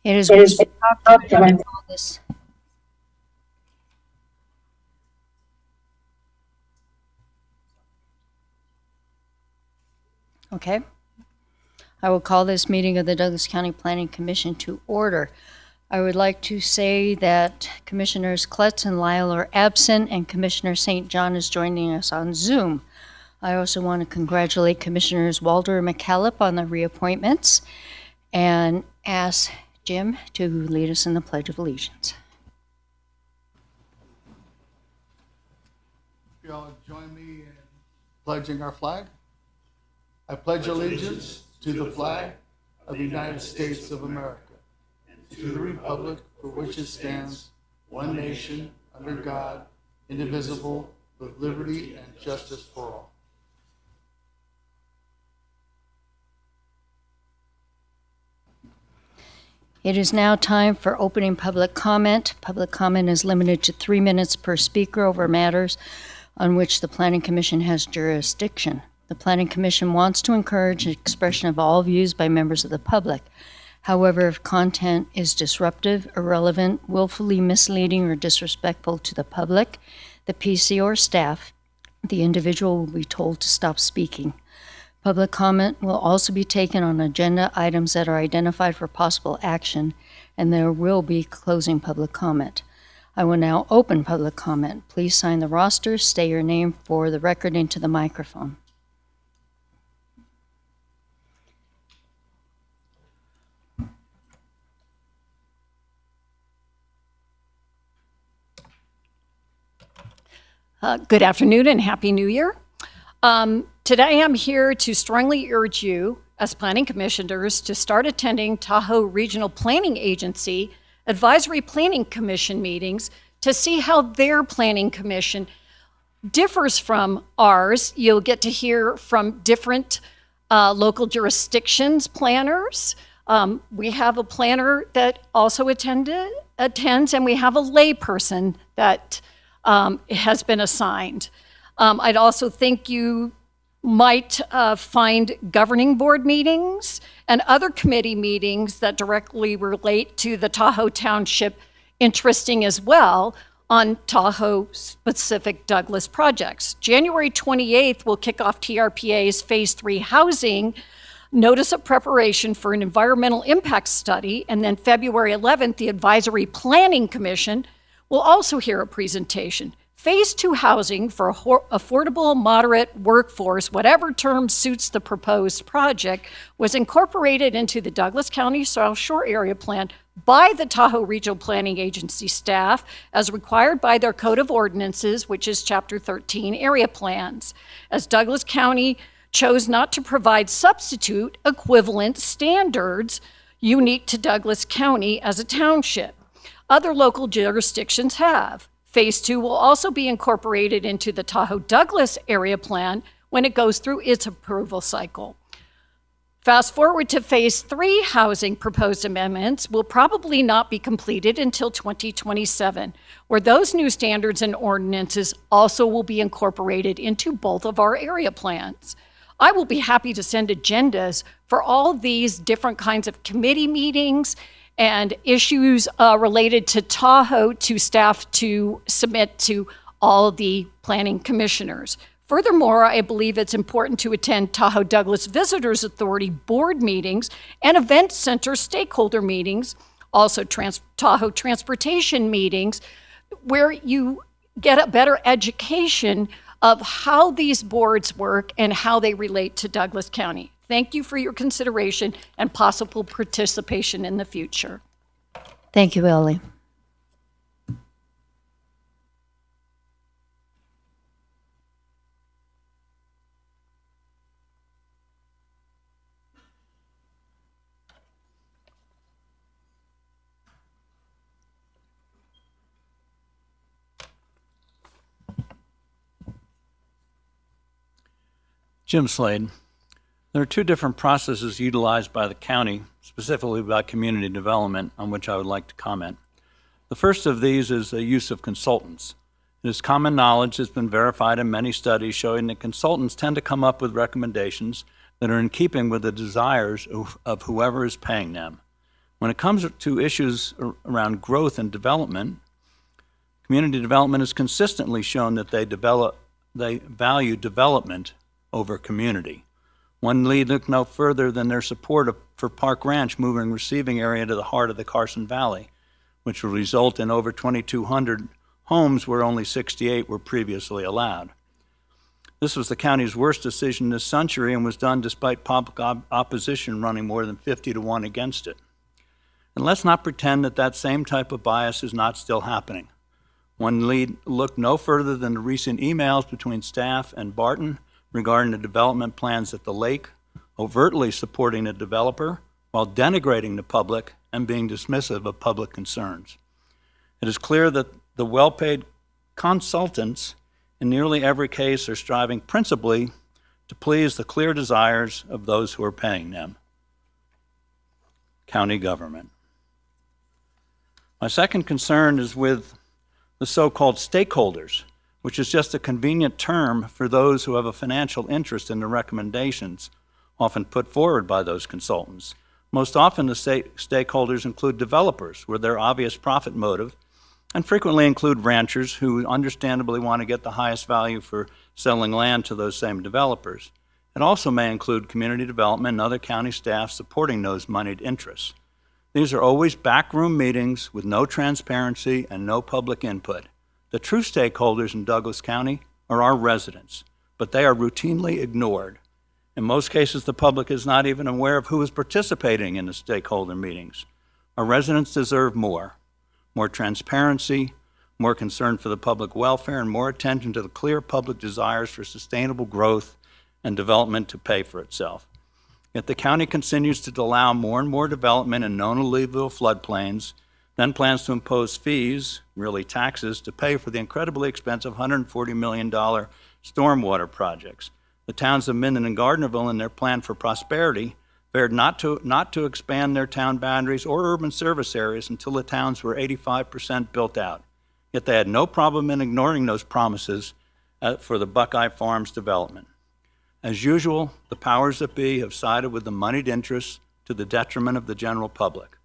It is talked about all this. Okay. I will call this meeting of the Douglas County Planning Commission to order. I would like to say that Commissioners Klutz and Lyle are absent, and Commissioner St. John is joining us on Zoom. I also want to congratulate Commissioners Walter and McCallop on their reappointments and ask Jim to lead us in the Pledge of Allegiance. If y'all join me in pledging our flag. I pledge allegiance to the flag of the United States of America, and to the republic for which it stands, one nation, under God, indivisible, with liberty and justice for all. It is now time for opening public comment. Public comment is limited to 3 minutes per speaker over matters on which the Planning Commission has jurisdiction. The Planning Commission wants to encourage the expression of all views by members of the public. However, if content is disruptive, irrelevant, willfully misleading, or disrespectful to the public, the PC, or staff, the individual will be told to stop speaking. Public comment will also be taken on agenda items that are identified for possible action, and there will be closing public comment. I will now open public comment. Please sign the roster, state your name for the record into the microphone. Good afternoon and Happy New Year. Today I'm here to strongly urge you as Planning Commissioners to start attending Tahoe Regional Planning Agency Advisory Planning Commission meetings to see how their Planning Commission differs from ours. You'll get to hear from different local jurisdictions planners. We have a planner that also attends, and we have a lay person that has been assigned. I'd also think you might find governing board meetings and other committee meetings that directly relate to the Tahoe Township interesting as well on Tahoe-specific Douglas projects. January 28th will kick off TRPA's Phase 3 housing notice of preparation for an environmental impact study, and then February 11th, the Advisory Planning Commission will also hear a presentation. Phase 2 housing for affordable, moderate workforce, whatever term suits the proposed project, was incorporated into the Douglas County South Shore Area Plan by the Tahoe Regional Planning Agency staff as required by their Code of Ordinances, which is Chapter 13 area plans. As Douglas County chose not to provide substitute equivalent standards unique to Douglas County as a township. Other local jurisdictions have. Phase 2 will also be incorporated into the Tahoe Douglas area plan when it goes through its approval cycle. Fast forward to Phase 3 housing proposed amendments will probably not be completed until 2027, where those new standards and ordinances also will be incorporated into both of our area plans. I will be happy to send agendas for all these different kinds of committee meetings and issues related to Tahoe to staff to submit to all the planning commissioners. Furthermore, I believe it's important to attend Tahoe Douglas Visitors Authority board meetings and event center stakeholder meetings, also Tahoe transportation meetings, where you get a better education of how these boards work and how they relate to Douglas County. Thank you for your consideration and possible participation in the future. Thank you, Ellie. Jim Slade. There are two different processes utilized by the county, specifically by community development, on which I would like to comment. The first of these is the use of consultants. It is common knowledge, has been verified in many studies showing that consultants tend to come up with recommendations that are in keeping with the desires of whoever is paying them. When it comes to issues around growth and development, community development has consistently shown that they value development over community. One need look no further than their support for Park Ranch moving receiving area to the heart of the Carson Valley, which will result in over 2,200 homes where only 68 were previously allowed. This was the county's worst decision this century and was done despite public opposition running more than 50-1 against it. And let's not pretend that that same type of bias is not still happening. One need look no further than the recent emails between staff and Barton regarding the development plans at the lake, overtly supporting the developer while denigrating the public and being dismissive of public concerns. It is clear that the well-paid consultants in nearly every case are striving principally to please the clear desires of those who are paying them, county government. My second concern is with the so-called stakeholders, which is just a convenient term for those who have a financial interest in the recommendations often put forward by those consultants. Most often the stakeholders include developers with their obvious profit motive, and frequently include ranchers who understandably want to get the highest value for selling land to those same developers. It also may include community development and other county staff supporting those moneyed interests. These are always backroom meetings with no transparency and no public input. The true stakeholders in Douglas County are our residents, but they are routinely ignored. In most cases, the public is not even aware of who is participating in the stakeholder meetings. Our residents deserve more transparency, more concern for the public welfare, and more attention to the clear public desires for sustainable growth and development to pay for itself. Yet the county continues to allow more and more development in known alluvial floodplains, then plans to impose fees, really taxes, to pay for the incredibly expensive $140 million stormwater projects. The towns of Minden and Gardnerville, in their plan for prosperity, fared not to expand their town boundaries or urban service areas until the towns were 85% built out. Yet they had no problem in ignoring those promises for the Buckeye Farms development. As usual, the powers that be have sided with the moneyed interests to the detriment of the general public.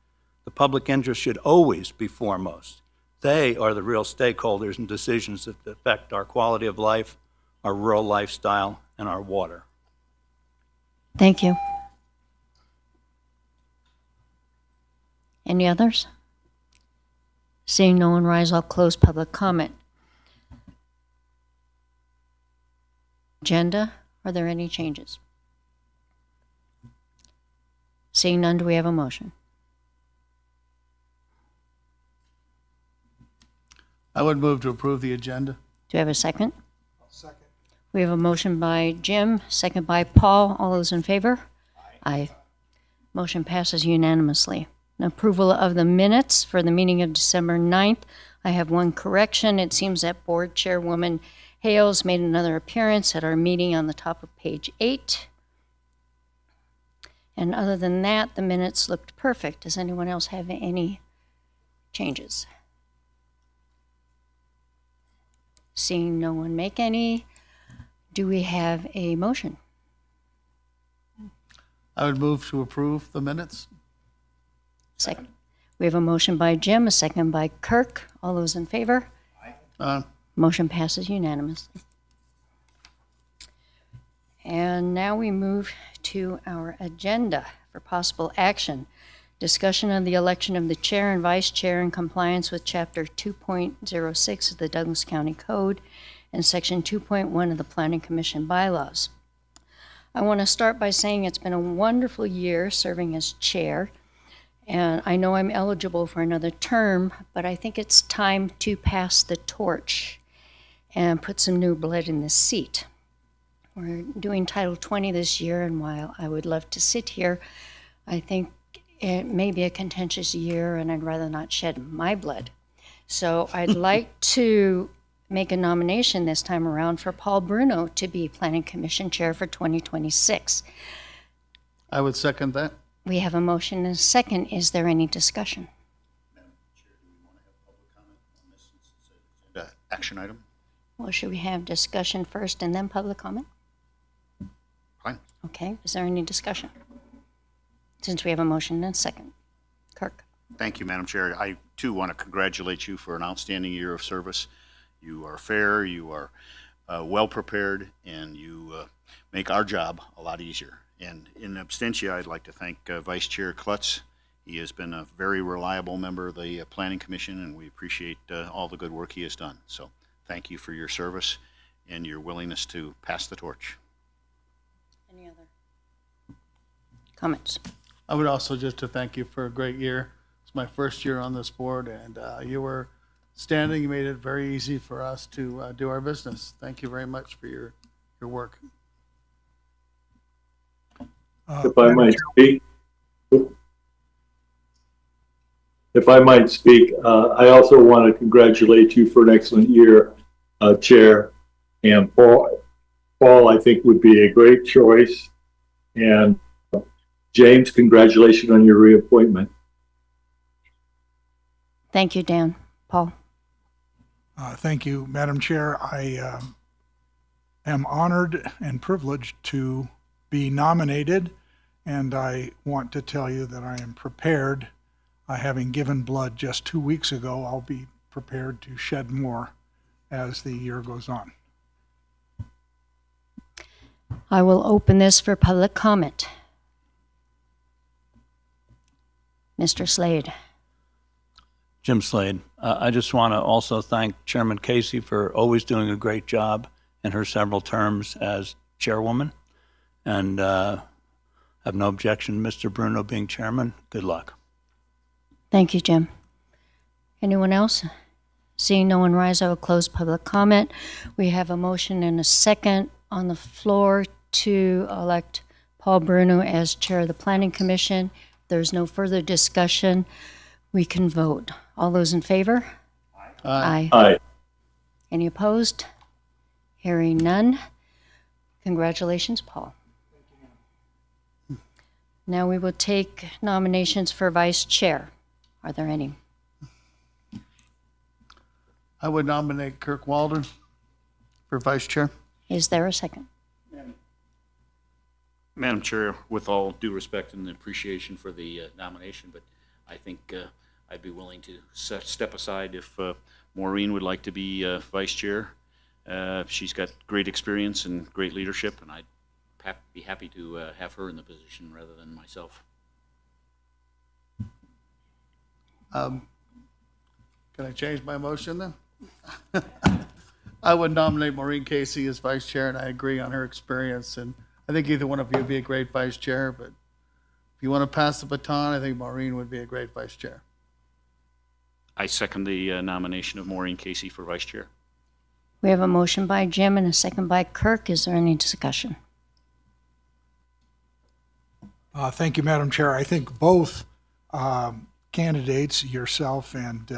The public interest should always be foremost. They are the real stakeholders in decisions that affect our quality of life, our rural lifestyle, and our water. Thank you. Any others? Seeing no one rise, I'll close public comment. Agenda, are there any changes? Seeing none, do we have a motion? I would move to approve the agenda. Do we have a second? Second. We have a motion by Jim, second by Paul. All those in favor? Aye. Motion passes unanimously. Approval of the minutes for the meeting of December 9th. I have one correction. It seems that Board Chairwoman Hales made another appearance at our meeting on the top of page 8. And other than that, the minutes looked perfect. Does anyone else have any changes? Seeing no one make any, do we have a motion? I would move to approve the minutes. Second. We have a motion by Jim, a second by Kirk. All those in favor? Motion passes unanimously. And now we move to our agenda for possible action. Discussion of the election of the chair and vice chair in compliance with Chapter 2.06 of the Douglas County Code and Section 2.1 of the Planning Commission bylaws. I want to start by saying it's been a wonderful year serving as chair. And I know I'm eligible for another term, but I think it's time to pass the torch and put some new blood in this seat. We're doing Title 20 this year, and while I would love to sit here, I think it may be a contentious year, and I'd rather not shed my blood. So I'd like to make a nomination this time around for Paul Bruno to be Planning Commission Chair for 2026. I would second that. We have a motion and a second. Is there any discussion? Madam Chair, do we want to have public comment on this since it's an action item? Well, should we have discussion first and then public comment? Fine. Okay, is there any discussion? Since we have a motion and a second. Kirk. Thank you, Madam Chair. I, too, want to congratulate you for an outstanding year of service. You are fair, you are well-prepared, and you make our job a lot easier. And in absentia, I'd like to thank Vice Chair Klutz. He has been a very reliable member of the Planning Commission, and we appreciate all the good work he has done. So thank you for your service and your willingness to pass the torch. Any other comments? I would also just to thank you for a great year. It's my first year on this board, and you were standing. You made it very easy for us to do our business. Thank you very much for your work. If I might speak, I also want to congratulate you for an excellent year, Chair. And Paul, I think would be a great choice. And James, congratulations on your reappointment. Thank you, Dan. Paul. Thank you, Madam Chair. I am honored and privileged to be nominated, and I want to tell you that I am prepared. Having given blood just 2 weeks ago, I'll be prepared to shed more as the year goes on. I will open this for public comment. Mr. Slade. Jim Slade. I just want to also thank Chairman Casey for always doing a great job in her several terms as chairwoman. And have no objection to Mr. Bruno being chairman. Good luck. Thank you, Jim. Anyone else? Seeing no one rise, I will close public comment. We have a motion and a second on the floor to elect Paul Bruno as chair of the Planning Commission. There's no further discussion. We can vote. All those in favor? Aye. Aye. Any opposed? Hearing none. Congratulations, Paul. Now we will take nominations for vice chair. Are there any? I would nominate Kirk Walder for vice chair. Is there a second? Madam Chair, with all due respect and appreciation for the nomination, but I think I'd be willing to step aside if Maureen would like to be vice chair. She's got great experience and great leadership, and I'd be happy to have her in the position rather than myself. Can I change my motion then? I would nominate Maureen Casey as vice chair, and I agree on her experience. And I think either one of you would be a great vice chair, but if you want to pass the baton, I think Maureen would be a great vice chair. I second the nomination of Maureen Casey for vice chair. We have a motion by Jim and a second by Kirk. Is there any discussion? Thank you, Madam Chair. I think both candidates, yourself and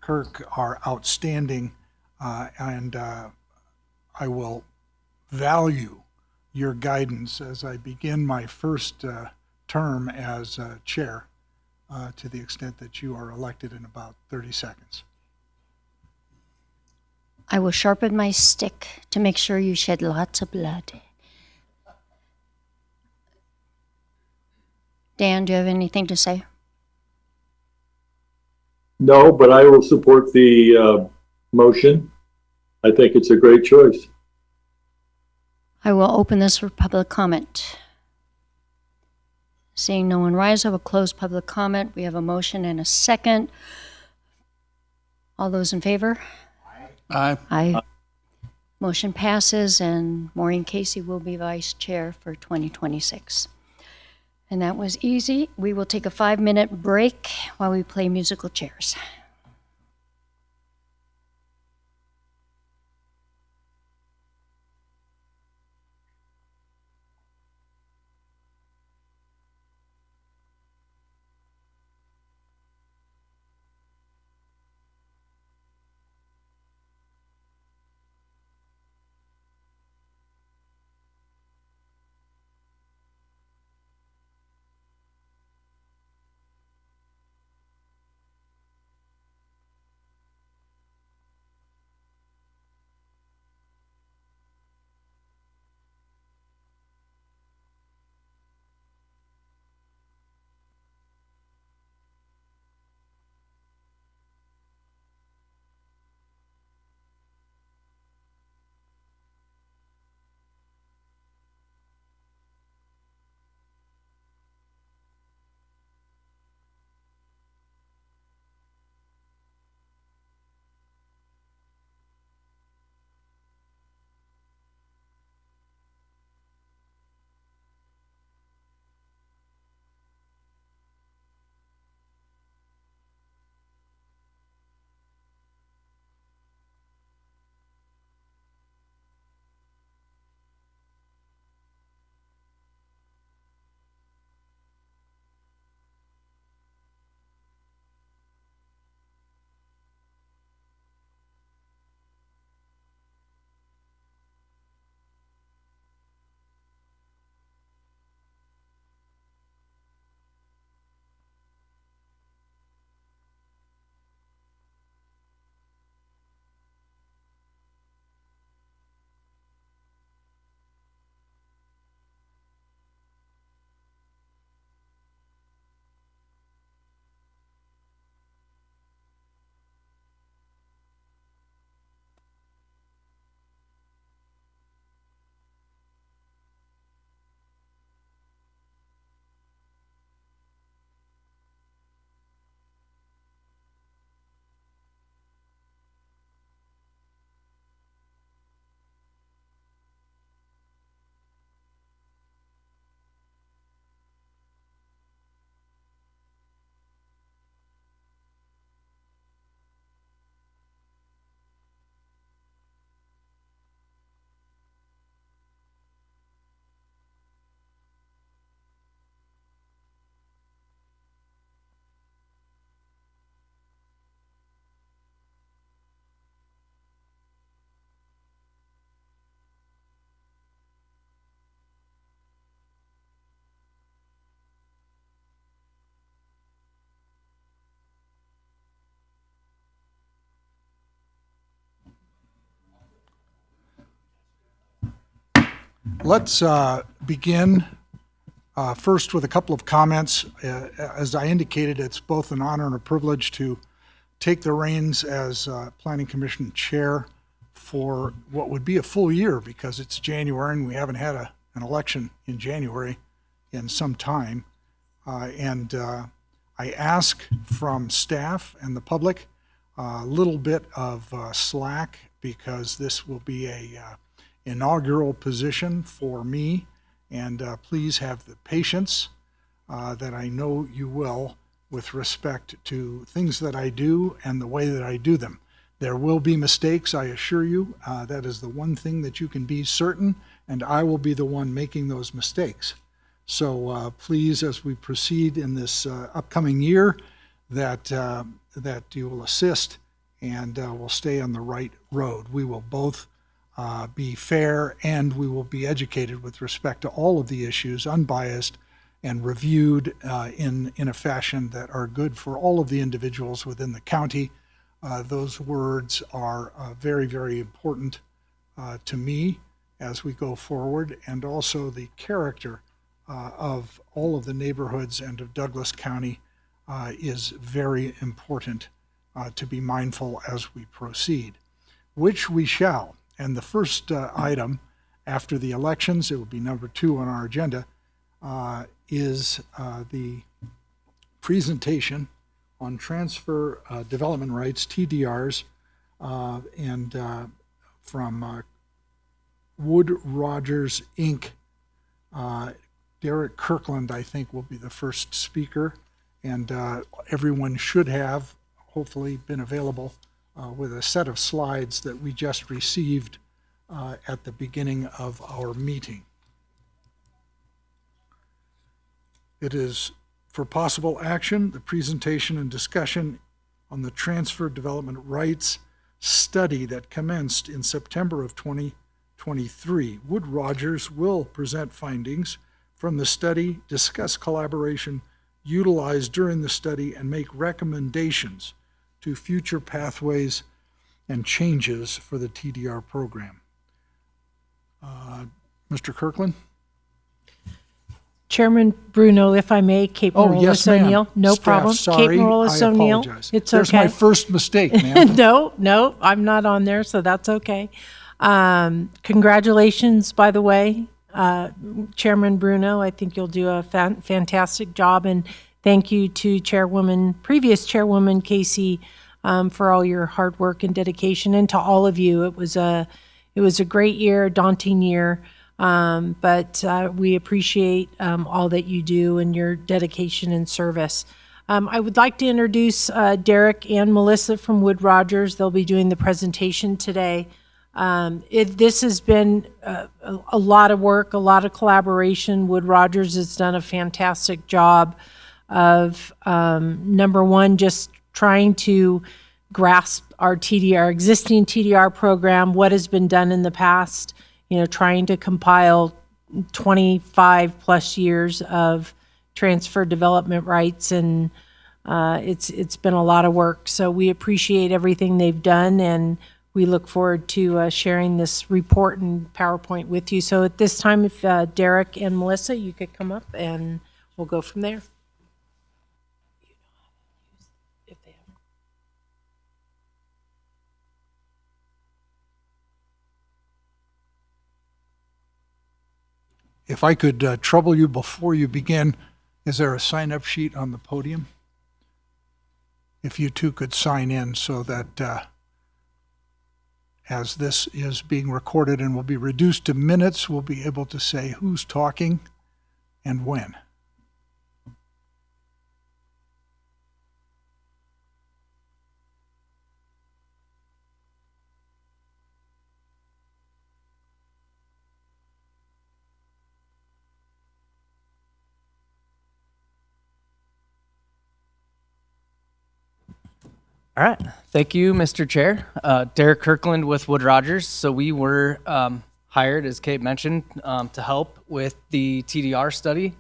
Kirk, are outstanding, and I will value your guidance as I begin my first term as chair, to the extent that you are elected in about 30 seconds. I will sharpen my stick to make sure you shed lots of blood. Dan, do you have anything to say? No, but I will support the motion. I think it's a great choice. I will open this for public comment. Seeing no one rise, I will close public comment. We have a motion and a second. All those in favor? Aye. Aye. Motion passes, and Maureen Casey will be vice chair for 2026. And that was easy. We will take a 5-minute break while we play musical chairs. let's begin first with a couple of comments. As I indicated, it's both an honor and a privilege to take the reins as Planning Commission Chair for what would be a full year, because it's January and we haven't had an election in January in some time. I ask from staff and the public a little bit of slack, because this will be a inaugural position for me, and please have the patience that I know you will with respect to things that I do and the way that I do them. There will be mistakes, I assure you. That is the one thing that you can be certain, and I will be the one making those mistakes. So please, as we proceed in this upcoming year, that you will assist and will stay on the right road. We will both be fair, and we will be educated with respect to all of the issues, unbiased and reviewed in a fashion that are good for all of the individuals within the county. Those words are very, very important to me as we go forward, and also the character of all of the neighborhoods and of Douglas County is very important to be mindful as we proceed, which we shall. And the first item after the elections, it will be number 2 on our agenda, is the presentation on transfer development rights, TDRs, and from Wood Rogers, Inc. Derek Kirkland, I think, will be the first speaker, and everyone should have hopefully been available with a set of slides that we just received at the beginning of our meeting. It is for possible action, the presentation and discussion on the transfer development rights study that commenced in September of 2023. Wood Rogers will present findings from the study, discuss collaboration utilized during the study, and make recommendations to future pathways and changes for the TDR program. Mr. Kirkland? Chairman Bruno, if I may, Kate Oh, Morales yes, ma'am. O'Neill. No Staff, problem. sorry, Kate Morales I O'Neill. apologize. It's There's okay. my first mistake, ma'am. No, I'm not on there, so that's okay. Congratulations, by the way, Chairman Bruno. I think you'll do a fantastic job, and thank you to previous Chairwoman Casey, for all your hard work and dedication, and to all of you. It was a great year, a daunting year. But we appreciate all that you do and your dedication and service. I would like to introduce Derek and Melissa from Wood Rogers. They'll be doing the presentation today. This has been a lot of work, a lot of collaboration. Wood Rogers has done a fantastic job of, number one, just trying to grasp our existing TDR program, what has been done in the past, trying to compile 25 plus years of transfer development rights, and it's been a lot of work. So we appreciate everything they've done, and we look forward to sharing this report and PowerPoint with you. So at this time, if Derek and Melissa, you could come up and we'll go from there. If I could trouble you before you begin, is there a sign-up sheet on the podium? If you two could sign in so that as this is being recorded and will be reduced to minutes, we'll be able to say who's talking and when. All right. Thank you, Mr. Chair. Derek Kirkland with Wood Rogers. So we were hired, as Kate mentioned, to help with the TDR study.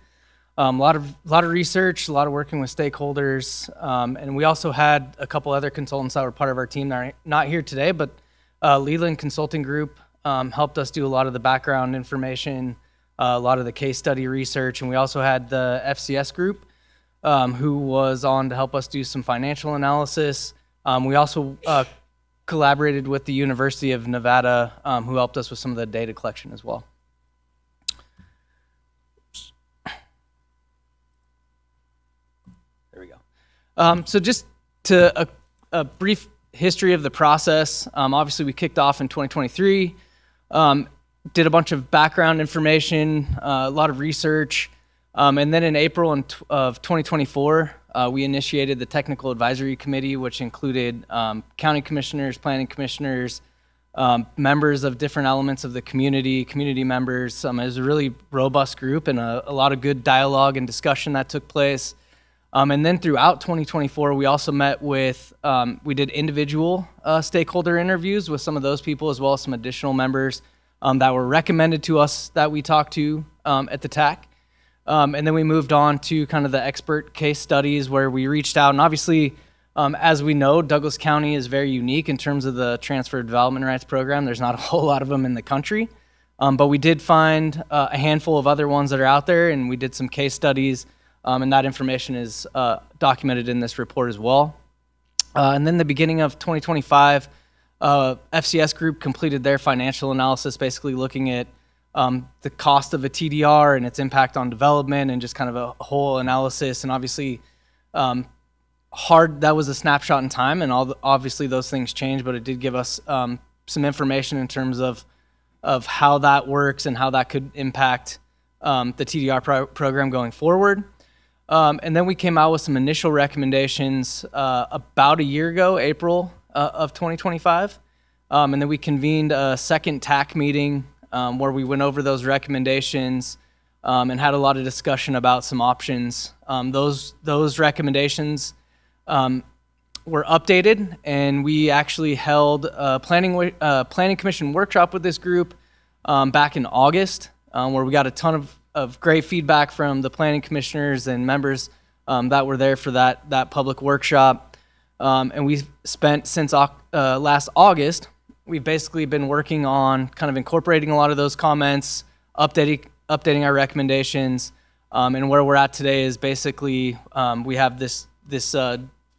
A lot of research, a lot of working with stakeholders, and we also had a couple other consultants that were part of our team that are not here today, but Leland Consulting Group helped us do a lot of the background information a lot of the case study research, and we also had the FCS group who was on to help us do some financial analysis. We also collaborated with the University of Nevada, who helped us with some of the data collection as well. There we go. So just to a brief history of the process. Obviously, we kicked off in 2023, did a bunch of background information, a lot of research, and then in April of 2024, we initiated the Technical Advisory Committee, which included county commissioners, planning commissioners, members of different elements of the community members. It was a really robust group and a lot of good dialogue and discussion that took place. And then throughout 2024, we also met with, we did individual stakeholder interviews with some of those people, as well as some additional members that were recommended to us that we talked to at the TAC. And then we moved on to kind of the expert case studies where we reached out. And obviously, as we know, Douglas County is very unique in terms of the Transfer of Development Rights Program. There's not a whole lot of them in the country. But we did find a handful of other ones that are out there, and we did some case studies. And that information is documented in this report as well. And then the beginning of 2025, FCS Group completed their financial analysis, basically looking at the cost of a TDR and its impact on development and just kind of a whole analysis. And obviously, that was a snapshot in time, and obviously those things change, but it did give us some information in terms of how that works and how that could impact the TDR program going forward. And then we came out with some initial recommendations about a year ago, April of 2025. And then we convened a second TAC meeting where we went over those recommendations and had a lot of discussion about some options. Those recommendations were updated, and we actually held a planning commission workshop with this group back in August, where we got a ton of great feedback from the planning commissioners and members that were there for that public workshop. And we've spent, since last August, we've basically been working on kind of incorporating a lot of those comments, updating our recommendations, and where we're at today is basically we have this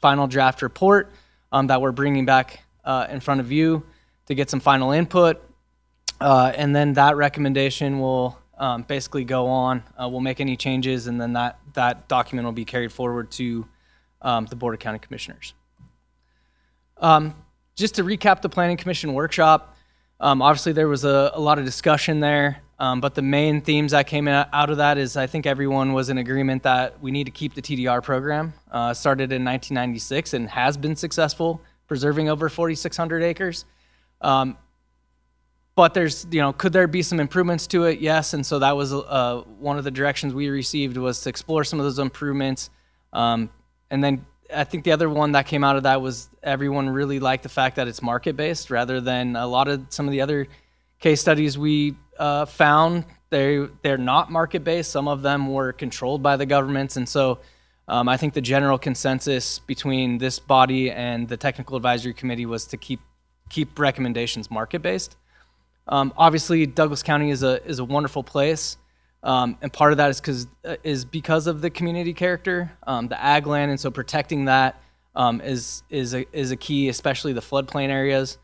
final draft report that we're bringing back in front of you to get some final input, and then that recommendation will basically go on. We'll make any changes, and then that document will be carried forward to the Board of County Commissioners. Just to recap the Planning Commission workshop, obviously there was a lot of discussion there, but the main themes that came out of that is I think everyone was in agreement that we need to keep the TDR program. Started in 1996 and has been successful, preserving over 4,600 acres. But there's, could there be some improvements to it? Yes, and so that was one of the directions we received was to explore some of those improvements. And then I think the other one that came out of that was everyone really liked the fact that it's market-based rather than a lot of some of the other case studies we found. They're not market-based. Some of them were controlled by the governments. And so I think the general consensus between this body and the Technical Advisory Committee was to keep recommendations market-based. Obviously, Douglas County is a wonderful place, and part of that is because of the community character, the ag land, and so protecting that is a key, especially the floodplain areas.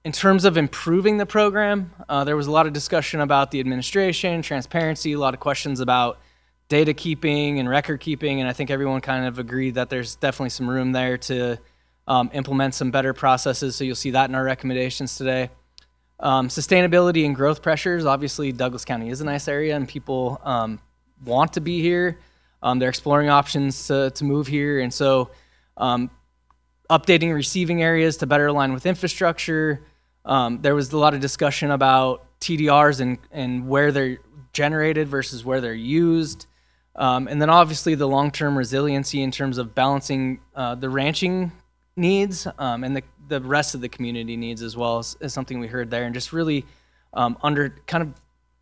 In terms of improving the program, there was a lot of discussion about the administration, transparency, a lot of questions about data keeping and record keeping, and I think everyone kind of agreed that there's definitely some room there to implement some better processes. So you'll see that in our recommendations today. Sustainability and growth pressures. Obviously, Douglas County is a nice area, and people want to be here. They're exploring options to move here, and so updating receiving areas to better align with infrastructure. There was a lot of discussion about TDRs and where they're generated versus where they're used. And then obviously the long-term resiliency in terms of balancing the ranching needs and the rest of the community needs as well is something we heard there, and just really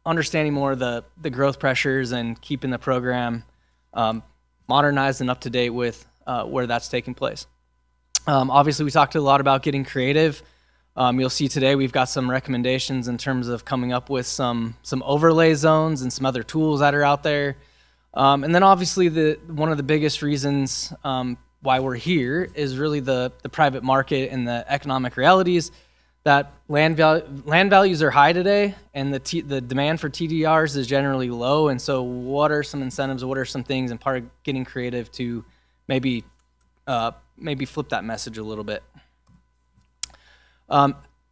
understanding more of the growth pressures and keeping the program modernized and up to date with where that's taking place. Obviously, we talked a lot about getting creative You'll see today we've got some recommendations in terms of coming up with some overlay zones and some other tools that are out there. And then obviously one of the biggest reasons why we're here is really the private market and the economic realities that land values are high today, and the demand for TDRs is generally low. And so what are some incentives, what are some things, and part of getting creative to maybe flip that message a little bit.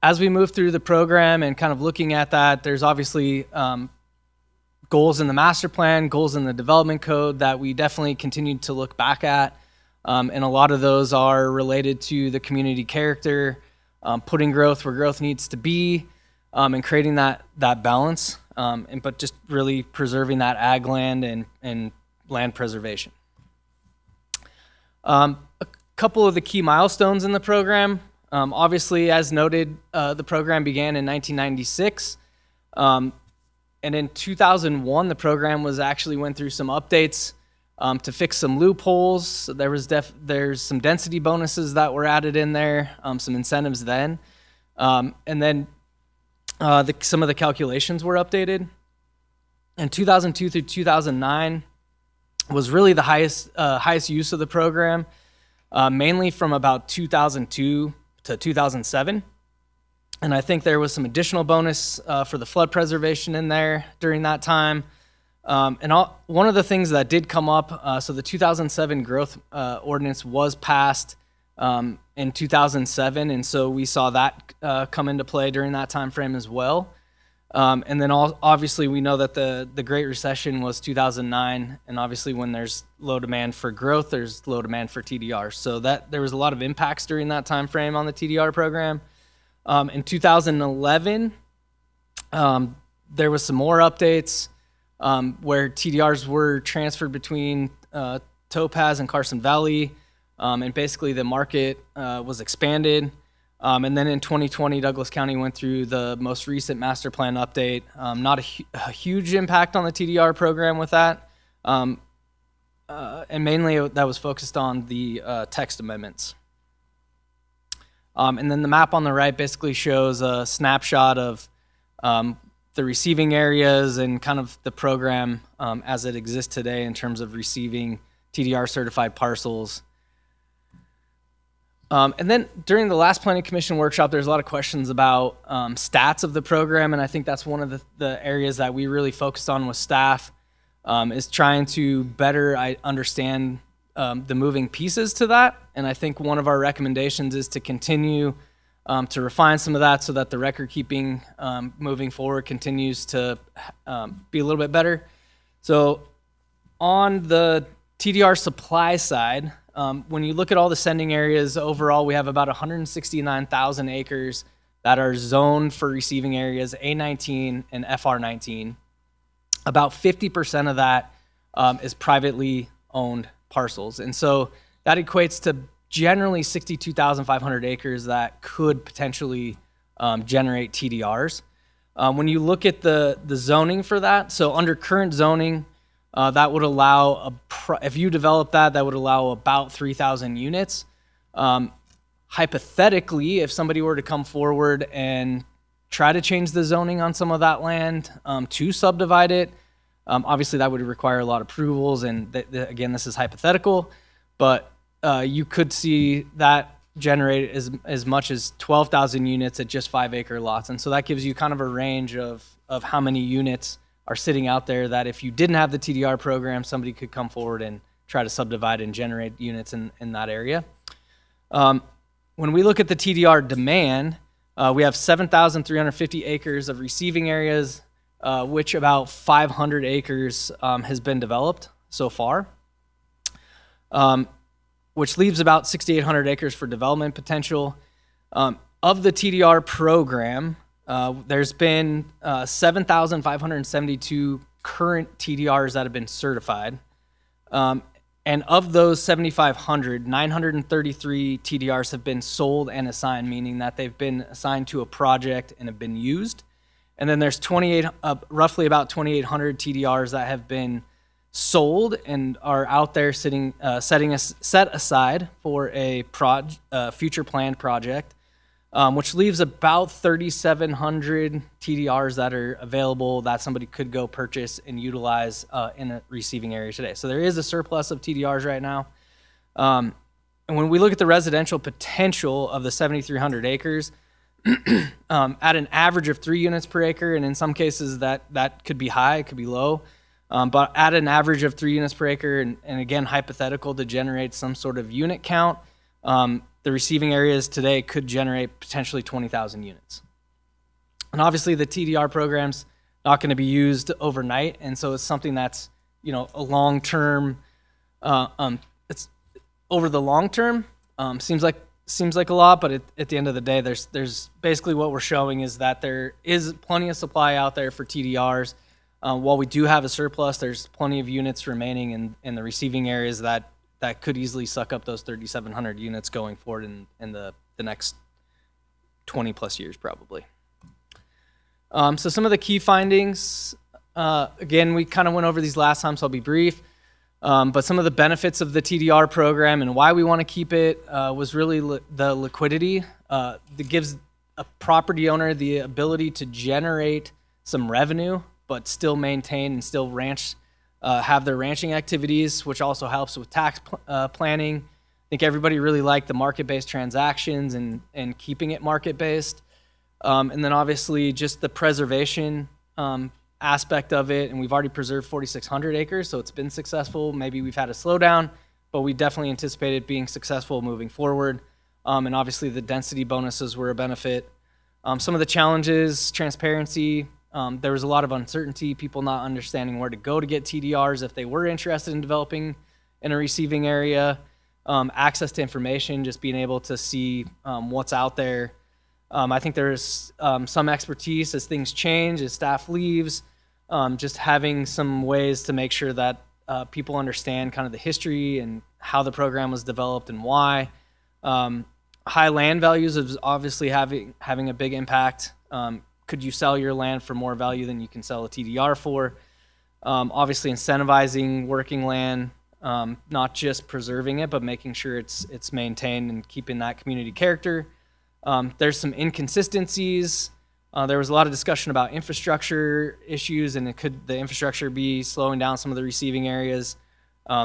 As we move through the program and kind of looking at that, there's obviously goals in the master plan, goals in the development code that we definitely continue to look back at. And a lot of those are related to the community character, putting growth where growth needs to be, and creating that balance, but just really preserving that ag land and land preservation. A couple of the key milestones in the program. Obviously, as noted, the program began in 1996. And in 2001, the program went through some updates to fix some loopholes. So there's some density bonuses that were added in there, some incentives then. And then some of the calculations were updated. And 2002 through 2009 was really the highest use of the program, mainly from about 2002 to 2007. And I think there was some additional bonus for the flood preservation in there during that time. One of the things that did come up, so the 2007 growth ordinance was passed in 2007, and so we saw that come into play during that time frame as well. And then obviously we know that the Great Recession was 2009, and obviously when there's low demand for growth, there's low demand for TDR. So that there was a lot of impacts during that time frame on the TDR program. In 2011, there was some more updates where TDRs were transferred between Topaz and Carson Valley, and basically the market was expanded. And then in 2020, Douglas County went through the most recent master plan update. Not a huge impact on the TDR program with that, and mainly that was focused on the text amendments. And then the map on the right basically shows a snapshot of the receiving areas and kind of the program as it exists today in terms of receiving TDR certified parcels. And then during the last Planning Commission workshop, there's a lot of questions about stats of the program, and I think that's one of the areas that we really focused on with staff, is trying to better understand the moving pieces to that. And I think one of our recommendations is to continue to refine some of that so that the record keeping moving forward continues to be a little bit better. So on the TDR supply side, when you look at all the sending areas overall, we have about 169,000 acres that are zoned for receiving areas A19 and FR19. About 50% of that is privately owned parcels. And so that equates to generally 62,500 acres that could potentially generate TDRs. When you look at the zoning for that, so under current zoning, that would allow, if you develop that would allow about 3,000 units. Hypothetically, if somebody were to come forward and try to change the zoning on some of that land to subdivide it, obviously that would require a lot of approvals, and again, this is hypothetical, but you could see that generate as much as 12,000 units at just 5-acre lots. And so that gives you kind of a range of how many units are sitting out there that if you didn't have the TDR program, somebody could come forward and try to subdivide and generate units in that area. When we look at the TDR demand, we have 7,350 acres of receiving areas, which about 500 acres has been developed so far, which leaves about 6,800 acres for development potential. Of the TDR program, there's been 7,572 current TDRs that have been certified. And of those 7,500, 933 TDRs have been sold and assigned, meaning that they've been assigned to a project and have been used. And then there's roughly about 2,800 TDRs that have been sold and are out there set aside for a future planned project. which leaves about 3,700 TDRs that are available that somebody could go purchase and utilize in a receiving area today. So there is a surplus of TDRs right now. And when we look at the residential potential of the 7,300 acres, at an average of 3 units per acre, and in some cases that could be high, it could be low, but at an average of 3 units per acre, and again, hypothetical to generate some sort of unit count, the receiving areas today could generate potentially 20,000 units. And obviously the TDR program's not going to be used overnight, and so it's something that's, a long-term, it's over the long term, seems like a lot, but at the end of the day, there's basically what we're showing is that there is plenty of supply out there for TDRs. While we do have a surplus, there's plenty of units remaining in the receiving areas that could easily suck up those 3,700 units going forward in the next 20 plus years probably. So some of the key findings, again, we kind of went over these last time, so I'll be brief. But some of the benefits of the TDR program and why we want to keep it was really the liquidity that gives a property owner the ability to generate some revenue, but still maintain and still have their ranching activities, which also helps with tax planning. I think everybody really liked the market-based transactions and keeping it market-based. And then obviously just the preservation aspect of it, and we've already preserved 4,600 acres, so it's been successful. Maybe we've had a slowdown, but we definitely anticipate it being successful moving forward. And obviously the density bonuses were a benefit. Some of the challenges, transparency, there was a lot of uncertainty, people not understanding where to go to get TDRs if they were interested in developing in a receiving area. Access to information, just being able to see what's out there. I think there's some expertise as things change, as staff leaves, just having some ways to make sure that people understand kind of the history and how the program was developed and why. High land values is obviously having a big impact. Could you sell your land for more value than you can sell a TDR for? Obviously incentivizing working land, not just preserving it, but making sure it's maintained and keeping that community character. There's some inconsistencies. There was a lot of discussion about infrastructure issues, and could the infrastructure be slowing down some of the receiving areas?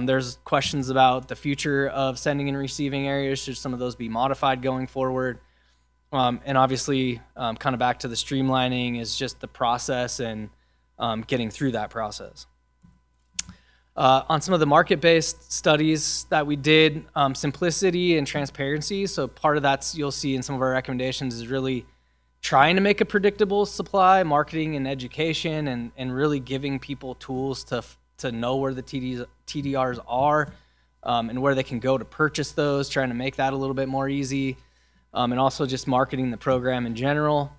There's questions about the future of sending and receiving areas. Should some of those be modified going forward? And obviously, kind of back to the streamlining is just the process and getting through that process. On some of the market-based studies that we did, simplicity and transparency. So part of that you'll see in some of our recommendations is really trying to make a predictable supply, marketing and education, and really giving people tools to know where the TDRs are and where they can go to purchase those, trying to make that a little bit more easy, and also just marketing the program in general.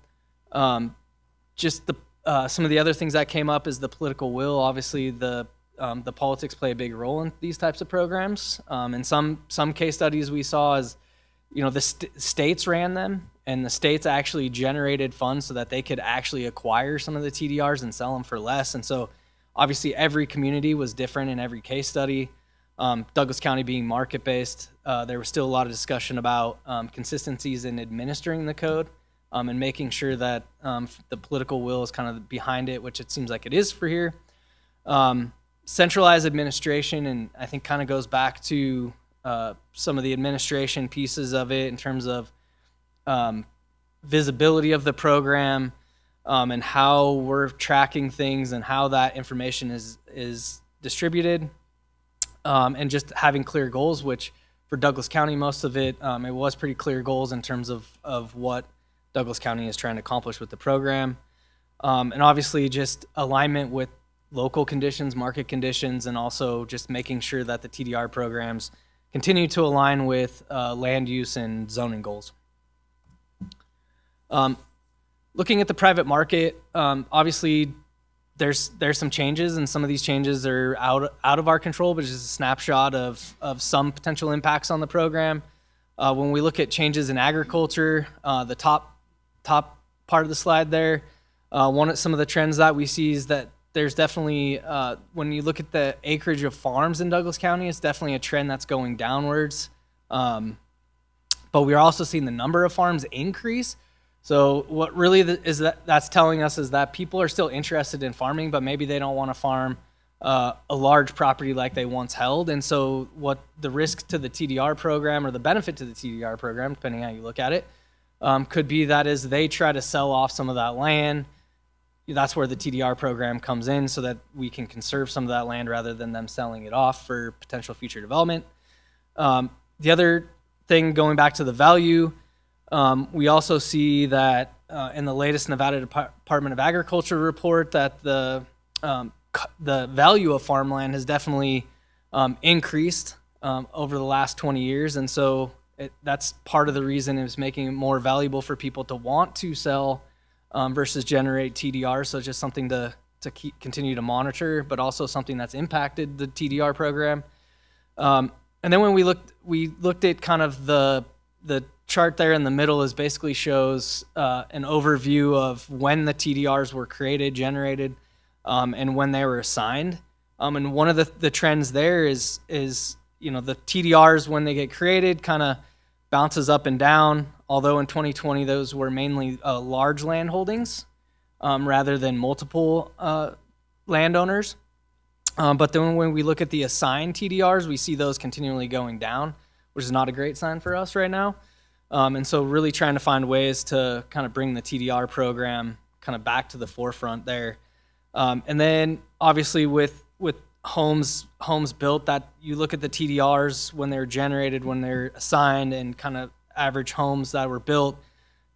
Just some of the other things that came up is the political will. Obviously, the politics play a big role in these types of programs. And some case studies we saw is, the states ran them, and the states actually generated funds so that they could actually acquire some of the TDRs and sell them for less. And so obviously every community was different in every case study. Douglas County being market-based, there was still a lot of discussion about consistencies in administering the code and making sure that the political will is kind of behind it, which it seems like it is for here. Centralized administration, and I think kind of goes back to some of the administration pieces of it in terms of visibility of the program and how we're tracking things and how that information is distributed, and just having clear goals, which for Douglas County, most of it, it was pretty clear goals in terms of what Douglas County is trying to accomplish with the program. And obviously just alignment with local conditions, market conditions, and also just making sure that the TDR programs continue to align with land use and zoning goals. Looking at the private market, obviously there's some changes, and some of these changes are out of our control, but it's just a snapshot of some potential impacts on the program. When we look at changes in agriculture, the top part of the slide there, some of the trends that we see is that there's definitely, when you look at the acreage of farms in Douglas County, it's definitely a trend that's going downwards. but we're also seeing the number of farms increase. So what really that's telling us is that people are still interested in farming, but maybe they don't want to farm a large property like they once held. And so what the risk to the TDR program or the benefit to the TDR program, depending how you look at it, could be that as they try to sell off some of that land, that's where the TDR program comes in so that we can conserve some of that land rather than them selling it off for potential future development. The other thing, going back to the value, we also see that in the latest Nevada Department of Agriculture report that the value of farmland has definitely increased over the last 20 years. And so that's part of the reason it's making it more valuable for people to want to sell versus generate TDR. So it's just something to continue to monitor, but also something that's impacted the TDR program. And then when we looked at kind of the chart there in the middle is basically shows an overview of when the TDRs were created, generated, and when they were assigned. And one of the trends there is the TDRs when they get created kind of bounces up and down. Although in 2020 those were mainly large land holdings rather than multiple landowners. But then when we look at the assigned TDRs, we see those continually going down, which is not a great sign for us right now. And so really trying to find ways to kind of bring the TDR program kind of back to the forefront there. And then obviously with homes built, that you look at the TDRs when they're generated, when they're assigned, and kind of average homes that were built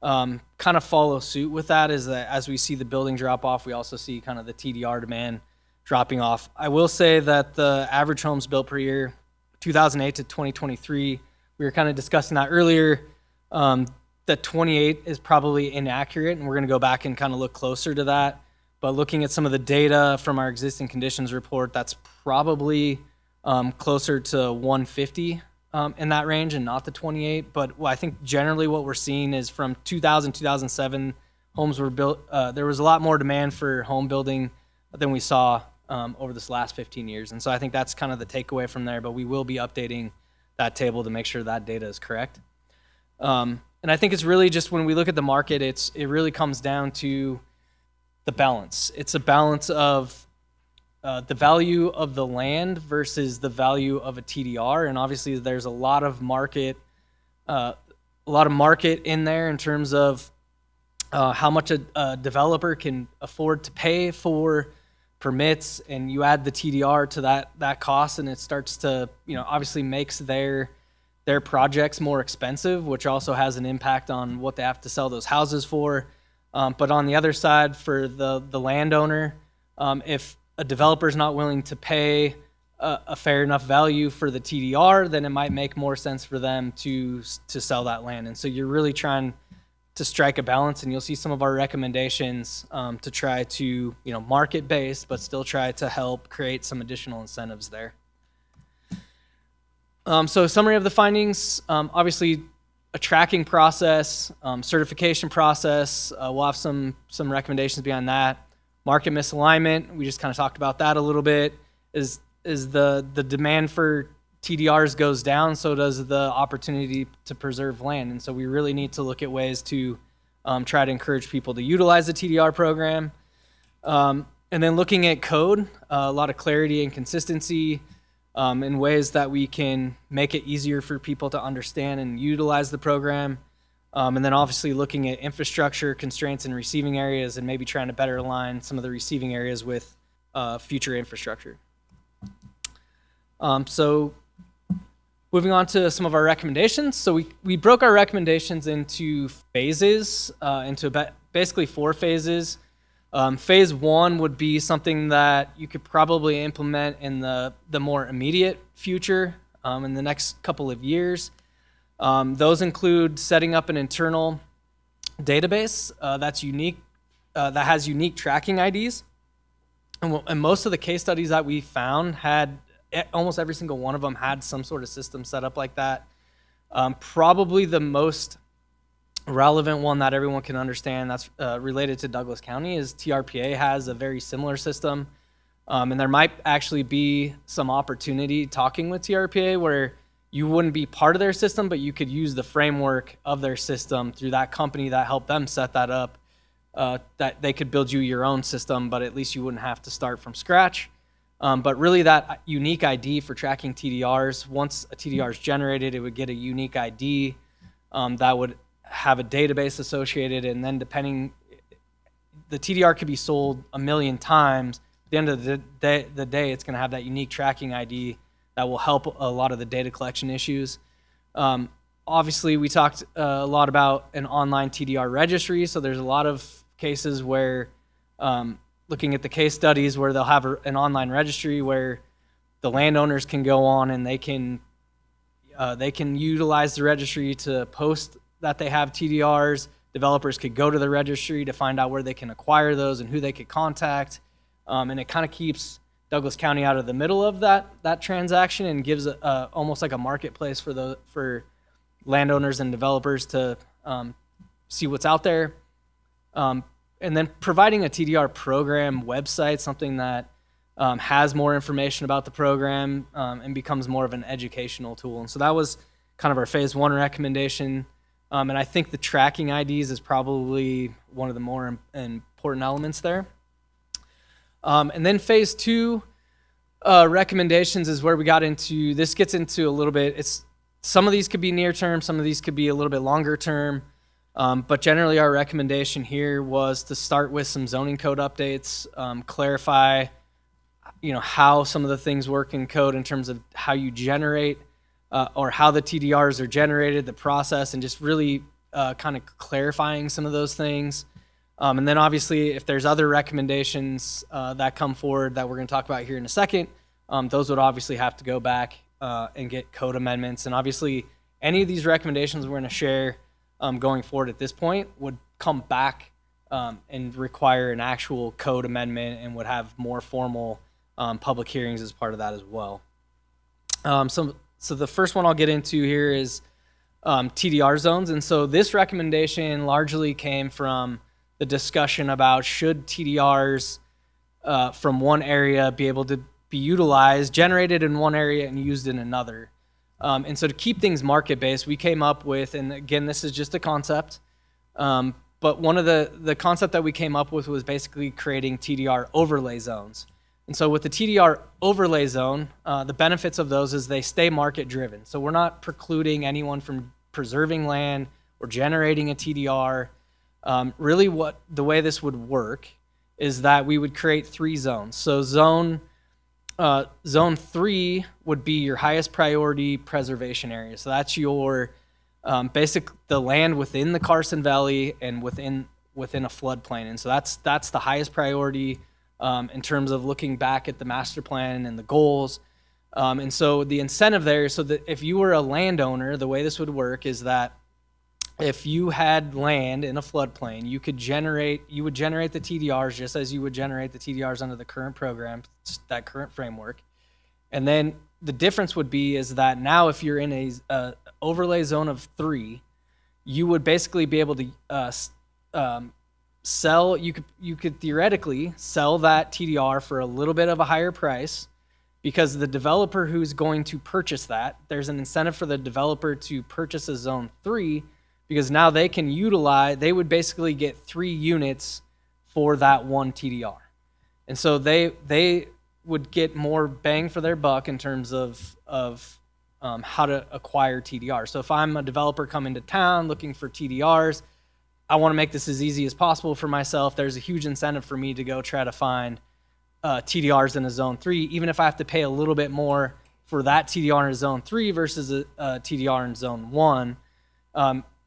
kind of follow suit with that. Is that as we see the building drop off, we also see kind of the TDR demand dropping off. I will say that the average homes built per year, 2008 to 2023, we were kind of discussing that earlier. That 28 is probably inaccurate, and we're going to go back and kind of look closer to that. But looking at some of the data from our existing conditions report, that's probably closer to 150 in that range and not the 28. But I think generally what we're seeing is from 2000, 2007, homes were built. There was a lot more demand for home building than we saw over this last 15 years. And so I think that's kind of the takeaway from there, but we will be updating that table to make sure that data is correct. And I think it's really just when we look at the market, it really comes down to the balance. It's a balance of the value of the land versus the value of a TDR. And obviously there's a lot of market in there in terms of how much a developer can afford to pay for permits, and you add the TDR to that cost, and it starts to, obviously makes their projects more expensive, which also has an impact on what they have to sell those houses for. But on the other side, for the landowner, if a developer is not willing to pay a fair enough value for the TDR, then it might make more sense for them to sell that land. And so you're really trying to strike a balance, and you'll see some of our recommendations to try to, market-based, but still try to help create some additional incentives there. So summary of the findings, obviously a tracking process, certification process, we'll have some recommendations beyond that. Market misalignment, we just kind of talked about that a little bit, is the demand for TDRs goes down, so does the opportunity to preserve land. And so we really need to look at ways to try to encourage people to utilize the TDR program. And then looking at code, a lot of clarity and consistency in ways that we can make it easier for people to understand and utilize the program. And then obviously looking at infrastructure constraints in receiving areas and maybe trying to better align some of the receiving areas with future infrastructure. So moving on to some of our recommendations. So we broke our recommendations into phases, basically 4 phases. Phase 1 would be something that you could probably implement in the more immediate future in the next couple of years. Those include setting up an internal database that's unique, that has unique tracking IDs. And most of the case studies that we found had, almost every single one of them had some sort of system set up like that. Probably the most relevant one that everyone can understand that's related to Douglas County is TRPA has a very similar system. And there might actually be some opportunity talking with TRPA where you wouldn't be part of their system, but you could use the framework of their system through that company that helped them set that up. That they could build you your own system, but at least you wouldn't have to start from scratch. But really, that unique ID for tracking TDRs, once a TDR is generated, it would get a unique ID that would have a database associated, and then the TDR could be sold 1 million times. At the end of the day, it's going to have that unique tracking ID that will help a lot of the data collection issues. Obviously, we talked a lot about an online TDR registry, so there's a lot of cases where, looking at the case studies, where they'll have an online registry where the landowners can go on and they can utilize the registry to post that they have TDRs. Developers could go to the registry to find out where they can acquire those and who they could contact, and it kind of keeps Douglas County out of the middle of that transaction and gives almost like a marketplace for landowners and developers to see what's out there. And then providing a TDR program website, something that has more information about the program and becomes more of an educational tool. And so that was kind of our phase 1 recommendation. And I think the tracking IDs is probably one of the more important elements there. And then phase 2 recommendations is where we got into, this gets into a little bit, some of these could be near term, some of these could be a little bit longer term. But generally our recommendation here was to start with some zoning code updates, clarify, how some of the things work in code in terms of how you generate or how the TDRs are generated, the process, and just really kind of clarifying some of those things. And then obviously if there's other recommendations that come forward that we're going to talk about here in a second, those would obviously have to go back and get code amendments. And obviously any of these recommendations we're going to share going forward at this point would come back and require an actual code amendment and would have more formal public hearings as part of that as well. So the first one I'll get into here is TDR zones. And so this recommendation largely came from the discussion about should TDRs from one area be able to be utilized, generated in one area and used in another. And so to keep things market-based, we came up with, and again, this is just a concept, but one of the concept that we came up with was basically creating TDR overlay zones. And so with the TDR overlay zone, the benefits of those is they stay market-driven. So we're not precluding anyone from preserving land or generating a TDR. Really the way this would work is that we would create 3 zones. So zone 3 would be your highest priority preservation area. So that's your the land within the Carson Valley and within a floodplain. And so that's the highest priority in terms of looking back at the master plan and the goals. And so the incentive there, so that if you were a landowner, the way this would work is that if you had land in a floodplain, you would generate the TDRs just as you would generate the TDRs under the current program, that current framework. And then the difference would be is that now if you're in a overlay zone of 3, you would basically be able to sell, you could theoretically sell that TDR for a little bit of a higher price, because the developer who's going to purchase that, there's an incentive for the developer to purchase a zone 3, because now they would basically get 3 units for that one TDR. And so they would get more bang for their buck in terms of how to acquire TDR. So if I'm a developer coming to town looking for TDRs, I want to make this as easy as possible for myself. There's a huge incentive for me to go try to find TDRs in a zone 3, even if I have to pay a little bit more for that TDR in a zone 3 versus a TDR in zone 1.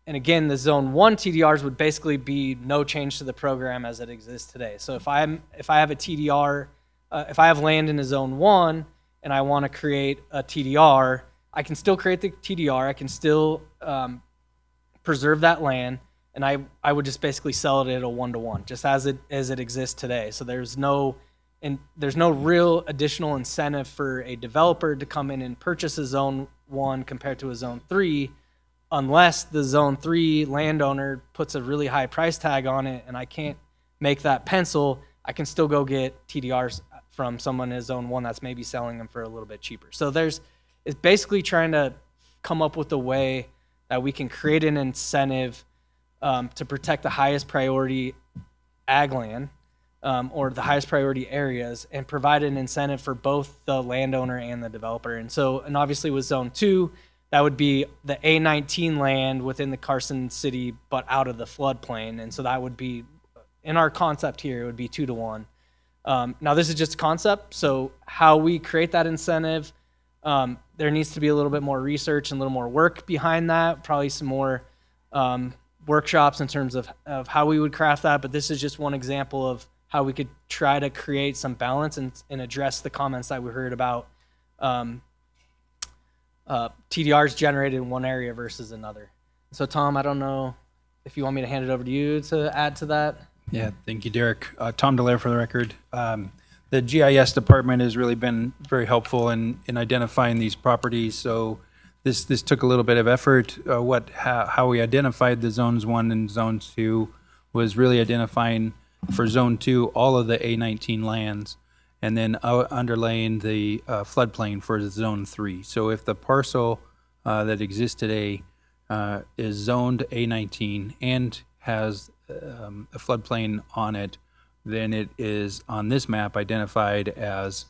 And again, the zone 1 TDRs would basically be no change to the program as it exists today. So if I have a TDR, if I have land in a zone 1 and I want to create a TDR, I can still create the TDR. I can still preserve that land, and I would just basically sell it at a 1-to-1, just as it exists today. So there's no real additional incentive for a developer to come in and purchase a zone 1 compared to a zone 3, unless the zone 3 landowner puts a really high price tag on it and I can't make that pencil. I can still go get TDRs from someone in zone 1 that's maybe selling them for a little bit cheaper. So it's basically trying to come up with a way that we can create an incentive to protect the highest priority ag land or the highest priority areas and provide an incentive for both the landowner and the developer. And obviously with Zone 2, that would be the A19 land within the Carson City, but out of the floodplain. And so that would be, in our concept here, it would be 2 to 1. Now this is just a concept, so how we create that incentive, there needs to be a little bit more research and a little more work behind that, probably some more workshops in terms of how we would craft that, but this is just one example of how we could try to create some balance and address the comments that we heard about TDRs generated in one area versus another. So Tom, I don't know if you want me to hand it over to you to add to that. Yeah, thank you, Derek. Tom Delaire for the record. The GIS department has really been very helpful in identifying these properties. So this took a little bit of effort. How we identified the zones 1 and zones 2 was really identifying for zone 2 all of the A19 lands, and then underlaying the floodplain for zone 3. So if the parcel that exists today is zoned A19 and has a floodplain on it, then it is on this map identified as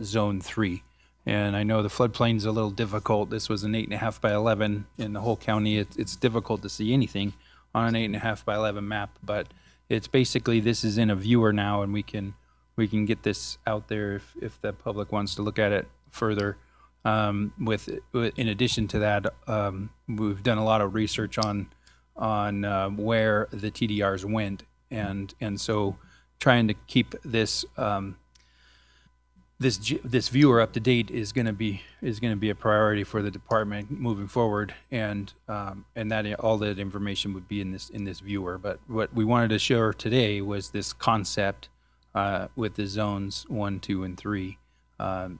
zone 3. And I know the floodplain's a little difficult. This was an 8.5 by 11 in the whole county. It's difficult to see anything on an 8.5 by 11 map, but it's basically, this is in a viewer now, and we can get this out there if the public wants to look at it further. In addition to that, we've done a lot of research on where the TDRs went, and so trying to keep this this viewer up to date is going to be a priority for the department moving forward, and that all that information would be in this viewer. But what we wanted to show today was this concept with the zones 1, 2, and 3.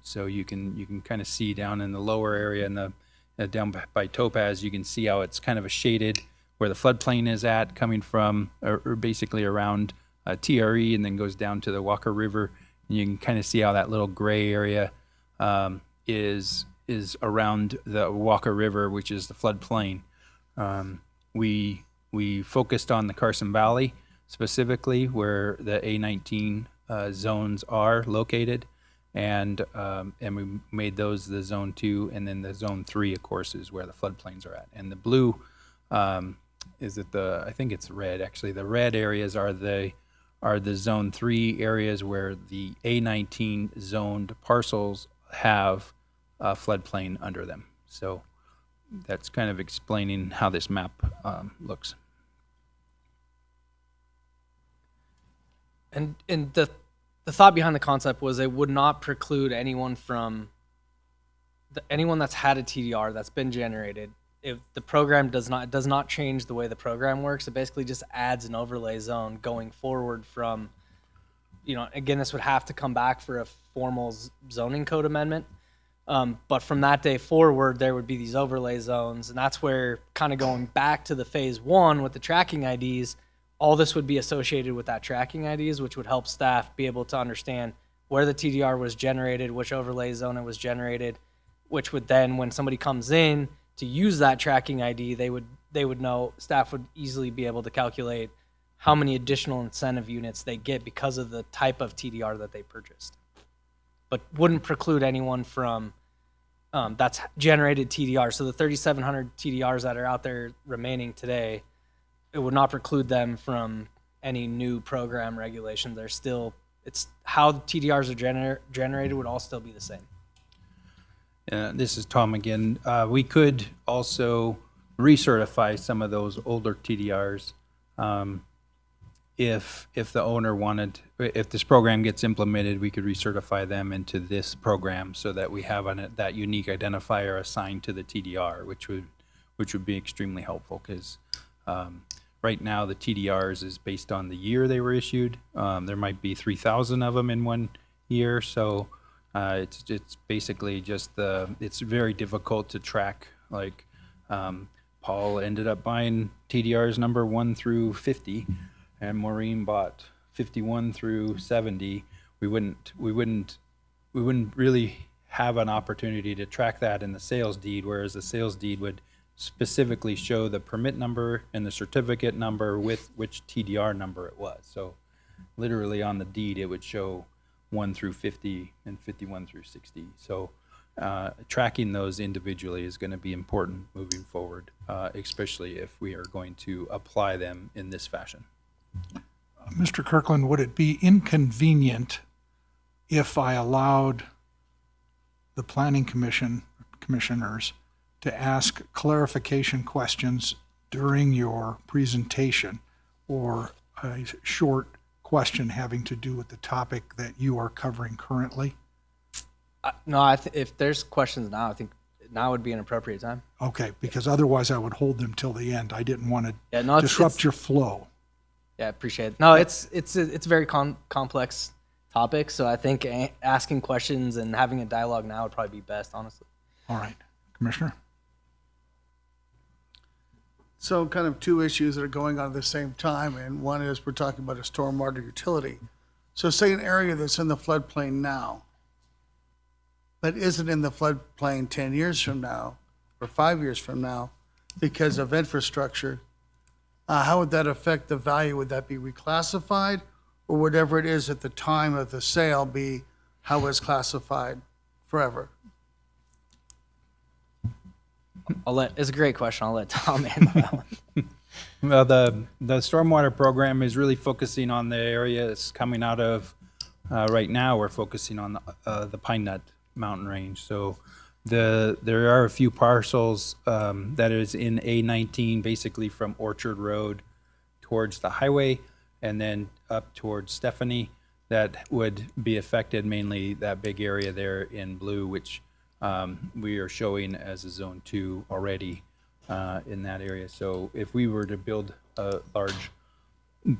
So you can kind of see down in the lower area and the down by Topaz, you can see how it's kind of a shaded where the floodplain is at, coming from or basically around TRE, and then goes down to the Walker River. And you can kind of see how that little gray area is around the Walker River, which is the floodplain. We focused on the Carson Valley specifically, where the A19 zones are located, and we made those the zone 2, and then the zone 3, of course, is where the floodplains are at. And the blue I think it's red actually. The red areas are the zone 3 areas where the A19 zoned parcels have a floodplain under them. So that's kind of explaining how this map looks. And the thought behind the concept was it would not preclude anyone from anyone that's had a TDR that's been generated. If the program does not change the way the program works, it basically just adds an overlay zone going forward from, again, this would have to come back for a formal zoning code amendment. But from that day forward, there would be these overlay zones, and that's where, kind of going back to the phase 1 with the tracking IDs, all this would be associated with that tracking IDs, which would help staff be able to understand where the TDR was generated, which overlay zone it was generated, which would then, when somebody comes in to use that tracking ID, they would know, staff would easily be able to calculate how many additional incentive units they get because of the type of TDR that they purchased. But wouldn't preclude anyone from that's generated TDR. So the 3,700 TDRs that are out there remaining today, it would not preclude them from any new program regulation. They're still, it's how the TDRs are generated would all still be the same. This is Tom again. We could also recertify some of those older TDRs if the owner wanted. If this program gets implemented, we could recertify them into this program so that we have that unique identifier assigned to the TDR, which would be extremely helpful, because right now the TDRs is based on the year they were issued. There might be 3,000 of them in one year, so it's basically just it's very difficult to track. Like Paul ended up buying TDRs number 1 through 50, and Maureen bought 51 through 70. We wouldn't really have an opportunity to track that in the sales deed, whereas the sales deed would specifically show the permit number and the certificate number with which TDR number it was. So literally on the deed, it would show 1 through 50 and 51 through 60. So tracking those individually is going to be important moving forward, especially if we are going to apply them in this fashion. Mr. Kirkland, would it be inconvenient if I allowed the planning commissioners to ask clarification questions during your presentation, or a short question having to do with the topic that you are covering currently? No, if there's questions now, I think now would be an appropriate time. Okay, because otherwise I would hold them till the end. I didn't want to Yeah, no, disrupt your flow. Yeah, appreciate it. No, it's a very complex topic, so I think asking questions and having a dialogue now would probably be best, honestly. All right, Commissioner? So kind of two issues that are going on at the same time, and one is we're talking about a stormwater utility. So say an area that's in the floodplain now, but isn't in the floodplain 10 years from now or 5 years from now because of infrastructure, how would that affect the value? Would that be reclassified, or whatever it is at the time of the sale be how it's classified forever? It's a great question. I'll let Tom handle that one. Well, the stormwater program is really focusing on the areas coming out of, right now, we're focusing on the Pine Nut Mountain Range. So there are a few parcels that is in A19, basically from Orchard Road towards the highway and then up towards Stephanie, that would be affected, mainly that big area there in blue, which we are showing as a Zone 2 already in that area. So if we were to build a large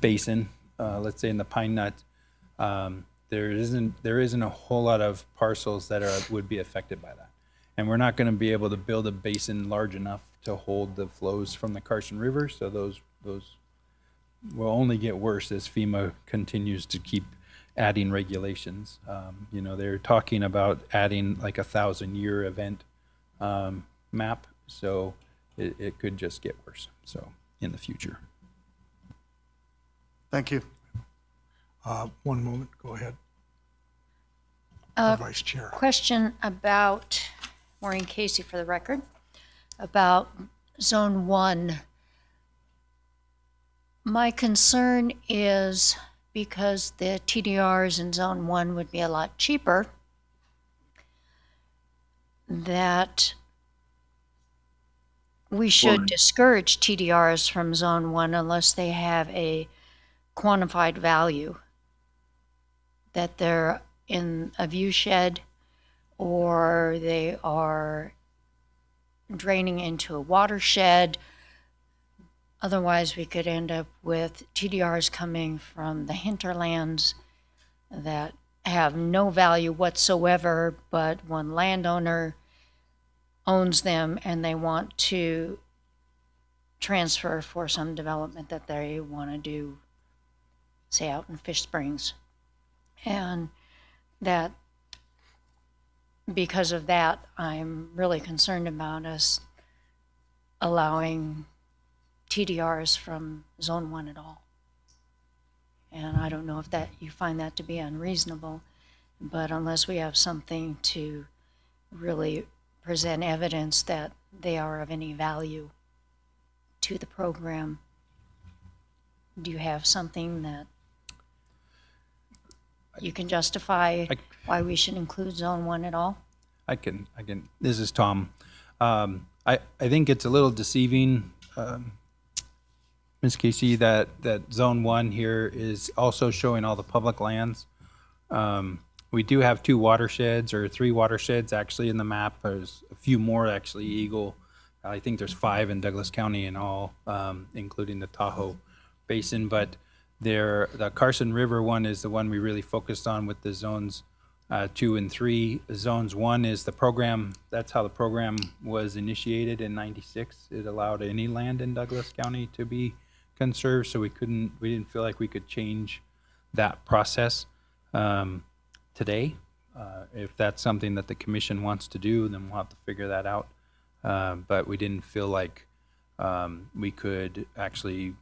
basin, let's say in the Pine Nut, there isn't a whole lot of parcels that would be affected by that. And we're not going to be able to build a basin large enough to hold the flows from the Carson River. So those will only get worse as FEMA continues to keep adding regulations. They're talking about adding like 1,000-year event map. So it could just get worse. So in the future. Thank you. One moment, go ahead. Vice Chair. Question about, Maureen Casey for the record, about Zone 1. My concern is because the TDRs in Zone 1 would be a lot cheaper, that we should discourage TDRs from Zone 1 unless they have a quantified value, that they're in a view shed or they are draining into a watershed. Otherwise, we could end up with TDRs coming from the hinterlands that have no value whatsoever, but one landowner owns them and they want to transfer for some development that they want to do, say out in Fish Springs. And that, because of that, I'm really concerned about us allowing TDRs from Zone 1 at all. And I don't know if that you find that to be unreasonable, but unless we have something to really present evidence that they are of any value to the program, do you have something that you can justify why we should include Zone 1 at all? I can. This is Tom. I think it's a little deceiving, Ms. Casey, that Zone 1 here is also showing all the public lands. We do have 2 watersheds, or 3 watersheds actually in the map. There's a few more actually, Eagle. I think there's 5 in Douglas County in all, including the Tahoe Basin. But the Carson River one is the one we really focused on with the zones 2 and 3. Zones 1 is the program. That's how the program was initiated in '96. It allowed any land in Douglas County to be conserved, so we didn't feel like we could change that process today. If that's something that the commission wants to do, then we'll have to figure that out. But we didn't feel like we could actually,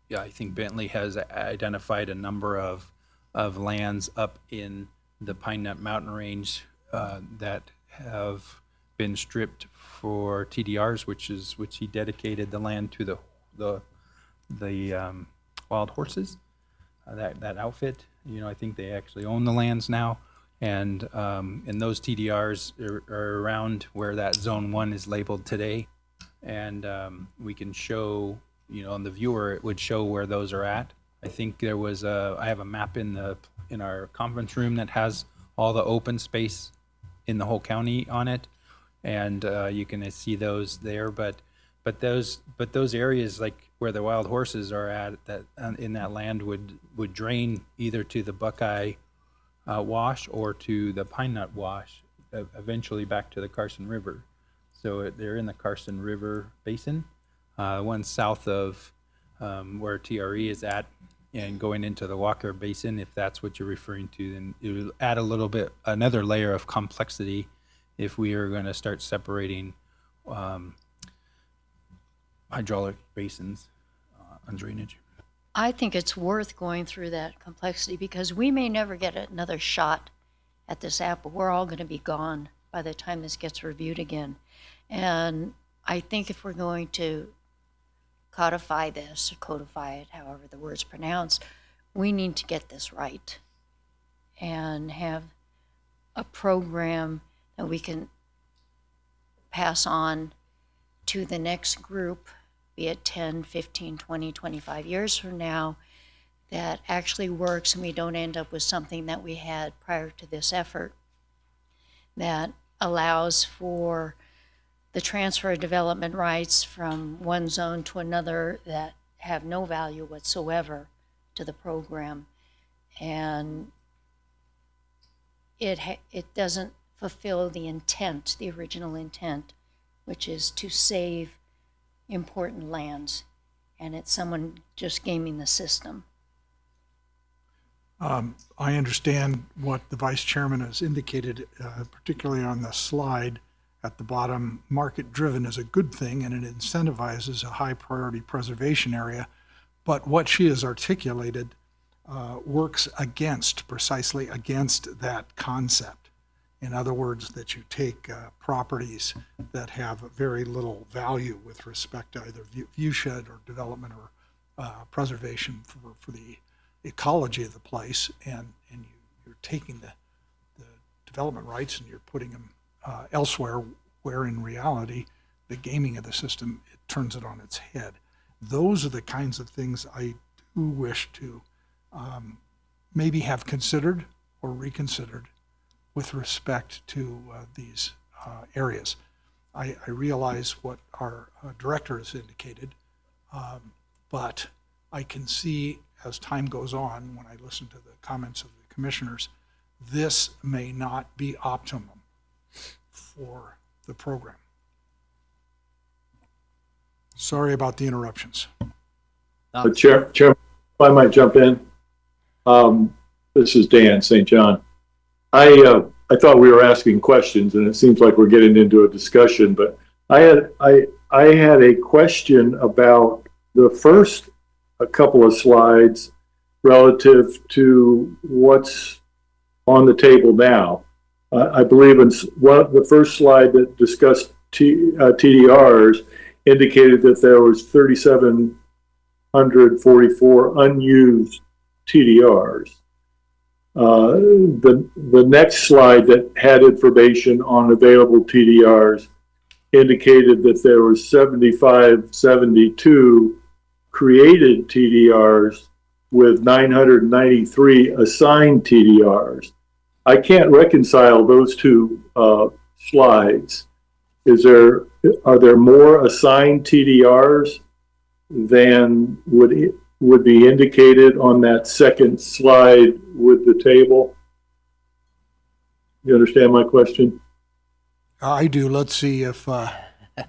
yeah, I think Bentley has identified a number of lands up in the Pine Nut Mountain Range that have been stripped for TDRs, which he dedicated the land to the wild horses, that outfit. You know, I think they actually own the lands now, and those TDRs are around where that Zone 1 is labeled today, and we can show, you know, on the viewer, it would show where those are at. I think there was I have a map in our conference room that has all the open space in the whole county on it, and you can see those there. But those areas, like where the wild horses are at, that in that land would drain either to the Buckeye Wash or to the Pine Nut Wash, eventually back to the Carson River. So they're in the Carson River Basin, one south of where TRE is at, and going into the Walker Basin. If that's what you're referring to, then it will add another layer of complexity if we are going to start separating hydraulic basins on drainage. I think it's worth going through that complexity because we may never get another shot at this apple. We're all going to be gone by the time this gets reviewed again. And I think if we're going to codify this, or codify it, however the word's pronounced, we need to get this right and have a program that we can pass on to the next group, be it 10, 15, 20, 25 years from now, that actually works and we don't end up with something that we had prior to this effort that allows for the transfer of development rights from one zone to another that have no value whatsoever to the program. And it doesn't fulfill the intent, the original intent, which is to save important lands. And it's someone just gaming the system. I understand what the vice chairman has indicated, particularly on the slide at the bottom. Market-driven is a good thing, and it incentivizes a high-priority preservation area. But what she has articulated works precisely against that concept. In other words, that you take properties that have very little value with respect to either viewshed or development or preservation for the ecology of the place, and you're taking the development rights and you're putting them elsewhere, where in reality the gaming of the system, it turns it on its head. Those are the kinds of things I do wish to maybe have considered or reconsidered with respect to these areas. I realize what our director has indicated, but I can see as time goes on, when I listen to the comments of the commissioners, this may not be optimum for the program. Sorry about the interruptions. Chair, if I might jump in. This is Dan St. John. I thought we were asking questions, and it seems like we're getting into a discussion. But I had a question about the first couple of slides relative to what's on the table now. I believe in the first slide that discussed TDRs indicated that there was 3,744 unused TDRs. The next slide that had information on available TDRs indicated that there was 7572 created TDRs with 993 assigned TDRs. I can't reconcile those two slides. Are there more assigned TDRs than would be indicated on that second slide with the table? You understand my question? I do. Let's see if,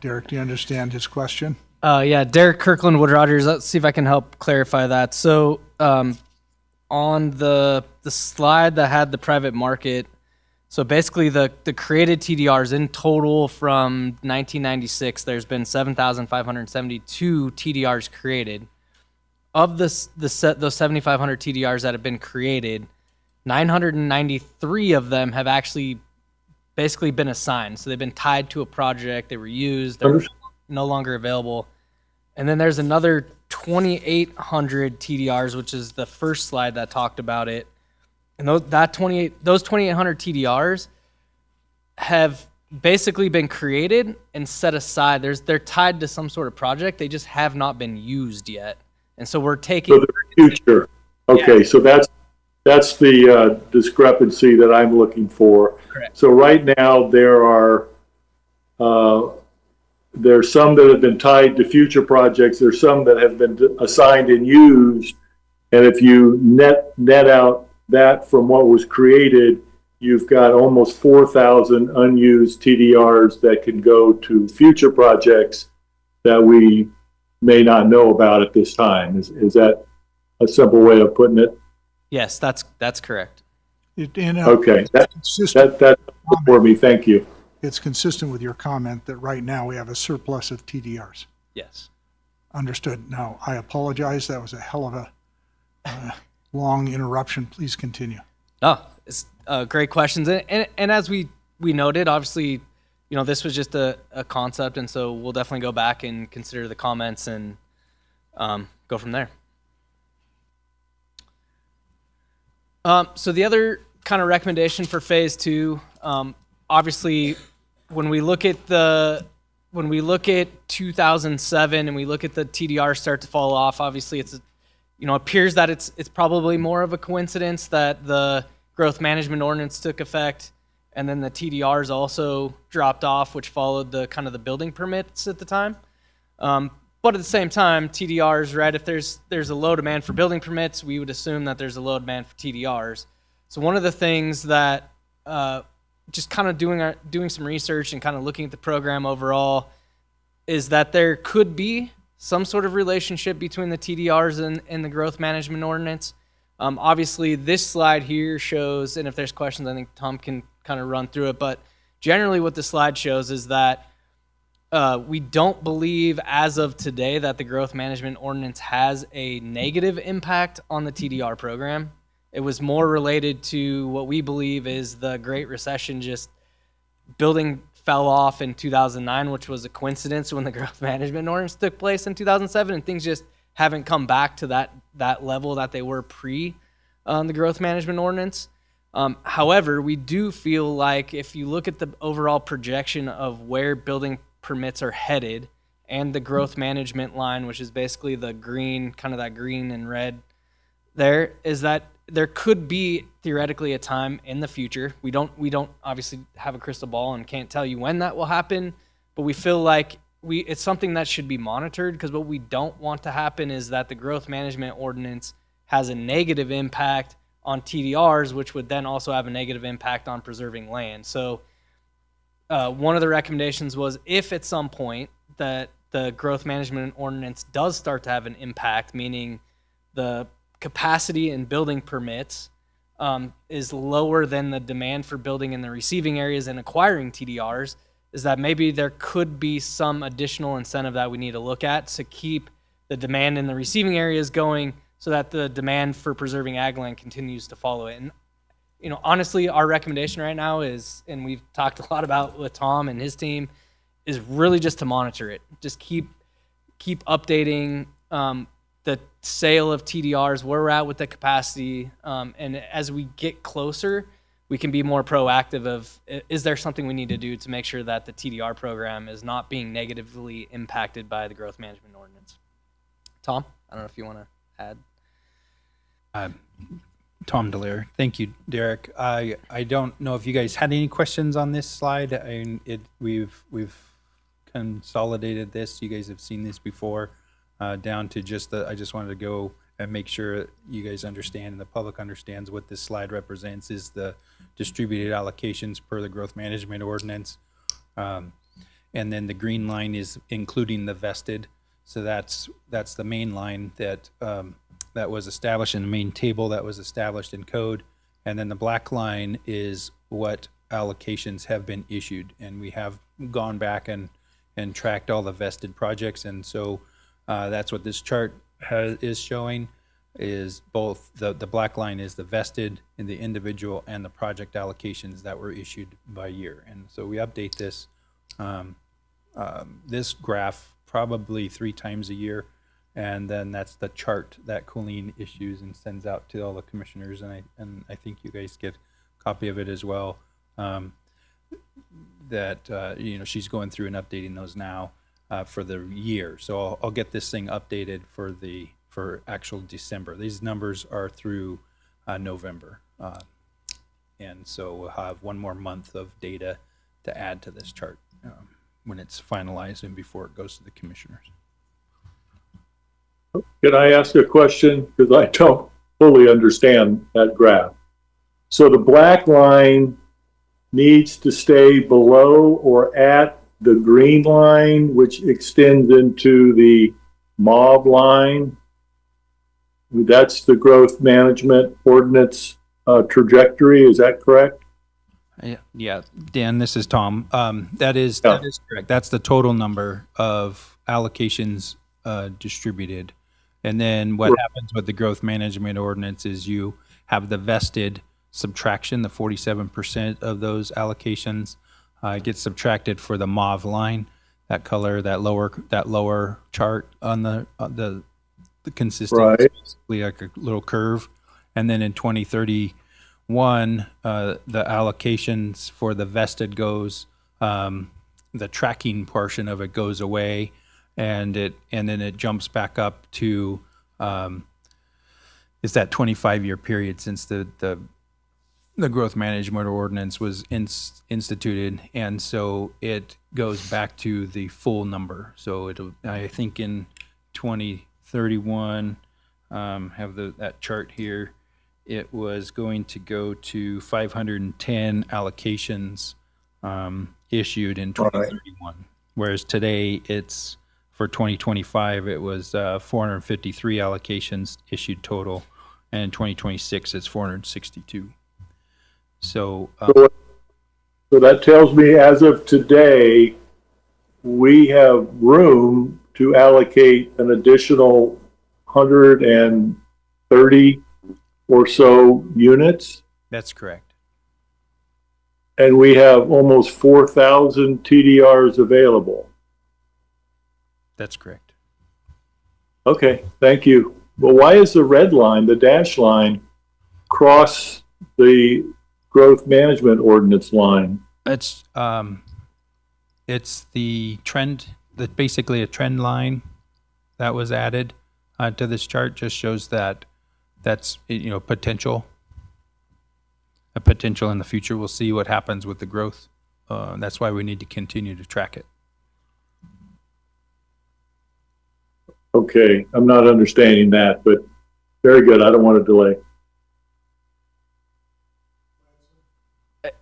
Derek, do you understand his question? Yeah, Derek Kirkland, Wood Rogers. Let's see if I can help clarify that. So on the slide that had the private market, so basically the created TDRs in total from 1996, there's been 7,572 TDRs created. Of those 7,500 TDRs that have been created, 993 of them have actually basically been assigned. So they've been tied to a project, they were used, they're no longer available. And then there's another 2,800 TDRs, which is the first slide that talked about it. And those 2,800 TDRs have basically been created and set aside. They're tied to some sort of project. They just have not been used yet. And so we're taking For the future. Okay, so that's the discrepancy that I'm looking for. Correct. So right now, there's some that have been tied to future projects. There's some that have been assigned and used. And if you net out that from what was created, you've got almost 4,000 unused TDRs that can go to future projects that we may not know about at this time. Is that a simple way of putting it? Yes, that's correct. Okay, Consistent, that's for me. Thank you. it's consistent with your comment that right now we have a surplus of TDRs. Yes. Understood. Now, I apologize. That was a hell of a long interruption. Please continue. Oh, it's great questions. And as we noted, obviously, this was just a concept, and so we'll definitely go back and consider the comments and go from there. So the other kind of recommendation for phase 2, obviously, when we look at 2007 and we look at the TDR start to fall off, obviously it's appears that it's probably more of a coincidence that the growth management ordinance took effect and then the TDRs also dropped off, which followed the kind of the building permits at the time. But at the same time, TDRs, right, if there's a low demand for building permits, we would assume that there's a low demand for TDRs. So one of the things that just kind of doing some research and kind of looking at the program overall is that there could be some sort of relationship between the TDRs and the growth management ordinance. Obviously, this slide here shows, and if there's questions, I think Tom can kind of run through it, but generally what the slide shows is that we don't believe as of today that the growth management ordinance has a negative impact on the TDR program. It was more related to what we believe is the Great Recession, just building fell off in 2009, which was a coincidence when the growth management ordinance took place in 2007, and things just haven't come back to that level that they were pre the growth management ordinance. However, we do feel like if you look at the overall projection of where building permits are headed and the growth management line, which is basically the green, kind of that green and red there, is that there could be theoretically a time in the future. We don't obviously have a crystal ball and can't tell you when that will happen, but we feel like it's something that should be monitored, because what we don't want to happen is that the growth management ordinance has a negative impact on TDRs, which would then also have a negative impact on preserving land. So one of the recommendations was if at some point that the growth management ordinance does start to have an impact, meaning the capacity in building permits is lower than the demand for building in the receiving areas and acquiring TDRs, is that maybe there could be some additional incentive that we need to look at to keep the demand in the receiving areas going so that the demand for preserving ag land continues to follow it. And honestly, our recommendation right now is, and we've talked a lot about with Tom and his team, is really just to monitor it. Just keep updating the sale of TDRs, where we're at with the capacity, and as we get closer, we can be more proactive of, is there something we need to do to make sure that the TDR program is not being negatively impacted by the growth management ordinance. Tom, I don't know if you want to add. Tom Delaire. Thank you, Derek. I don't know if you guys had any questions on this slide. We've consolidated this. You guys have seen this before, down to just I just wanted to go and make sure you guys understand and the public understands what this slide represents is the distributed allocations per the growth management ordinance. And then the green line is including the vested. So that's the main line that that was established in the main table that was established in code. And then the black line is what allocations have been issued. And we have gone back and tracked all the vested projects. And so that's what this chart is showing, is both the black line is the vested in the individual and the project allocations that were issued by year. And so we update this this graph probably 3 times a year. And then that's the chart that Colleen issues and sends out to all the commissioners. And I think you guys get a copy of it as well. She's going through and updating those now for the year. So I'll get this thing updated for actual December. These numbers are through November. And so we'll have 1 more month of data to add to this chart when it's finalized and before it goes to the commissioners. Can I ask a question? Because I don't fully understand that graph. So the black line needs to stay below or at the green line, which extends into the mauve line. That's the growth management ordinance trajectory. Is that correct? Yeah, Dan, this is Tom. That is correct. That's the total number of allocations distributed. And then what happens with the growth management ordinance is you have the vested subtraction, the 47% of those allocations gets subtracted for the mauve line, that color, that lower chart on the consistent, right. basically like a little curve. And then in 2031, the allocations for the vested goes, the tracking portion of it goes away. And then it jumps back up to it's that 25-year period since the growth management ordinance was instituted, and so it goes back to the full number. So I think in 2031, have that chart here. It was going to go to 510 allocations issued in 2031, whereas today it's. For 2025, it was 453 allocations issued total, and in 2026, it's 462. So that tells me as of today, we have room to allocate an additional 130 or so units. That's correct. And we have almost 4,000 TDRs available. That's correct. Okay, thank you. Well, why is the red line, the dash line, cross the growth management ordinance line? It's the trend, basically a trend line that was added to this chart. Just shows that that's potential, a potential in the future. We'll see what happens with the growth. That's why we need to continue to track it. Okay, I'm not understanding that, but very good. I don't want to delay.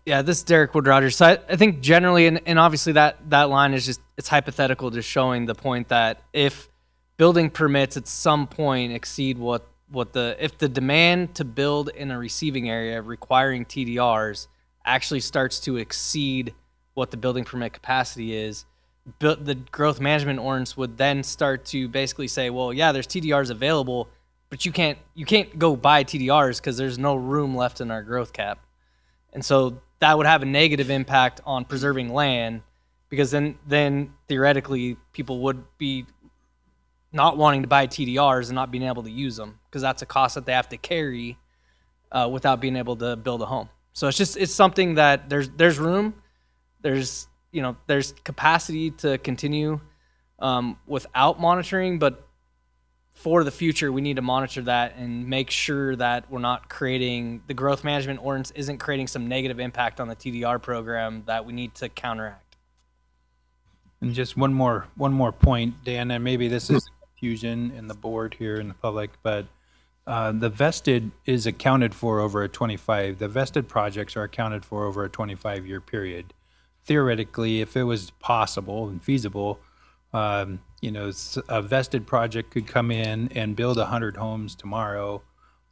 Yeah, this is Derek Wood Rogers. So I think generally, and obviously that line is just, it's hypothetical, just showing the point that if building permits at some point exceed if the demand to build in a receiving area requiring TDRs actually starts to exceed what the building permit capacity is, the growth management ordinance would then start to basically say, well, yeah, there's TDRs available, but you can't go buy TDRs because there's no room left in our growth cap. And so that would have a negative impact on preserving land, because then theoretically people would be not wanting to buy TDRs and not being able to use them, because that's a cost that they have to carry without being able to build a home. So it's something that there's room, there's capacity to continue without monitoring, but for the future, we need to monitor that and make sure that we're not creating, the growth management ordinance isn't creating some negative impact on the TDR program that we need to counteract. And just one more point, Dan, and maybe this is confusion in the board here in the public, but the vested is accounted for over a 25. The vested projects are accounted for over a 25-year period. Theoretically, if it was possible and feasible, a vested project could come in and build 100 homes tomorrow,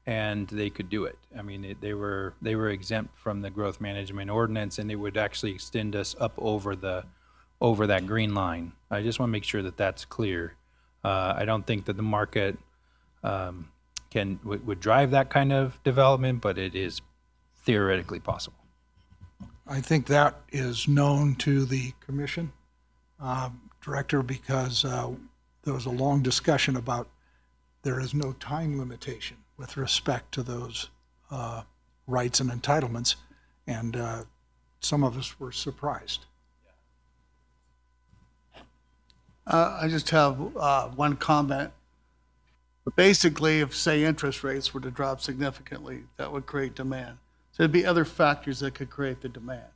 and they could do it. I mean, they were exempt from the growth management ordinance, and it would actually extend us up over that green line. I just want to make sure that that's clear. I don't think that the market would drive that kind of development, but it is theoretically possible. I think that is known to the commission, Director, because there was a long discussion about there is no time limitation with respect to those rights and entitlements, and some of us were surprised. I just have one comment. But basically, if, say, interest rates were to drop significantly, that would create demand. So there'd be other factors that could create the demand,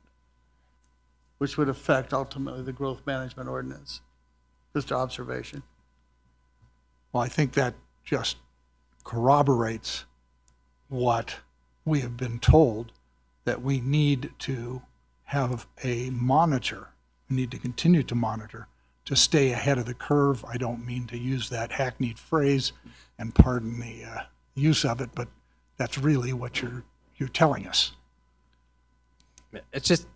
which would affect ultimately the growth management ordinance. Just observation. Well, I think that just corroborates what we have been told, that we need to have a monitor. We need to continue to monitor to stay ahead of the curve. I don't mean to use that hackneyed phrase, and pardon the use of it, but that's really what you're telling us. It's just,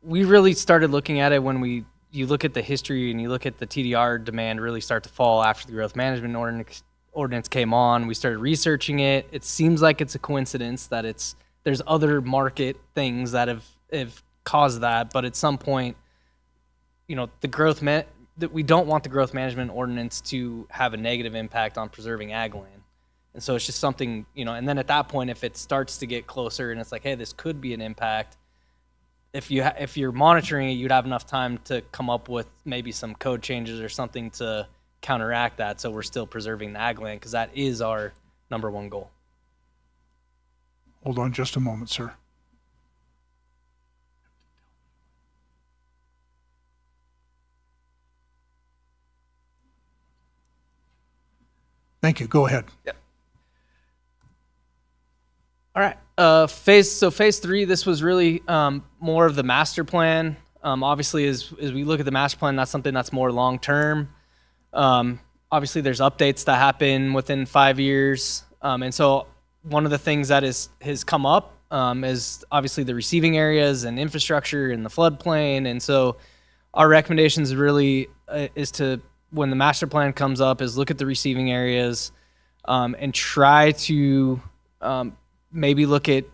we really started looking at it when you look at the history and you look at the TDR demand really start to fall after the growth management ordinance came on. We started researching it. It seems like it's a coincidence that there's other market things that have caused that, but at some point, that we don't want the growth management ordinance to have a negative impact on preserving ag land. And so it's just something, and then at that point, if it starts to get closer and it's like, hey, this could be an impact, if you're monitoring it, you'd have enough time to come up with maybe some code changes or something to counteract that, so we're still preserving the ag land, because that is our number one goal. Hold on just a moment, sir. Thank you. Go ahead. All right. Phase 3, this was really more of the master plan. Obviously, as we look at the master plan, that's something that's more long term. Obviously, there's updates that happen within 5 years. And so one of the things that has come up is obviously the receiving areas and infrastructure and the floodplain. And so our recommendations really is to, when the master plan comes up, is look at the receiving areas and try to maybe look at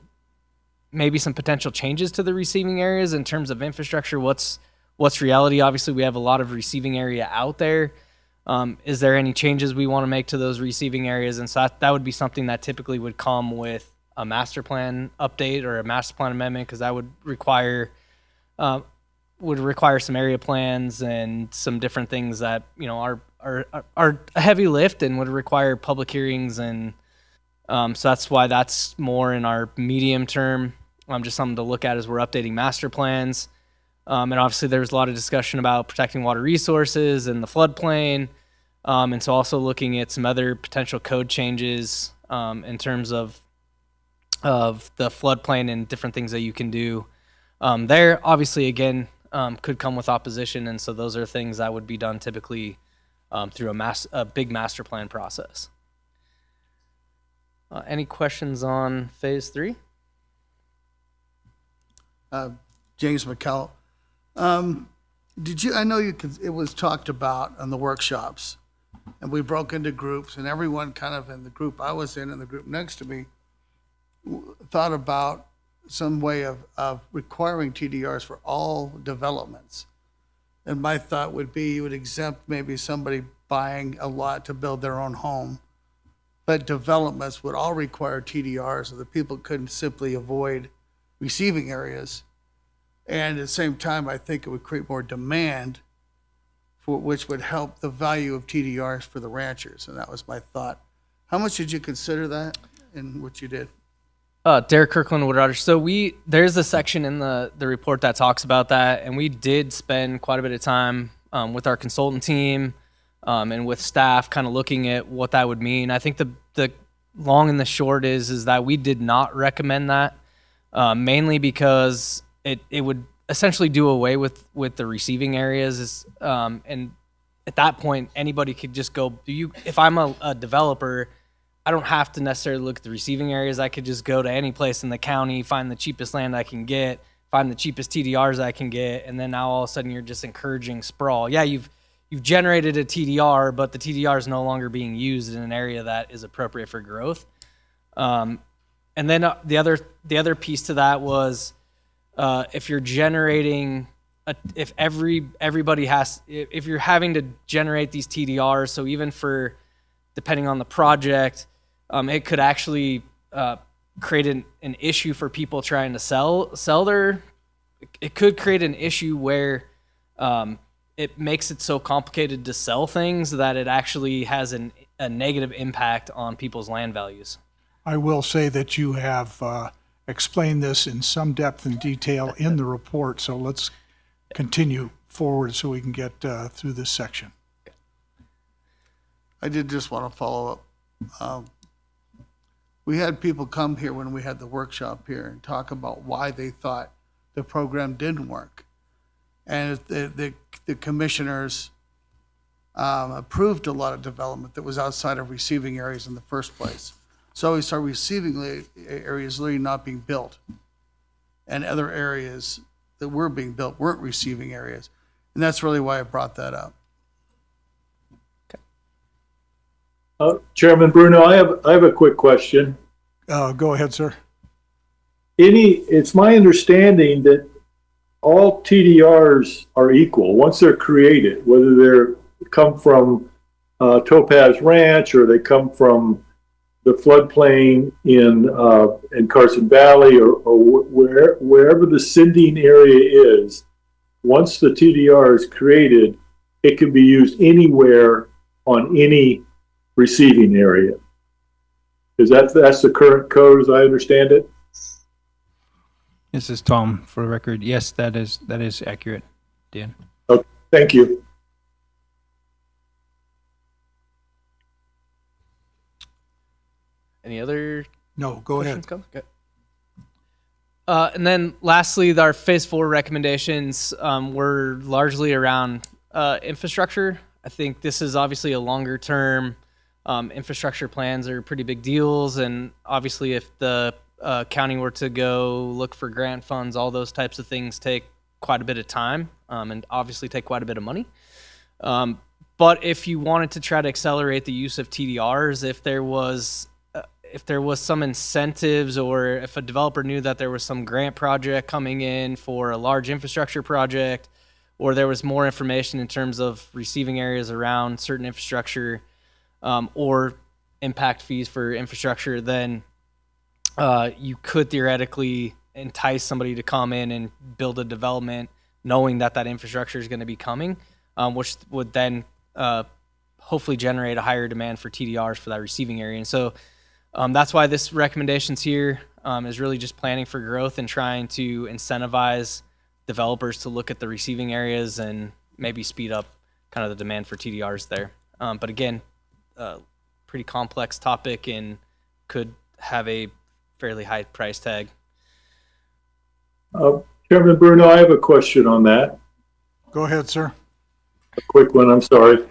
maybe some potential changes to the receiving areas in terms of infrastructure. What's reality? Obviously, we have a lot of receiving area out there. Is there any changes we want to make to those receiving areas? And so that would be something that typically would come with a master plan update or a master plan amendment, because that would require some area plans and some different things that are a heavy lift and would require public hearings, and so that's why that's more in our medium term. Just something to look at as we're updating master plans. And obviously there's a lot of discussion about protecting water resources and the floodplain. And so also looking at some other potential code changes in terms of the floodplain and different things that you can do. There, obviously, again, could come with opposition. And so those are things that would be done typically through a big master plan process. Any questions on phase 3? James McCall. I know it was talked about on the workshops, and we broke into groups, and everyone kind of in the group I was in and the group next to me thought about some way of requiring TDRs for all developments. And my thought would be you would exempt maybe somebody buying a lot to build their own home, but developments would all require TDRs so that people couldn't simply avoid receiving areas. And at the same time, I think it would create more demand, which would help the value of TDRs for the ranchers. And that was my thought. How much did you consider that in what you did? Derek Kirkland, Wood Rogers. So there's a section in the report that talks about that, and we did spend quite a bit of time with our consultant team and with staff kind of looking at what that would mean. I think the long and the short is that we did not recommend that, mainly because it would essentially do away with the receiving areas. And at that point, anybody could just go, if I'm a developer, I don't have to necessarily look at the receiving areas. I could just go to any place in the county, find the cheapest land I can get, find the cheapest TDRs I can get, and then now all of a sudden you're just encouraging sprawl. Yeah, you've generated a TDR, but the TDR is no longer being used in an area that is appropriate for growth. And then the other piece to that was if you're generating, if you're having to generate these TDRs, so even for depending on the project, it could actually create an issue for people trying to sell their. It could create an issue where it makes it so complicated to sell things that it actually has a negative impact on people's land values. I will say that you have explained this in some depth and detail in the report, so let's continue forward so we can get through this section. I did just want to follow up. We had people come here when we had the workshop here and talk about why they thought the program didn't work. And the commissioners approved a lot of development that was outside of receiving areas in the first place. So we saw receiving areas literally not being built. And other areas that were being built weren't receiving areas. And that's really why I brought that up. Chairman Bruno, I have a quick question. Go ahead, sir. It's my understanding that all TDRs are equal once they're created, whether they come from Topaz Ranch or they come from the floodplain in Carson Valley or wherever the sending area is. Once the TDR is created, it can be used anywhere on any receiving area. That's the current code as I understand it? This is Tom for the record. Yes, that is accurate, Dan. Okay, thank you. Any other No, go ahead. questions? Okay. And then lastly, our phase 4 recommendations were largely around infrastructure. I think this is obviously a longer term. Infrastructure plans are pretty big deals, and obviously if the county were to go look for grant funds, all those types of things take quite a bit of time and obviously take quite a bit of money. But if you wanted to try to accelerate the use of TDRs, if there was some incentives, or if a developer knew that there was some grant project coming in for a large infrastructure project, or there was more information in terms of receiving areas around certain infrastructure, or impact fees for infrastructure, then you could theoretically entice somebody to come in and build a development knowing that that infrastructure is going to be coming, which would then hopefully generate a higher demand for TDRs for that receiving area. And so that's why this recommendations here is really just planning for growth and trying to incentivize developers to look at the receiving areas and maybe speed up kind of the demand for TDRs there. But again, pretty complex topic and could have a fairly high price tag. Chairman Bruno, I have a question on that. Go ahead, sir. A quick one, I'm sorry.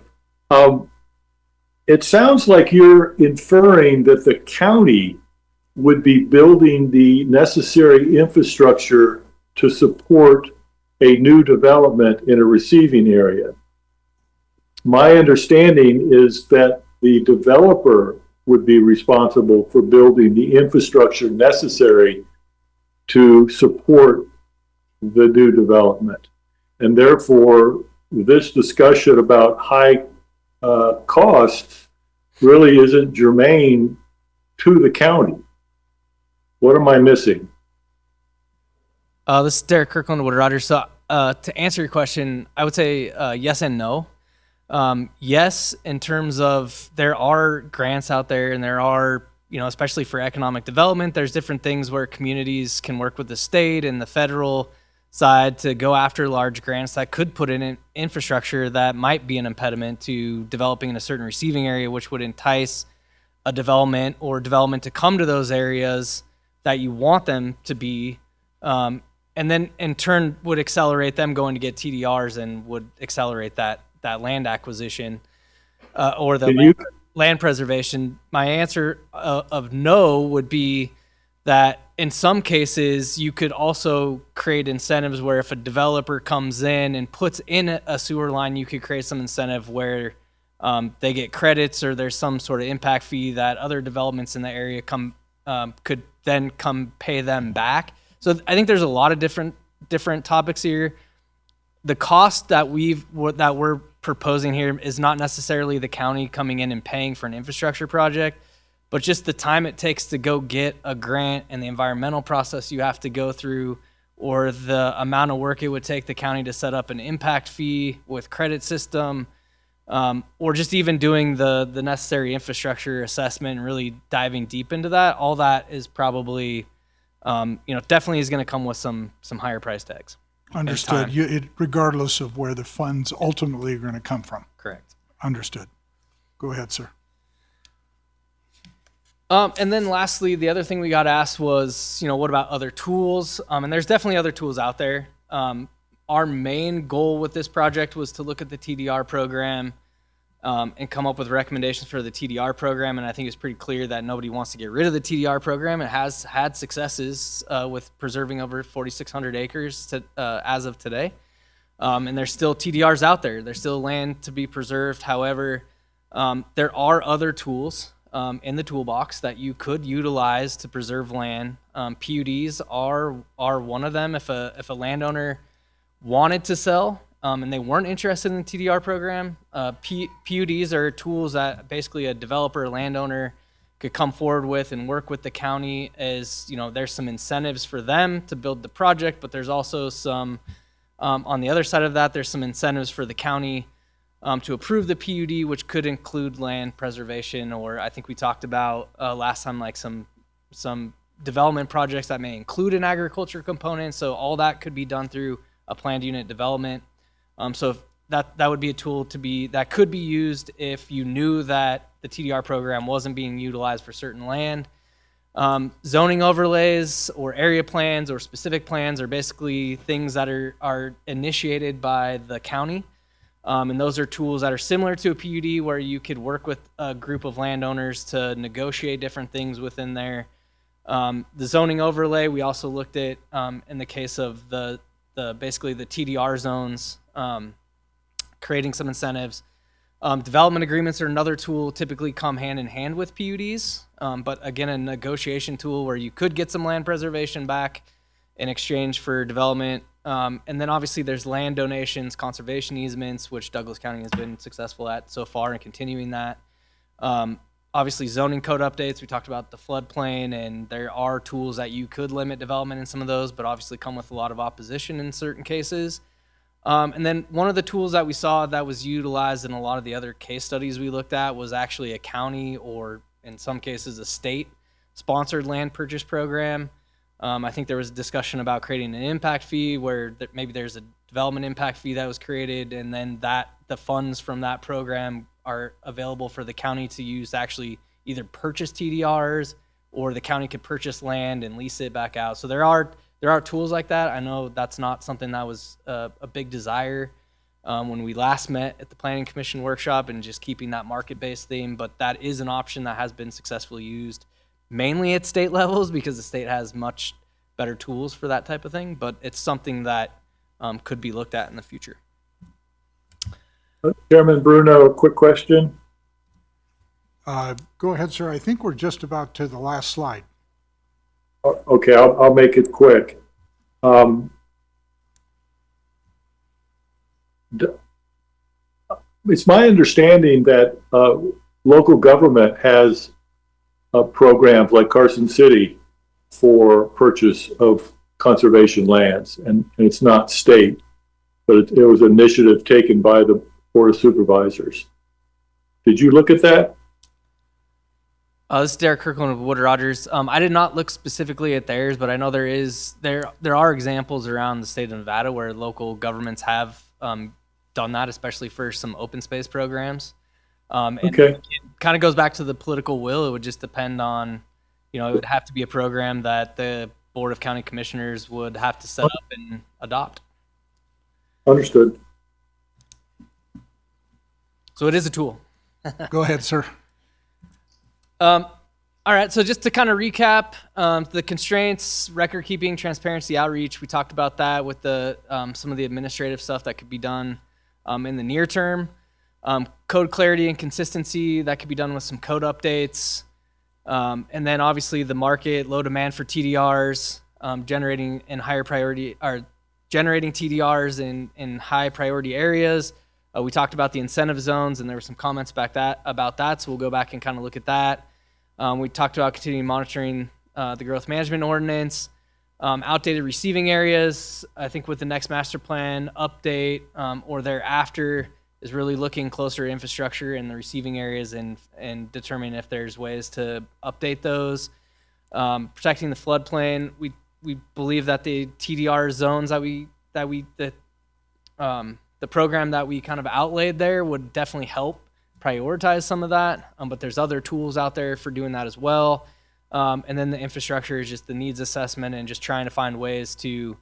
It sounds like you're inferring that the county would be building the necessary infrastructure to support a new development in a receiving area. My understanding is that the developer would be responsible for building the infrastructure necessary to support the new development. And therefore, this discussion about high costs really isn't germane to the county. What am I missing? This is Derek Kirkland, Wood Rogers. So to answer your question, I would say yes and no. Yes, in terms of there are grants out there, and there are, especially for economic development, there's different things where communities can work with the state and the federal side to go after large grants that could put in infrastructure that might be an impediment to developing in a certain receiving area, which would entice a development to come to those areas that you want them to be, and then in turn would accelerate them going to get TDRs and would accelerate that that land acquisition or the Can you- land preservation, my answer of no would be that in some cases you could also create incentives where if a developer comes in and puts in a sewer line, you could create some incentive where they get credits or there's some sort of impact fee that other developments in the area could then come pay them back. So I think there's a lot of different topics here. The cost that we're proposing here is not necessarily the county coming in and paying for an infrastructure project, but just the time it takes to go get a grant and the environmental process you have to go through, or the amount of work it would take the county to set up an impact fee with credit system, or just even doing the necessary infrastructure assessment and really diving deep into that. All that is probably, definitely is going to come with some higher price tags. Understood. Regardless of where the funds ultimately are going to come from. Correct. Understood. Go ahead, sir. And then lastly, the other thing we got asked was, what about other tools? And there's definitely other tools out there. Our main goal with this project was to look at the TDR program and come up with recommendations for the TDR program. And I think it's pretty clear that nobody wants to get rid of the TDR program. It has had successes with preserving over 4,600 acres as of today. And there's still TDRs out there. There's still land to be preserved. However, there are other tools in the toolbox that you could utilize to preserve land. PUDs are one of them. If a landowner wanted to sell and they weren't interested in the TDR program, PUDs are tools that basically a developer or landowner could come forward with and work with the county. As there's some incentives for them to build the project, but there's also some on the other side of that, there's some incentives for the county to approve the PUD, which could include land preservation, or I think we talked about last time, like some development projects that may include an agriculture component. So all that could be done through a planned unit development. So if that would be a tool that could be used if you knew that the TDR program wasn't being utilized for certain land. Zoning overlays or area plans or specific plans are basically things that are initiated by the county. And those are tools that are similar to a PUD where you could work with a group of landowners to negotiate different things within there. The zoning overlay, we also looked at in the case of basically the TDR zones, creating some incentives. Development agreements are another tool, typically come hand in hand with PUDs, but again, a negotiation tool where you could get some land preservation back in exchange for development. And then obviously there's land donations, conservation easements, which Douglas County has been successful at so far and continuing that. Obviously zoning code updates, we talked about the floodplain, and there are tools that you could limit development in some of those, but obviously come with a lot of opposition in certain cases. And then one of the tools that we saw that was utilized in a lot of the other case studies we looked at was actually a county, or in some cases a state sponsored land purchase program. I think there was a discussion about creating an impact fee where maybe there's a development impact fee that was created, and then the funds from that program are available for the county to use to actually either purchase TDRs, or the county could purchase land and lease it back out. So there are tools like that. I know that's not something that was a big desire when we last met at the Planning Commission workshop, and just keeping that market-based theme, but that is an option that has been successfully used mainly at state levels because the state has much better tools for that type of thing, but it's something that could be looked at in the future. Chairman Bruno, a quick question. Go ahead, sir. I think we're just about to the last slide. Okay, I'll make it quick. It's my understanding that local government has programs like Carson City for purchase of conservation lands, and it's not state, but it was an initiative taken by the Board of Supervisors. Did you look at that? This is Derek Kirkland of Wood Rogers. I did not look specifically at theirs, but I know there are examples around the state of Nevada where local governments have done that, especially for some open space programs. And Okay. it kind of goes back to the political will. It would just depend on, it would have to be a program that the Board of County Commissioners would have to set up and adopt. Understood. So it is a tool. Go ahead, sir. All right, so just to kind of recap, the constraints, record keeping, transparency, outreach, we talked about that with the some of the administrative stuff that could be done in the near term. Code clarity and consistency, that could be done with some code updates. And then obviously the market, low demand for TDRs, generating TDRs in high priority areas. We talked about the incentive zones, and there were some comments about that, so we'll go back and kind of look at that. We talked about continuing monitoring the growth management ordinance, outdated receiving areas. I think with the next master plan update or thereafter is really looking closer at infrastructure in the receiving areas and determining if there's ways to update those. Protecting the floodplain. We believe that the TDR zones the program that we kind of outlaid there would definitely help prioritize some of that, but there's other tools out there for doing that as well. And then the infrastructure is just the needs assessment and just trying to find ways to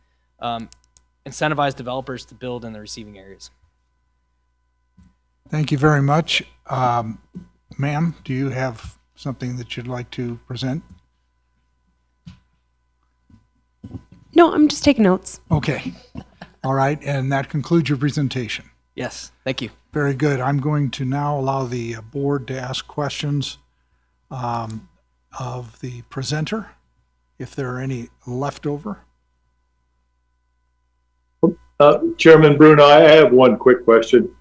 incentivize developers to build in the receiving areas. Thank you very much. Ma'am, do you have something that you'd like to present? No, I'm just taking notes. Okay. All right, and that concludes your presentation. Yes, thank you. Very good. I'm going to now allow the board to ask questions of the presenter, if there are any left over. Chairman Bruno, I have one quick question.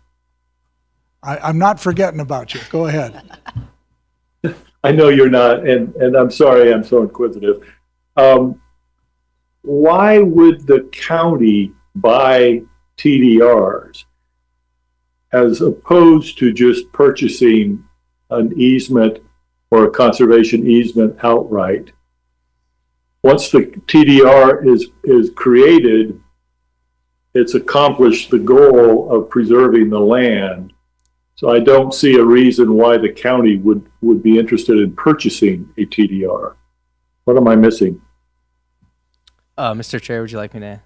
I'm not forgetting about you. Go ahead. I know you're not, and I'm sorry I'm so inquisitive. Why would the county buy TDRs as opposed to just purchasing an easement or a conservation easement outright? Once the TDR is created, it's accomplished the goal of preserving the land. So I don't see a reason why the county would be interested in purchasing a TDR. What am I missing? Mr. Chair, would you like me to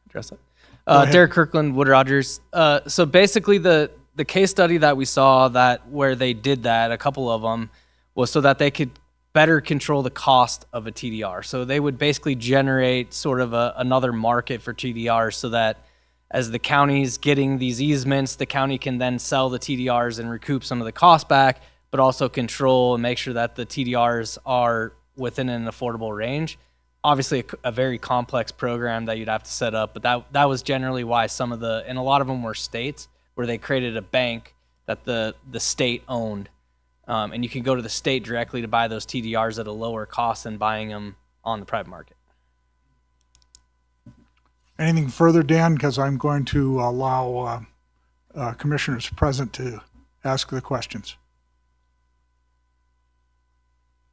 address that? Derek Kirkland, Wood Rogers. So basically the case study that we saw where they did that, a couple of them, was so that they could better control the cost of a TDR. So they would basically generate sort of another market for TDRs so that as the county's getting these easements, the county can then sell the TDRs and recoup some of the cost back, but also control and make sure that the TDRs are within an affordable range. Obviously a very complex program that you'd have to set up, but that was generally why and a lot of them were states where they created a bank that the state owned. And you can go to the state directly to buy those TDRs at a lower cost than buying them on the private market. Anything further, Dan? Because I'm going to allow commissioners present to ask the questions.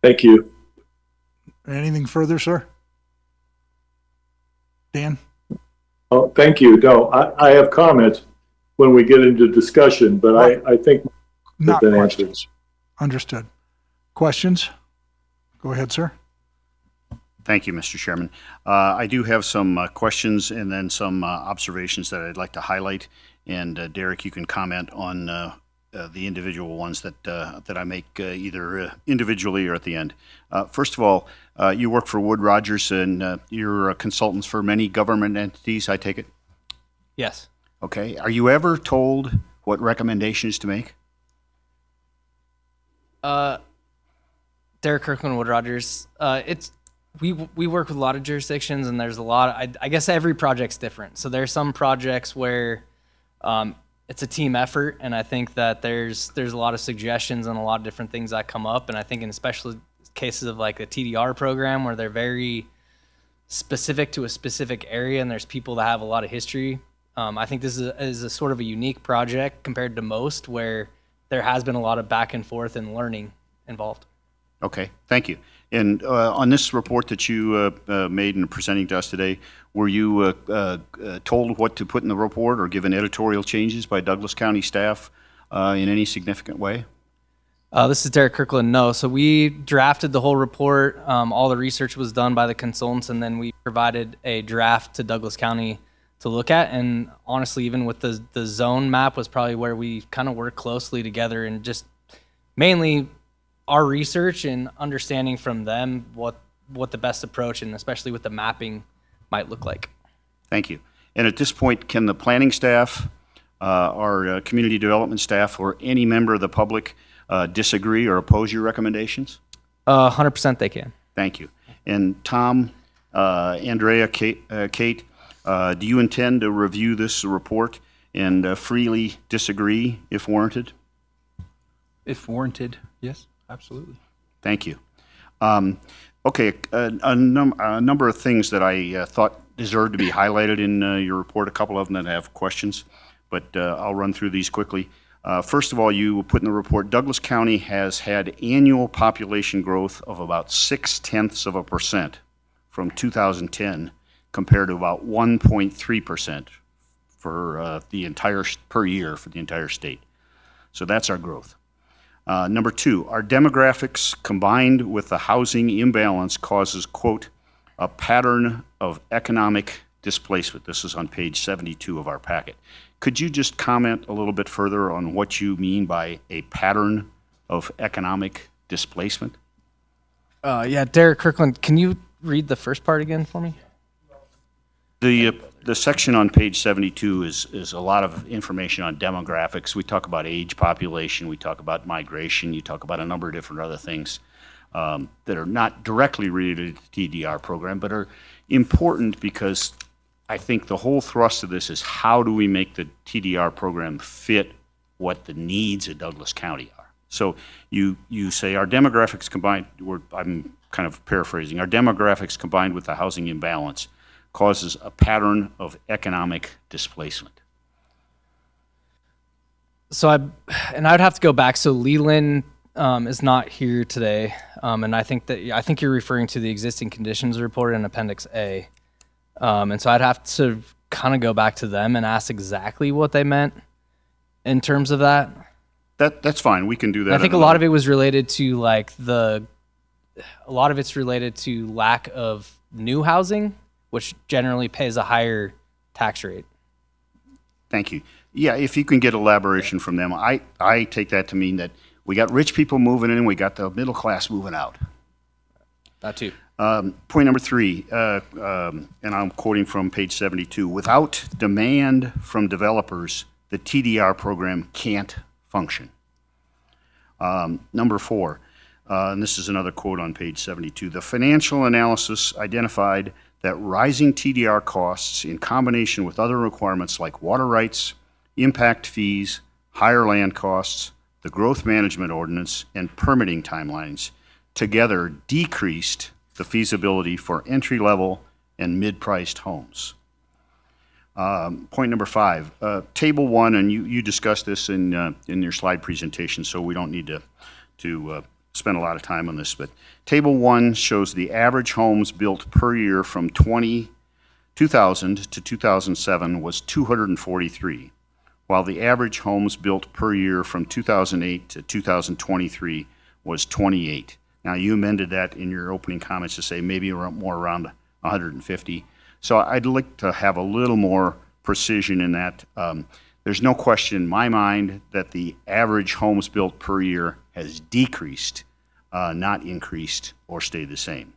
Thank you. Anything further, sir? Dan? Oh, thank you. No, I have comments when we get into discussion, but I think Not been questions. answered. Understood. Questions? Go ahead, sir. Thank you, Mr. Chairman. I do have some questions and then some observations that I'd like to highlight. And Derek, you can comment on the individual ones that I make either individually or at the end. First of all, you work for Wood Rogers and you're consultants for many government entities, I take it? Yes. Okay. Are you ever told what recommendations to make? Derek Kirkland, Wood Rogers. We work with a lot of jurisdictions, and there's a lot. I guess every project's different. So there's some projects where it's a team effort, and I think that there's a lot of suggestions and a lot of different things that come up. And I think in especially cases of like the TDR program where they're very specific to a specific area, and there's people that have a lot of history. I think this is a sort of a unique project compared to most where there has been a lot of back and forth and learning involved. Okay, thank you. And on this report that you made and presenting to us today, were you told what to put in the report or given editorial changes by Douglas County staff in any significant way? This is Derek Kirkland. No, so we drafted the whole report. All the research was done by the consultants, and then we provided a draft to Douglas County look at. And honestly, even with the zone map was probably where we kind of worked closely together, and just mainly our research and understanding from them what the best approach, and especially with the mapping, might look like. Thank you. And at this point, can the planning staff, our community development staff, or any member of the public disagree or oppose your recommendations? 100% they can. Thank you. And Tom, Andrea, Kate, do you intend to review this report and freely disagree if warranted? If warranted, yes, absolutely. Thank you. Okay, a number of things that I thought deserved to be highlighted in your report, a couple of them that have questions, but I'll run through these quickly. First of all, you put in the report, Douglas County has had annual population growth of about 0.6% from 2010 compared to about 1.3% for the entire, per year for the entire state. So that's our growth. Number two, our demographics combined with the housing imbalance causes, quote, a pattern of economic displacement. This is on page 72 of our packet. Could you just comment a little bit further on what you mean by a pattern of economic displacement? Yeah, Derek Kirkland, can you read the first part again for me? The section on page 72 is a lot of information on demographics. We talk about age, population, we talk about migration, you talk about a number of different other things that are not directly related to the TDR program, but are important because I think the whole thrust of this is how do we make the TDR program fit what the needs of Douglas County are. So you say our demographics combined, I'm kind of paraphrasing, our demographics combined with the housing imbalance causes a pattern of economic displacement. So I'd have to go back. So Leland is not here today, and I think you're referring to the existing conditions report in Appendix A, and so I'd have to kind of go back to them and ask exactly what they meant in terms of that. That's fine. We can do that. I think a lot of it was related to it's related to lack of new housing, which generally pays a higher tax rate. Thank you. Yeah, if you can get elaboration from them, I take that to mean that we got rich people moving in, we got the middle class moving out. That too. Point number three, and I'm quoting from page 72, without demand from developers, the TDR program can't function. Number four, and this is another quote on page 72, the financial analysis identified that rising TDR costs in combination with other requirements like water rights, impact fees, higher land costs, the growth management ordinance, and permitting timelines together decreased the feasibility for entry-level and mid-priced homes. Point number five, table one, and you discussed this in your slide presentation, so we don't need to spend a lot of time on this, but table one shows the average homes built per year from 2000 to 2007 was 243, while the average homes built per year from 2008 to 2023 was 28. Now, you amended that in your opening comments to say maybe more around 150. So I'd like to have a little more precision in that. There's no question in my mind that the average homes built per year has decreased, not increased or stayed the same.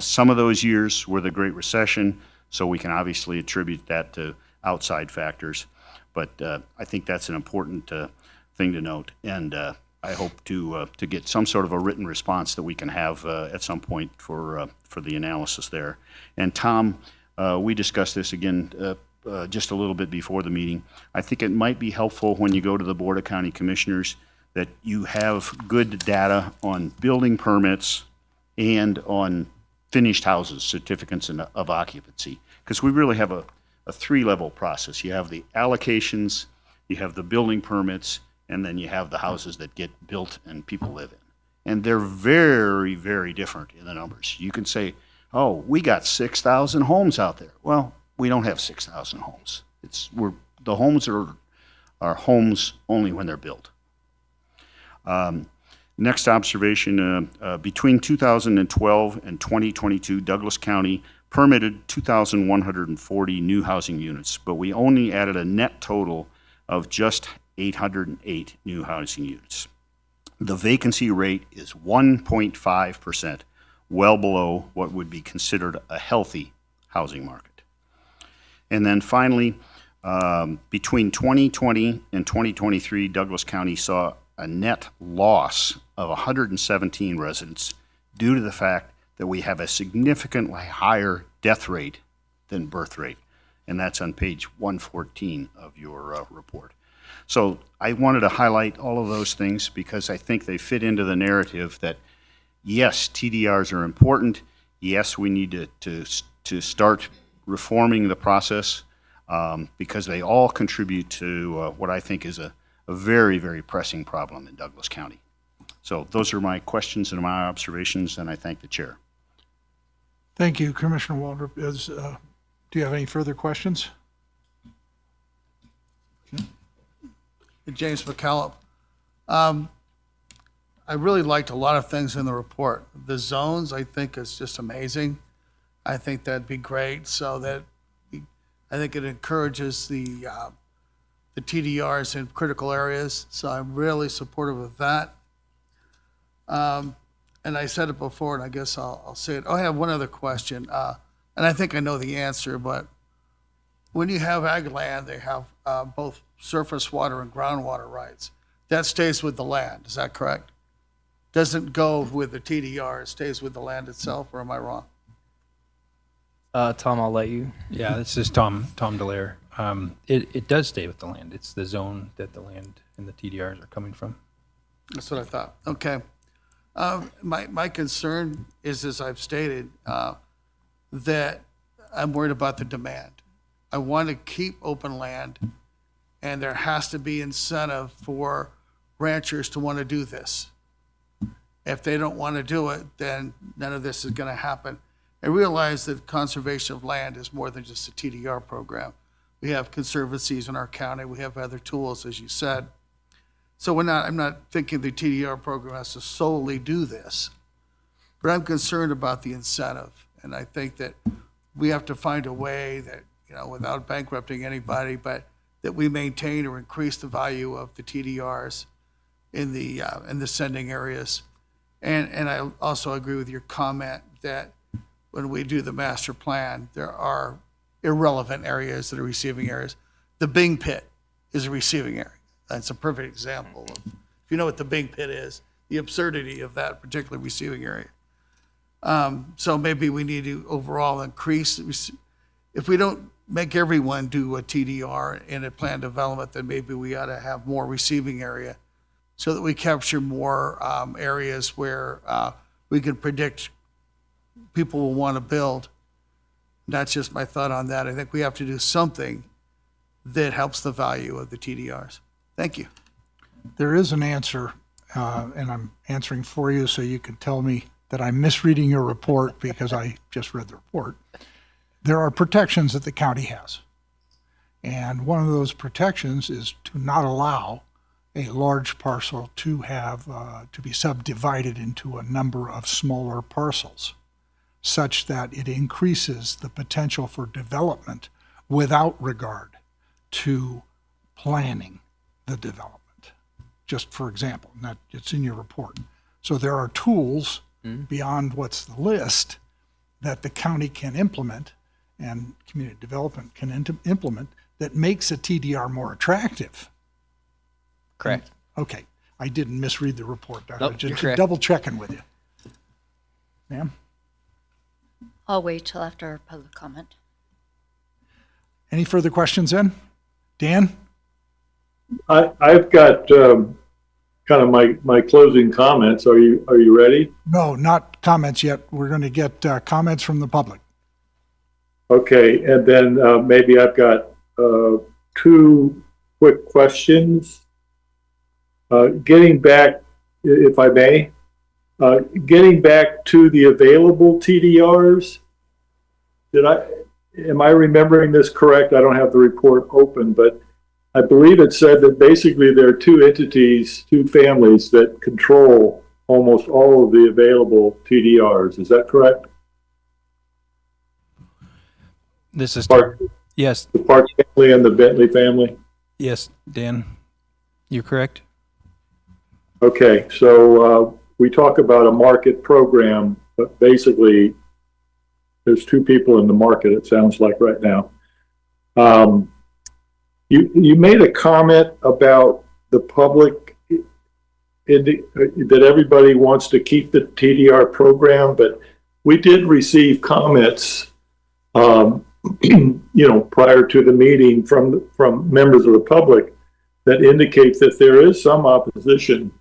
Some of those years were the Great Recession, so we can obviously attribute that to outside factors. But I think that's an important thing to note, and I hope to get some sort of a written response that we can have at some point for the analysis there. And Tom, we discussed this again just a little bit before the meeting. I think it might be helpful when you go to the Board of County Commissioners that you have good data on building permits and on finished houses, certificates of occupancy, because we really have a three-level process. You have the allocations, you have the building permits, and then you have the houses that get built and people live in. And they're very, very different in the numbers. You can say, oh, we got 6,000 homes out there. Well, we don't have 6,000 homes. The homes are homes only when they're built. Next observation, between 2012 and 2022, Douglas County permitted 2,140 new housing units, but we only added a net total of just 808 new housing units. The vacancy rate is 1.5%, well below what would be considered a healthy housing market. And then finally, between 2020 and 2023, Douglas County saw a net loss of 117 residents due to the fact that we have a significantly higher death rate than birth rate. And that's on page 114 of your report. So I wanted to highlight all of those things because I think they fit into the narrative that, yes, TDRs are important. Yes, we need to start reforming the process because they all contribute to what I think is a very, very pressing problem in Douglas County. So those are my questions and my observations, and I thank the chair. Thank you, Commissioner Waldrop. Do you have any further questions? James McCallum. I really liked a lot of things in the report. The zones, I think, is just amazing. I think that'd be great, so that I think it encourages the TDRs in critical areas. So I'm really supportive of that. And I said it before, and I guess I'll say it. Oh, I have one other question, and I think I know the answer, but when you have ag land, they have both surface water and groundwater rights. That stays with the land, is that correct? Doesn't go with the TDR, it stays with the land itself, or am I wrong? Tom, I'll let you. Yeah, this is Tom Delaire. It does stay with the land. It's the zone that the land and the TDRs are coming from. That's what I thought. Okay. My concern is, as I've stated, that I'm worried about the demand. I want to keep open land, and there has to be incentive for ranchers to want to do this. If they don't want to do it, then none of this is going to happen. I realize that conservation of land is more than just a TDR program. We have conservancies in our county. We have other tools, as you said. So I'm not thinking the TDR program has to solely do this, but I'm concerned about the incentive. And I think that we have to find a way that, without bankrupting anybody, but that we maintain or increase the value of the TDRs in the sending areas. And I also agree with your comment that when we do the master plan, there are irrelevant areas that are receiving areas. The Bing Pit is a receiving area. That's a perfect example of, if you know what the Bing Pit is, the absurdity of that particular receiving area. So maybe we need to overall increase, if we don't make everyone do a TDR in a planned development, then maybe we ought to have more receiving area so that we capture more areas where we can predict people will want to build. That's just my thought on that. I think we have to do something that helps the value of the TDRs. Thank you. There is an answer, and I'm answering for you so you can tell me that I'm misreading your report because I just read the report. There are protections that the county has. And one of those protections is to not allow a large parcel to have to be subdivided into a number of smaller parcels, such that it increases the potential for development without regard to planning the development. Just for example, and that it's in your report. So there are tools beyond what's the list that the county can implement and community development can implement that makes a TDR more attractive. Correct. Okay, I didn't misread the report. I Nope, was you're just correct. double checking with you. Ma'am, I'll wait till after our public comment. any further questions then? Dan? I've got kind of my closing comments. Are you ready? No, not comments yet. We're going to get comments from the public. Okay, and then maybe I've got two quick questions. Getting back, if I may, getting back to the available TDRs, am I remembering this correct? I don't have the report open, but I believe it said that basically there are two entities, two families that control almost all of the available TDRs. Is that correct? This is, Park, yes, the Park family and the Bentley family? yes, Dan, you're correct. Okay, so we talk about a market program, but basically there's two people in the market, it sounds like right now. You made a comment about the public, that everybody wants to keep the TDR program, but we did receive comments, prior to the meeting from members of the public that indicate that there is some opposition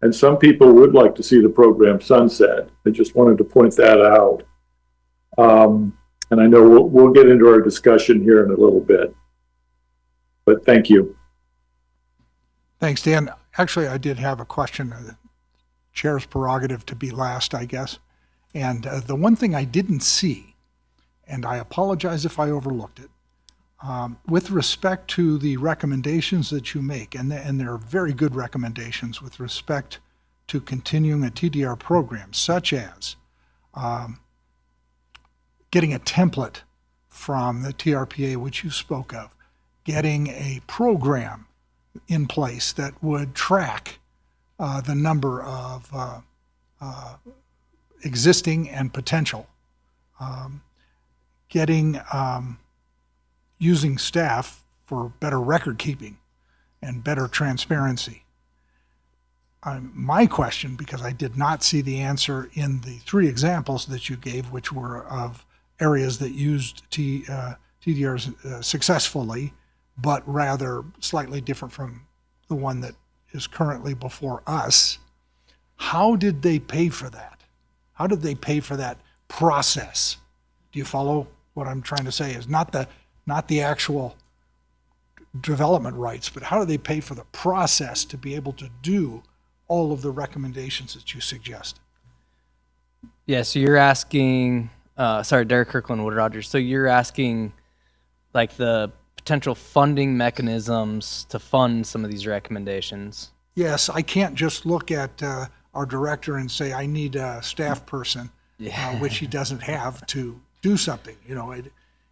and some people would like to see the program sunset. I just wanted to point that out. And I know we'll get into our discussion here in a little bit, but thank you. Thanks, Dan. Actually, I did have a question. The chair's prerogative to be last, I guess. And the one thing I didn't see, and I apologize if I overlooked it, with respect to the recommendations that you make, and they're very good recommendations with respect to continuing a TDR program, such as getting a template from the TRPA, which you spoke of, getting a program in place that would track the number of existing and potential, getting using staff for better record keeping and better transparency. My question, because I did not see the answer in the three examples that you gave, which were of areas that used TDRs successfully, but rather slightly different from the one that is currently before us. How did they pay for that? How did they pay for that process? Do you follow what I'm trying to say? Is not the actual development rights, but how do they pay for the process to be able to do all of the recommendations that you suggest? Yeah, so you're asking, Derek Kirkland, Wood Rogers. So you're asking like the potential funding mechanisms to fund some of these recommendations. Yes, I can't just look at our director and say, I need a staff person, which he doesn't have to do something.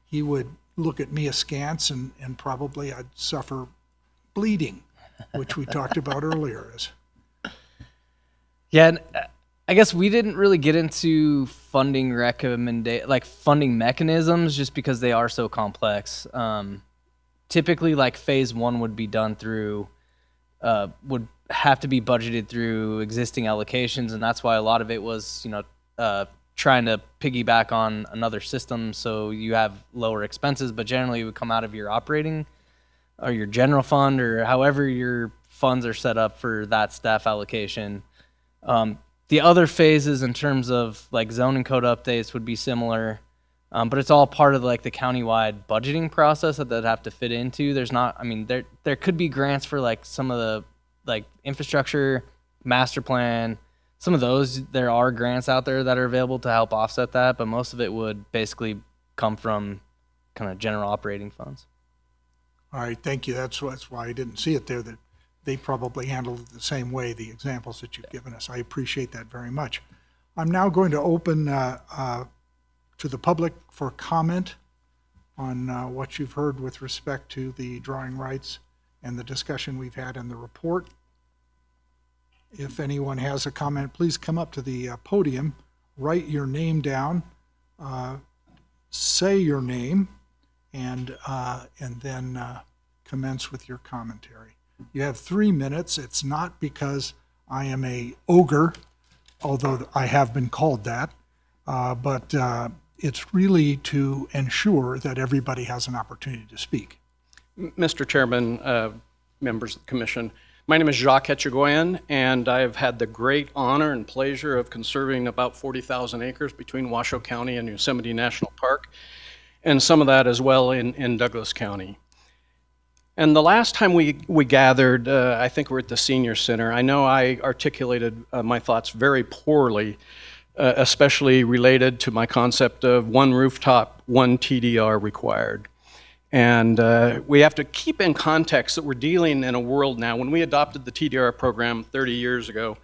He would look at me askance and probably I'd suffer bleeding, which we talked about earlier. Yeah, and I guess we didn't really get into funding funding mechanisms just because they are so complex. Typically, like phase one would be done through, would have to be budgeted through existing allocations, and that's why a lot of it was, trying to piggyback on another system so you have lower expenses, but generally it would come out of your operating or your general fund or however your funds are set up for that staff allocation. The other phases in terms of like zoning code updates would be similar, but it's all part of like the countywide budgeting process that they'd have to fit into. There's not, there could be grants for like some of the like infrastructure, master plan, some of those, there are grants out there that are available to help offset that, but most of it would basically come from kind of general operating funds. All right, thank you. That's why I didn't see it there, that they probably handled it the same way, the examples that you've given us. I appreciate that very much. I'm now going to open to the public for comment on what you've heard with respect to the drawing rights and the discussion we've had in the report. If anyone has a comment, please come up to the podium, write your name down, say your name, and then commence with your commentary. You have 3 minutes. It's not because I am a ogre, although I have been called that, but it's really to ensure that everybody has an opportunity to speak. Mr. Chairman, members of the Commission, my name is Jacques Etchegoyen, and I have had the great honor and pleasure of conserving about 40,000 acres between Washoe County and Yosemite National Park, and some of that as well in Douglas County. And the last time we gathered, I think we're at the Senior Center, I know I articulated my thoughts very poorly, especially related to my concept of one rooftop, one TDR required. And we have to keep in context that we're dealing in a world now. When we adopted the TDR program 30 years ago,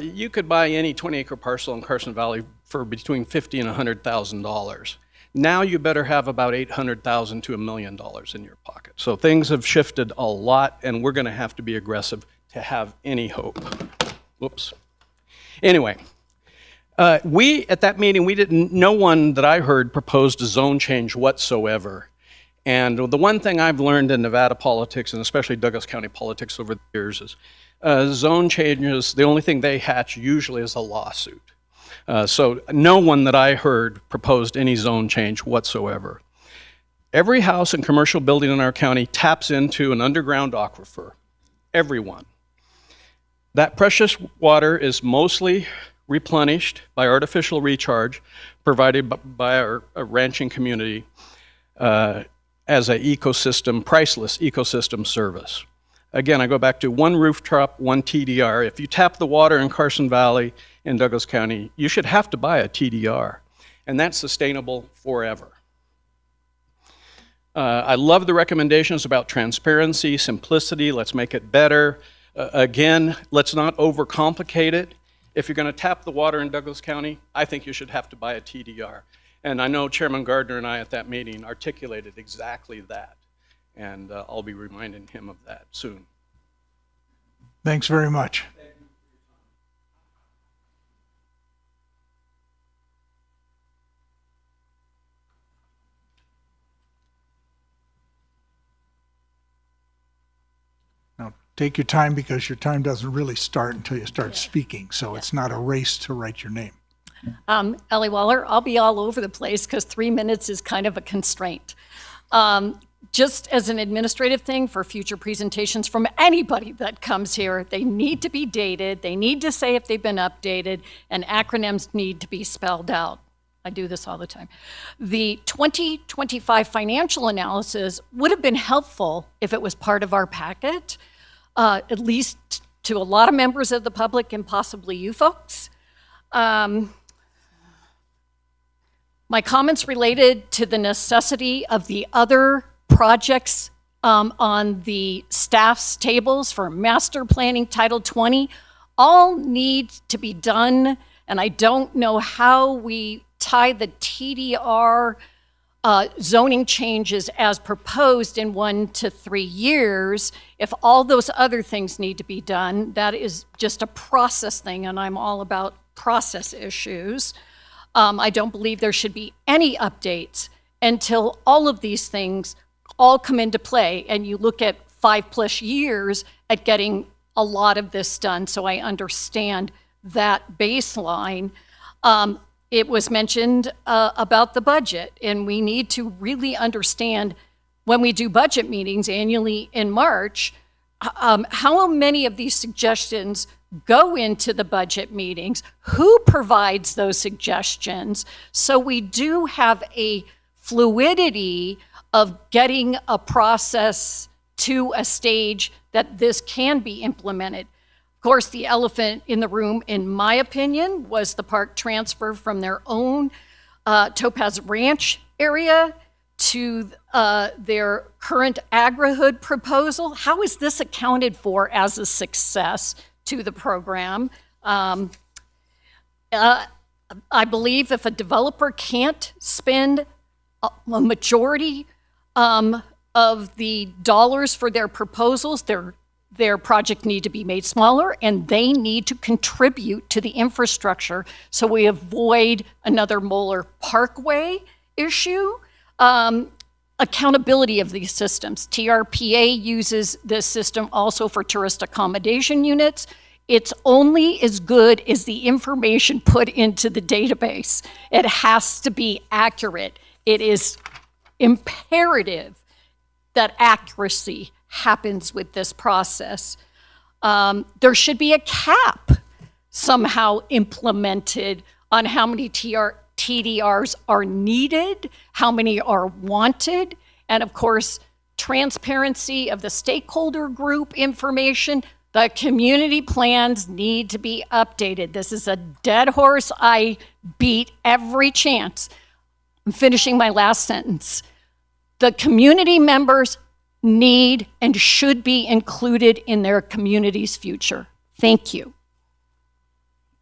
you could buy any 20-acre parcel in Carson Valley for between $50,000 and $100,000. Now you better have about $800,000 to $1 million in your pocket. So things have shifted a lot, and we're going to have to be aggressive to have any hope. Whoops. Anyway, we at that meeting, no one that I heard proposed a zone change whatsoever. And the one thing I've learned in Nevada politics, and especially Douglas County politics over the years, is zone changes, the only thing they hatch usually is a lawsuit. So no one that I heard proposed any zone change whatsoever. Every house and commercial building in our county taps into an underground aquifer. Everyone. That precious water is mostly replenished by artificial recharge provided by our ranching community as an ecosystem, priceless ecosystem service. Again, I go back to one rooftop, one TDR. If you tap the water in Carson Valley in Douglas County, you should have to buy a TDR, and that's sustainable forever. I love the recommendations about transparency, simplicity, let's make it better. Again, let's not overcomplicate it. If you're going to tap the water in Douglas County, I think you should have to buy a TDR. And I know Chairman Gardner and I at that meeting articulated exactly that. And I'll be reminding him of that soon. Thanks very much. Now, take your time because your time doesn't really start until you start speaking. So it's not a race to write your name. Ellie Waller, I'll be all over the place because 3 minutes is kind of a constraint. Just as an administrative thing for future presentations from anybody that comes here, they need to be dated, they need to say if they've been updated, and acronyms need to be spelled out. I do this all the time. The 2025 financial analysis would have been helpful if it was part of our packet, at least to a lot of members of the public and possibly you folks. My comments related to the necessity of the other projects on the staff's tables for master planning Title 20 all need to be done, and I don't know how we tie the TDR zoning changes as proposed in 1 to 3 years if all those other things need to be done. That is just a process thing, and I'm all about process issues. I don't believe there should be any updates until all of these things all come into play, and you look at 5+ years at getting a lot of this done, so I understand that baseline. It was mentioned about the budget, and we need to really understand when we do budget meetings annually in March, how many of these suggestions go into the budget meetings, who provides those suggestions, so we do have a fluidity of getting a process to a stage that this can be implemented. Of course, the elephant in the room, in my opinion, was the park transfer from their own Topaz Ranch area to their current Agri-Hood proposal. How is this accounted for as a success to the program? I believe if a developer can't spend a majority of the dollars for their proposals, their project need to be made smaller, and they need to contribute to the infrastructure so we avoid another Moeller Parkway issue. Accountability of these systems. TRPA uses this system also for tourist accommodation units. It's only as good as the information put into the database. It has to be accurate. It is imperative that accuracy happens with this process. There should be a cap somehow implemented on how many TDRs are needed, how many are wanted, and of course, transparency of the stakeholder group information. The community plans need to be updated. This is a dead horse I beat every chance. I'm finishing my last sentence. The community members need and should be included in their community's future. Thank you.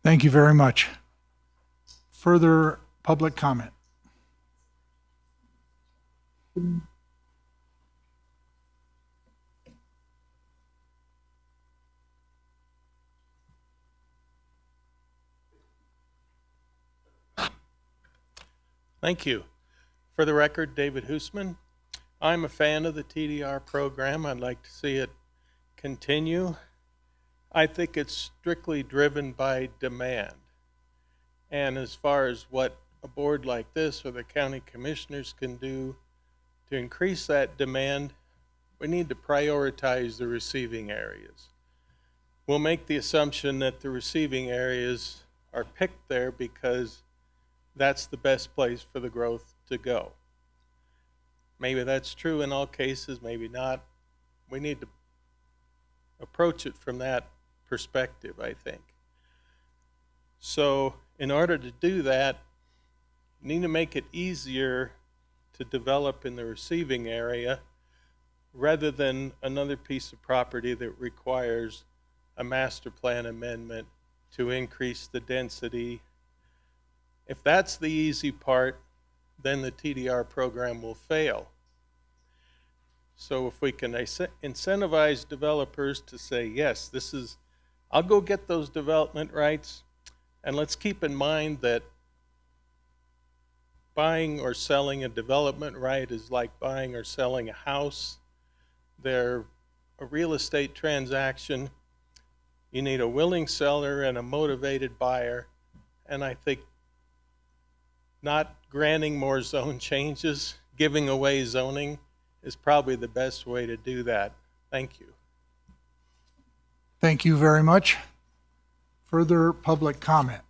Thank you very much. Further public comment? Thank you. For the record, David Hoosman. I'm a fan of the TDR program. I'd like to see it continue. I think it's strictly driven by demand. And as far as what a board like this or the county commissioners can do to increase that demand, we need to prioritize the receiving areas. We'll make the assumption that the receiving areas are picked there because that's the best place for the growth to go. Maybe that's true in all cases, maybe not. We need to approach it from that perspective, I think. So in order to do that, you need to make it easier to develop in the receiving area rather than another piece of property that requires a master plan amendment to increase the density. If that's the easy part, then the TDR program will fail. So if we can incentivize developers to say, yes, I'll go get those development rights, and let's keep in mind that buying or selling a development right is like buying or selling a house. They're a real estate transaction. You need a willing seller and a motivated buyer, and I think not granting more zone changes, giving away zoning, is probably the best way to do that. Thank you. Thank you very much. Further public comment?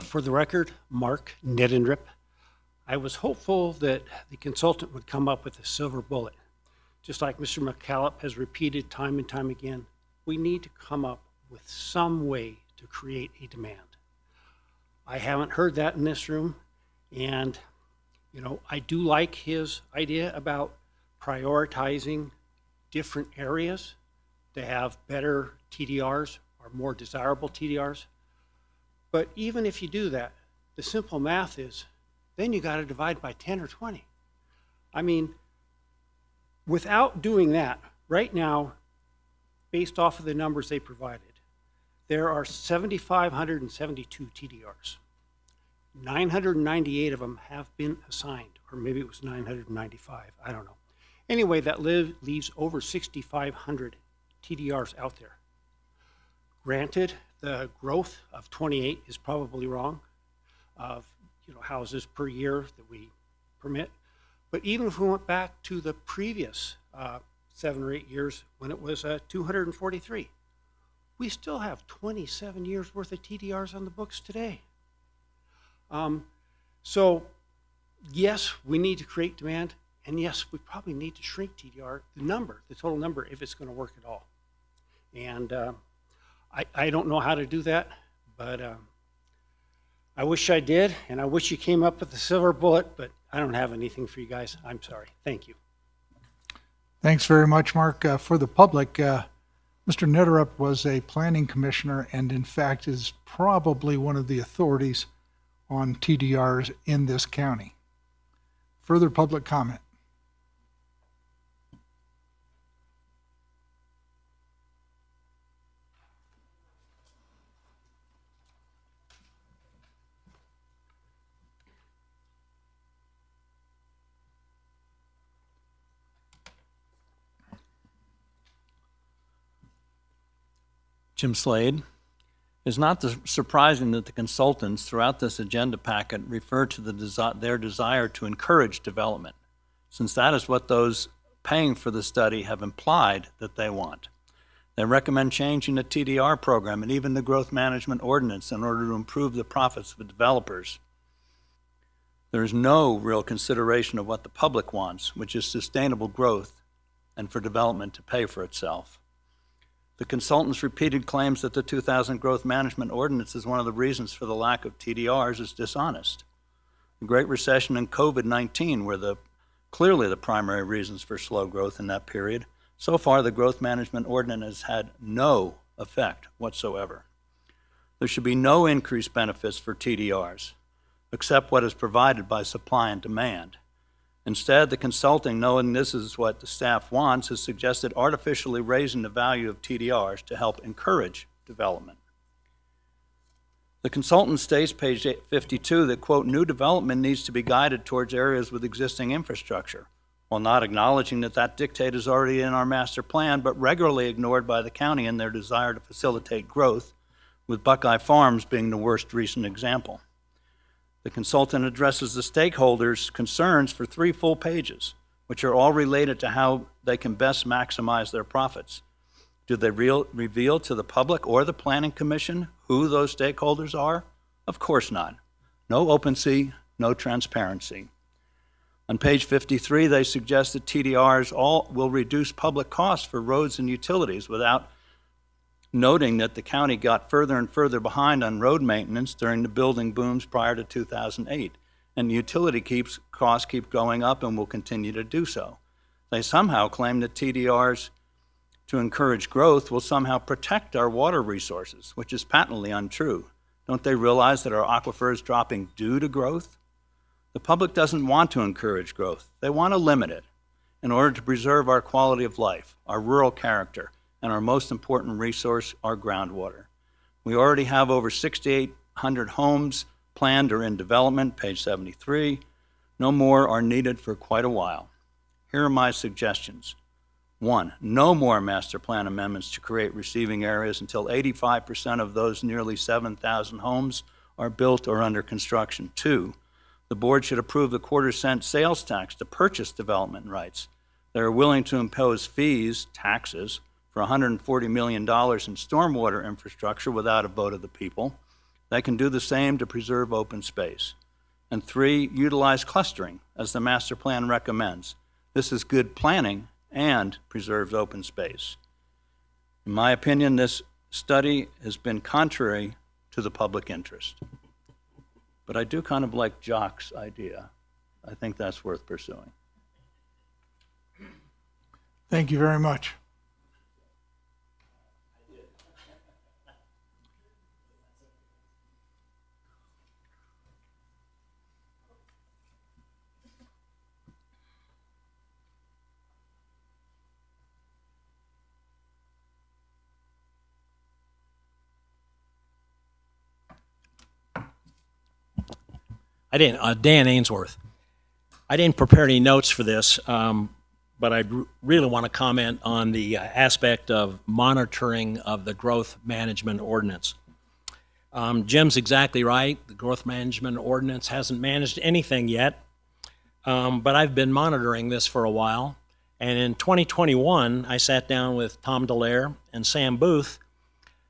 For the record, Mark Nedendrip. I was hopeful that the consultant would come up with a silver bullet. Just like Mr. McCallop has repeated time and time again, we need to come up with some way to create a demand. I haven't heard that in this room, and I do like his idea about prioritizing different areas to have better TDRs or more desirable TDRs. But even if you do that, the simple math is, then you got to divide by 10 or 20. I mean, without doing that, right now, based off of the numbers they provided, there are 7,572 TDRs. 998 of them have been assigned, or maybe it was 995, I don't know. Anyway, that leaves over 6,500 TDRs out there. Granted, the growth of 28 is probably wrong, of houses per year that we permit. But even if we went back to the previous 7 or 8 years when it was 243, we still have 27 years worth of TDRs on the books today. So yes, we need to create demand, and yes, we probably need to shrink TDR, the total number, if it's going to work at all. And I don't know how to do that, but I wish I did, and I wish you came up with a silver bullet, but I don't have anything for you guys. I'm sorry. Thank you. Thanks very much, Mark. For the public, Mr. Nedderup was a planning commissioner and in fact is probably one of the authorities on TDRs in this county. Further public comment? Jim Slade. It's not surprising that the consultants throughout this agenda packet refer to their desire to encourage development, since that is what those paying for the study have implied that they want. They recommend changing the TDR program and even the growth management ordinance in order to improve the profits of the developers. There is no real consideration of what the public wants, which is sustainable growth and for development to pay for itself. The consultants' repeated claims that the 2000 Growth Management Ordinance is one of the reasons for the lack of TDRs is dishonest. The Great Recession and COVID-19 were clearly the primary reasons for slow growth in that period. So far, the growth management ordinance has had no effect whatsoever. There should be no increased benefits for TDRs, except what is provided by supply and demand. Instead, the consulting, knowing this is what the staff wants, has suggested artificially raising the value of TDRs to help encourage development. The consultant states, page 52, that, quote, new development needs to be guided towards areas with existing infrastructure, while not acknowledging that that dictate is already in our master plan, but regularly ignored by the county in their desire to facilitate growth, with Buckeye Farms being the worst recent example. The consultant addresses the stakeholders' concerns for 3 full pages, which are all related to how they can best maximize their profits. Do they reveal to the public or the Planning Commission who those stakeholders are? Of course not. No open-see, no transparency. On page 53, they suggest that TDRs all will reduce public costs for roads and utilities without noting that the county got further and further behind on road maintenance during the building booms prior to 2008, and utility costs keep going up and will continue to do so. They somehow claim that TDRs to encourage growth will somehow protect our water resources, which is patently untrue. Don't they realize that our aquifer is dropping due to growth? The public doesn't want to encourage growth. They want to limit it in order to preserve our quality of life, our rural character, and our most important resource, our groundwater. We already have over 6,800 homes planned or in development, page 73. No more are needed for quite a while. Here are my suggestions. 1, no more master plan amendments to create receiving areas until 85% of those nearly 7,000 homes are built or under construction. 2, the board should approve the quarter-cent sales tax to purchase development rights. They are willing to impose fees, taxes, for $140 million in stormwater infrastructure without a vote of the people. They can do the same to preserve open space. And 3, utilize clustering, as the master plan recommends. This is good planning and preserves open space. In my opinion, this study has been contrary to the public interest. But I do kind of like Jock's idea. I think that's worth pursuing. Thank you very much. Dan Ainsworth. I didn't prepare any notes for this, but I really want to comment on the aspect of monitoring of the growth management ordinance. Jim's exactly right. The growth management ordinance hasn't managed anything yet, but I've been monitoring this for a while. And in 2021, I sat down with Tom Delaire and Sam Booth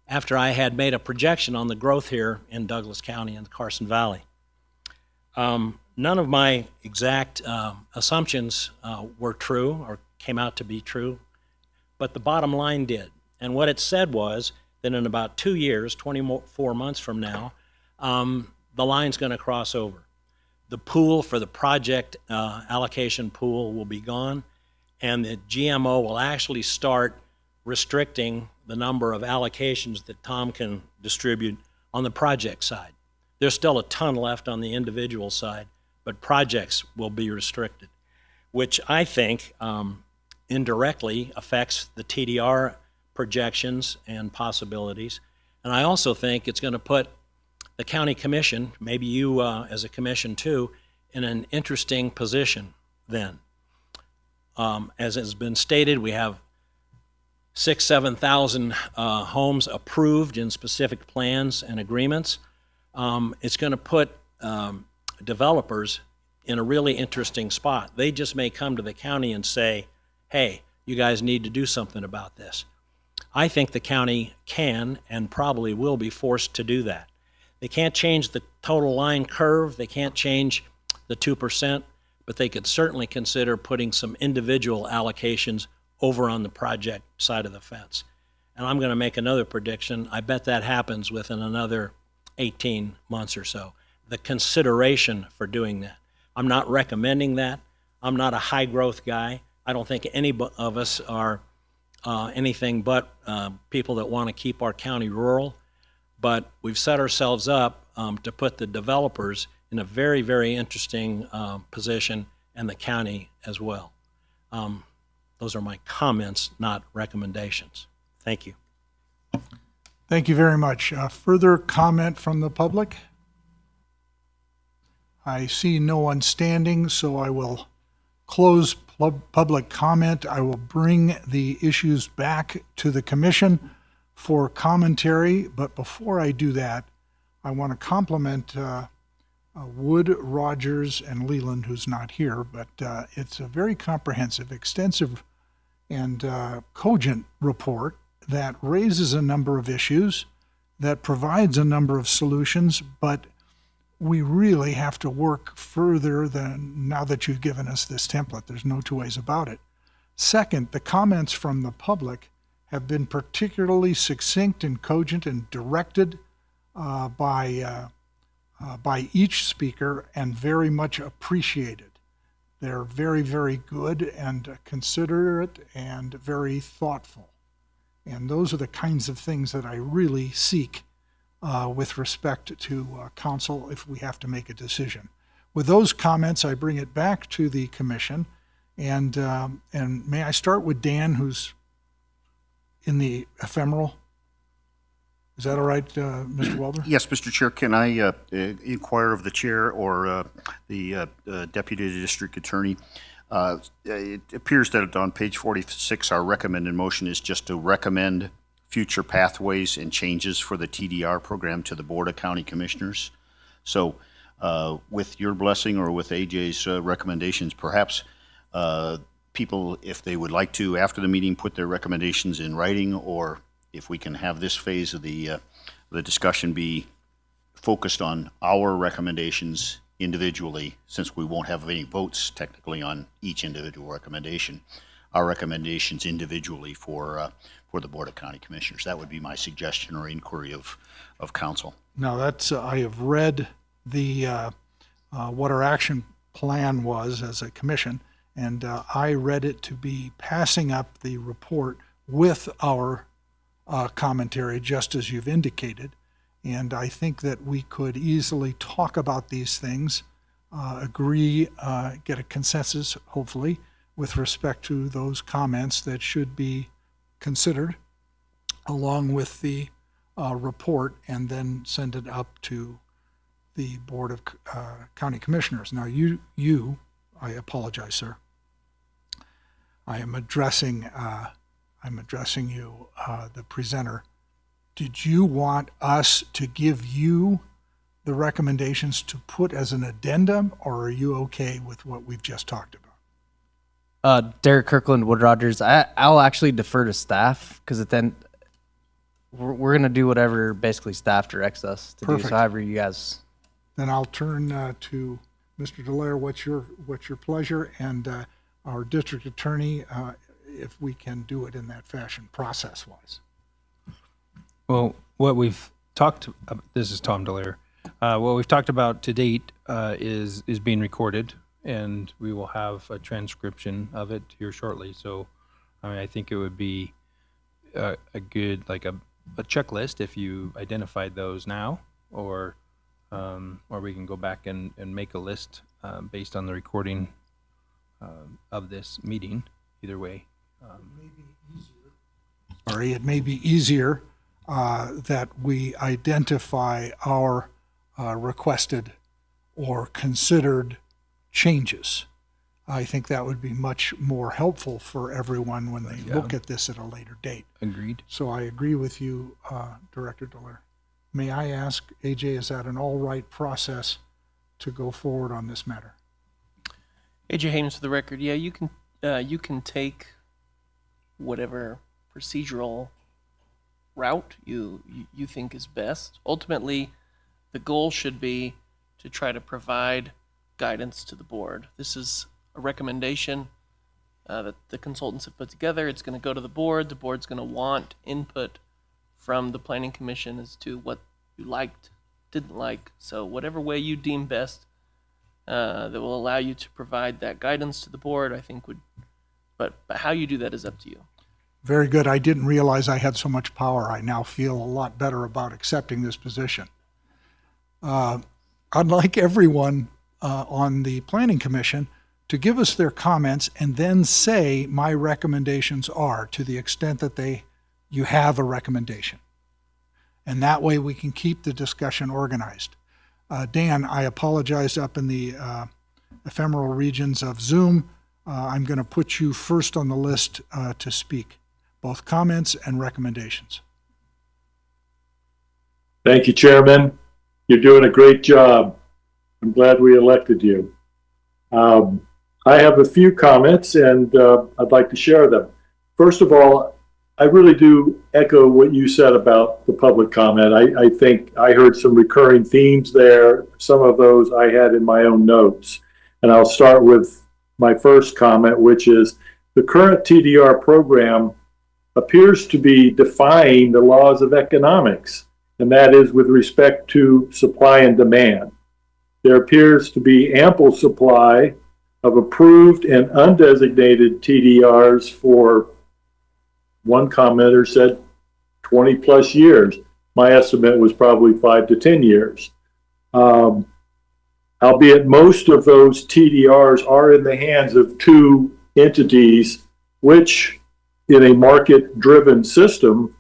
after I had made a projection on the growth here in Douglas County and the Carson Valley. None of my exact assumptions were true or came out to be true, but the bottom line did. And what it said was that in about 2 years, 24 months from now, the line's going to cross over. The pool for the project allocation pool will be gone, and the GMO will actually start restricting the number of allocations that Tom can distribute on the project side. There's still a ton left on the individual side, but projects will be restricted, which I think indirectly affects the TDR projections and possibilities. And I also think it's going to put the county commission, maybe you as a commission too, in an interesting position then. As has been stated, we have 7,000 homes approved in specific plans and agreements. It's going to put developers in a really interesting spot. They just may come to the county and say, hey, you guys need to do something about this. I think the county can and probably will be forced to do that. They can't change the total line curve, they can't change the 2%, but they could certainly consider putting some individual allocations over on the project side of the fence. And I'm going to make another prediction. I bet that happens within another 18 months or so. the consideration for doing that. I'm not recommending that. I'm not a high growth guy. I don't think any of us are anything but people that want to keep our county rural. But we've set ourselves up to put the developers in a very, very interesting position, and the county as well. Those are my comments, not recommendations. Thank you. Thank you very much. Further comment from the public? I see no one standing, so I will close public comment. I will bring the issues back to the commission for commentary, but before I do that, I want to compliment Wood, Rogers, and Leland, who's not here, but it's a very comprehensive, extensive, and cogent report that raises a number of issues, that provides a number of solutions, but we really have to work further than now that you've given us this template. There's no two ways about it. Second, the comments from the public have been particularly succinct and cogent and directed by each speaker and very much appreciated. They're very, very good and considerate and very thoughtful. And those are the kinds of things that I really seek with respect to council if we have to make a decision. With those comments, I bring it back to the commission. And may I start with Dan, who's in the ephemeral? Is that all right, Mr. Welder? Yes, Mr. Chair, can I inquire of the chair or the deputy district attorney? It appears that on page 46, our recommended motion is just to recommend future pathways and changes for the TDR program to the Board of County Commissioners. So with your blessing or with AJ's recommendations, perhaps people, if they would like to, after the meeting, put their recommendations in writing, or if we can have this phase of the discussion be focused on our recommendations individually, since we won't have any votes technically on each individual recommendation, our recommendations individually for the Board of County Commissioners. That would be my suggestion or inquiry of council. Now that's, I have read the, what our action plan was as a commission, and I read it to be passing up the report with our commentary, just as you've indicated. And I think that we could easily talk about these things, agree, get a consensus, hopefully, with respect to those comments that should be considered, along with the report, and then send it up to the Board of County Commissioners. Now, I apologize, sir. I'm addressing you, the presenter. Did you want us to give you the recommendations to put as an addendum, or are you okay with what we've just talked about? Derek Kirkland, Wood Rogers. I'll actually defer to staff, because then we're going to do whatever basically staff directs us to Perfect. do. So however you guys. Then I'll turn to Mr. Dallaire. What's your pleasure? And our district attorney, if we can do it in that fashion, process-wise. Well, what we've talked, this is Tom Dallaire. What we've talked about to date is being recorded, and we will have a transcription of it here shortly. So, I mean, I think it would be a good, like a checklist if you identified those now, or we can go back and make a list based on the recording of this meeting. Either way. It may be easier that we identify our requested or considered changes. I think that would be much more helpful for everyone when they look at this at a later date. Agreed. So I agree with you, Director Dallaire. May I ask, AJ, is that an all right process to go forward on this matter? AJ Haynes for the record. Yeah, you can take whatever procedural route you think is best. Ultimately, the goal should be to try to provide guidance to the board. This is a recommendation that the consultants have put together. It's going to go to the board. The board's going to want input from the Planning Commission as to what you liked didn't like. So whatever way you deem best that will allow you to provide that guidance to the board, I think would, but how you do that is up to you. Very good. I didn't realize I had so much power. I now feel a lot better about accepting this position. I'd like everyone on the Planning Commission to give us their comments and then say my recommendations are, to the extent that you have a recommendation. And that way we can keep the discussion organized. Dan, I apologize up in the ephemeral regions of Zoom. I'm going to put you first on the list to speak, both comments and recommendations. Thank you, Chairman. You're doing a great job. I'm glad we elected you. I have a few comments and I'd like to share them. First of all, I really do echo what you said about the public comment. I think I heard some recurring themes there. Some of those I had in my own notes. And I'll start with my first comment, which is the current TDR program appears to be defying the laws of economics, and that is with respect to supply and demand. There appears to be ample supply of approved and undesignated TDRs for, one commenter said, 20 plus years. My estimate was probably 5 to 10 years. Albeit most of those TDRs are in the hands of two entities, which in a market-driven system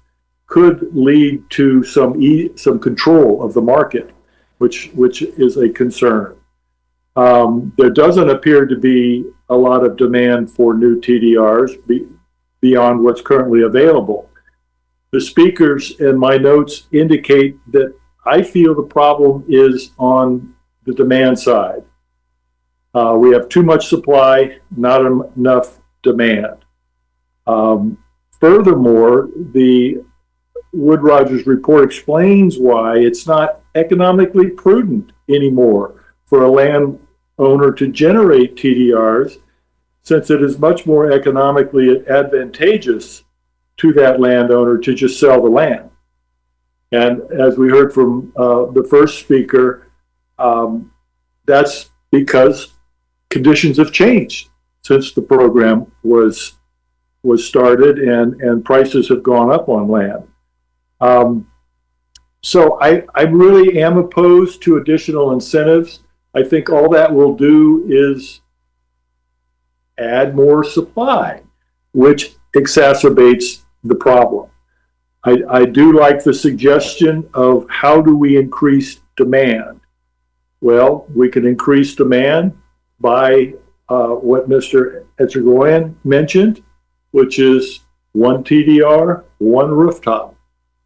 could lead to some control of the market, which is a concern. There doesn't appear to be a lot of demand for new TDRs beyond what's currently available. The speakers in my notes indicate that I feel the problem is on the demand side. We have too much supply, not enough demand. Furthermore, the Wood Rogers report explains why it's not economically prudent anymore for a landowner to generate TDRs, since it is much more economically advantageous to that landowner to just sell the land. And as we heard from the first speaker, that's because conditions have changed since the program was started, and prices have gone up on land. So I really am opposed to additional incentives. I think all that will do is add more supply, which exacerbates the problem. I do like the suggestion of how do we increase demand. Well, we can increase demand by what Mr. Etchegoyen mentioned, which is one TDR, one rooftop.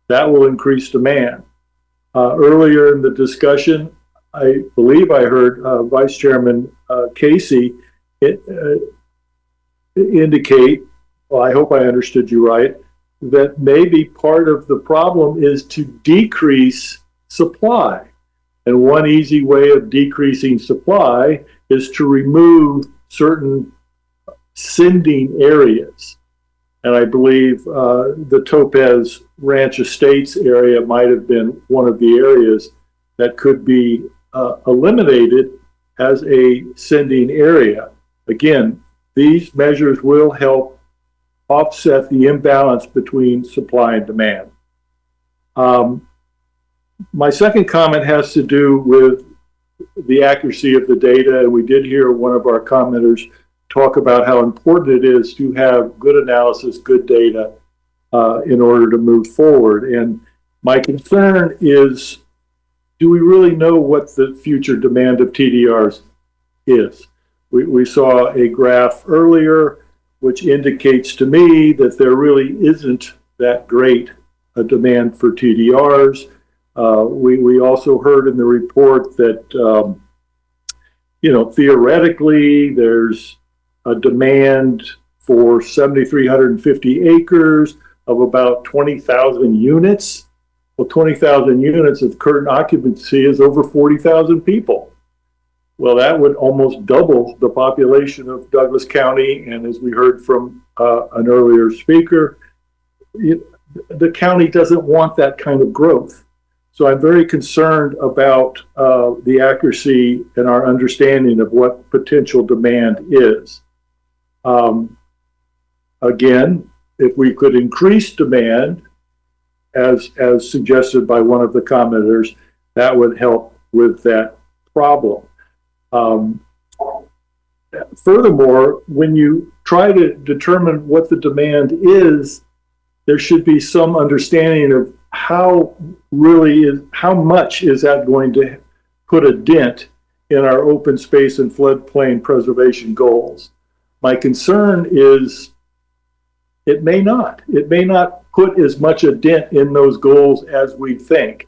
That will increase demand. Earlier in the discussion, I believe I heard Vice Chairman Casey indicate, well, I hope I understood you right, that maybe part of the problem is to decrease supply. And one easy way of decreasing supply is to remove certain sending areas. And I believe the Topaz Ranch Estates area might have been one of the areas that could be eliminated as a sending area. Again, these measures will help offset the imbalance between supply and demand. My second comment has to do with the accuracy of the data. And we did hear one of our commenters talk about how important it is to have good analysis, good data in order to move forward. And my concern is, do we really know what the future demand of TDRs is? We saw a graph earlier which indicates to me that there really isn't that great a demand for TDRs. We also heard in the report that, theoretically there's a demand for 7,350 acres of about 20,000 units. Well, 20,000 units of current occupancy is over 40,000 people. Well, that would almost double the population of Douglas County. And as we heard from an earlier speaker, the county doesn't want that kind of growth. So I'm very concerned about the accuracy and our understanding of what potential demand is. Again, if we could increase demand, as suggested by one of the commenters, that would help with that problem. Furthermore, when you try to determine what the demand is, there should be some understanding of how much is that going to put a dent in our open space and floodplain preservation goals. My concern is it may not put as much a dent in those goals as we think,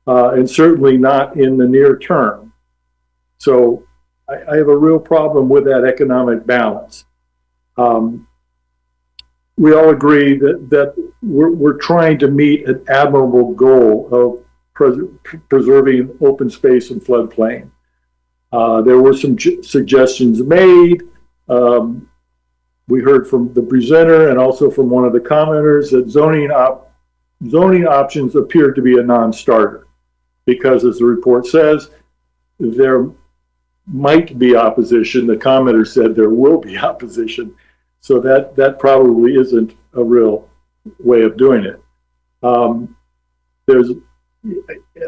and certainly not in the near term. So I have a real problem with that economic balance. We all agree that we're trying to meet an admirable goal of preserving open space and floodplain. There were some suggestions made. We heard from the presenter and also from one of the commenters that zoning options appear to be a non-starter because, as the report says, there might be opposition. The commenter said there will be opposition. So that probably isn't a real way of doing it.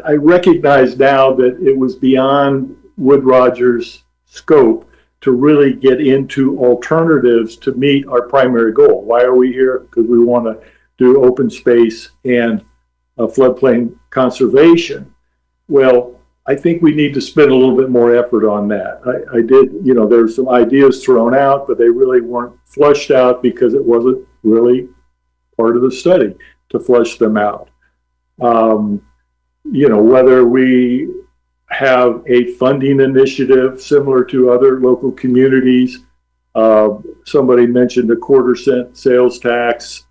I recognize now that it was beyond Wood Rogers' scope to really get into alternatives to meet our primary goal. Why are we here? Because we want to do open space and floodplain conservation. Well, I think we need to spend a little bit more effort on that. I did, there's some ideas thrown out, but they really weren't flushed out because it wasn't really part of the study to flush them out. Whether we have a funding initiative similar to other local communities. Somebody mentioned a quarter-cent sales tax,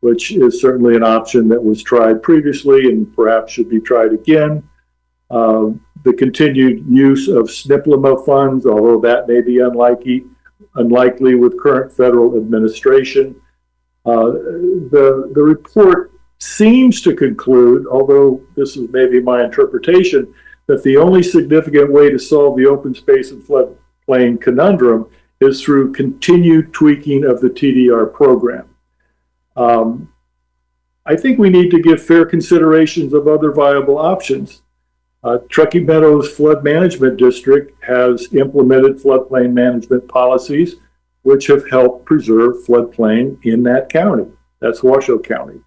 which is certainly an option that was tried previously and perhaps should be tried again. The continued use of SNPLMA funds, although that may be unlikely with current federal administration. The report seems to conclude, although this is maybe my interpretation, that the only significant way to solve the open space and floodplain conundrum is through continued tweaking of the TDR program. I think we need to give fair considerations of other viable options. Truckee Meadows Flood Management District has implemented floodplain management policies which have helped preserve floodplain in that county. That's Washoe County.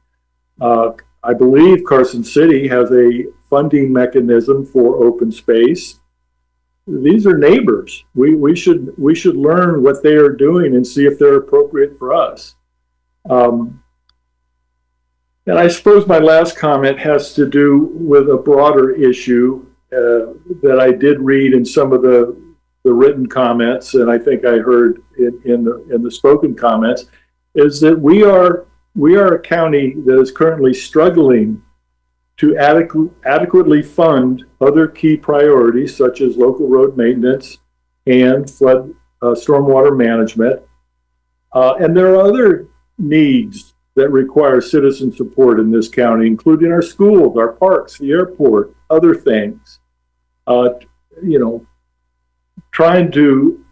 I believe Carson City has a funding mechanism for open space. These are neighbors. We should learn what they are doing and see if they're appropriate for us. And I suppose my last comment has to do with a broader issue that I did read in some of the written comments, and I think I heard in the spoken comments, is that we are a county that is currently struggling to adequately fund other key priorities such as local road maintenance and flood stormwater management. And there are other needs that require citizen support in this county, including our schools, our parks, the airport, other things. Trying to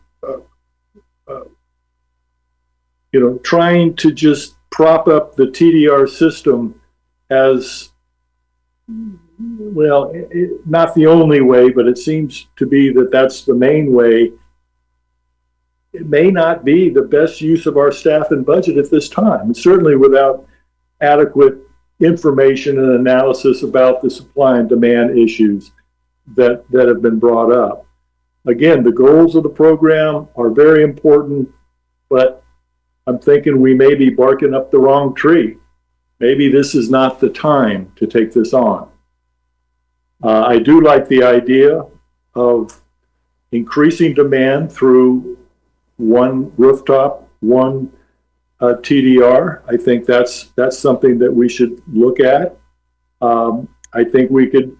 just prop up the TDR system as, well, not the only way, but it seems to be that that's the main way. It may not be the best use of our staff and budget at this time, and certainly without adequate information and analysis about the supply and demand issues that have been brought up. Again, the goals of the program are very important, but I'm thinking we may be barking up the wrong tree. Maybe this is not the time to take this on. I do like the idea of increasing demand through one rooftop, one TDR. I think that's something that we should look at. I think we could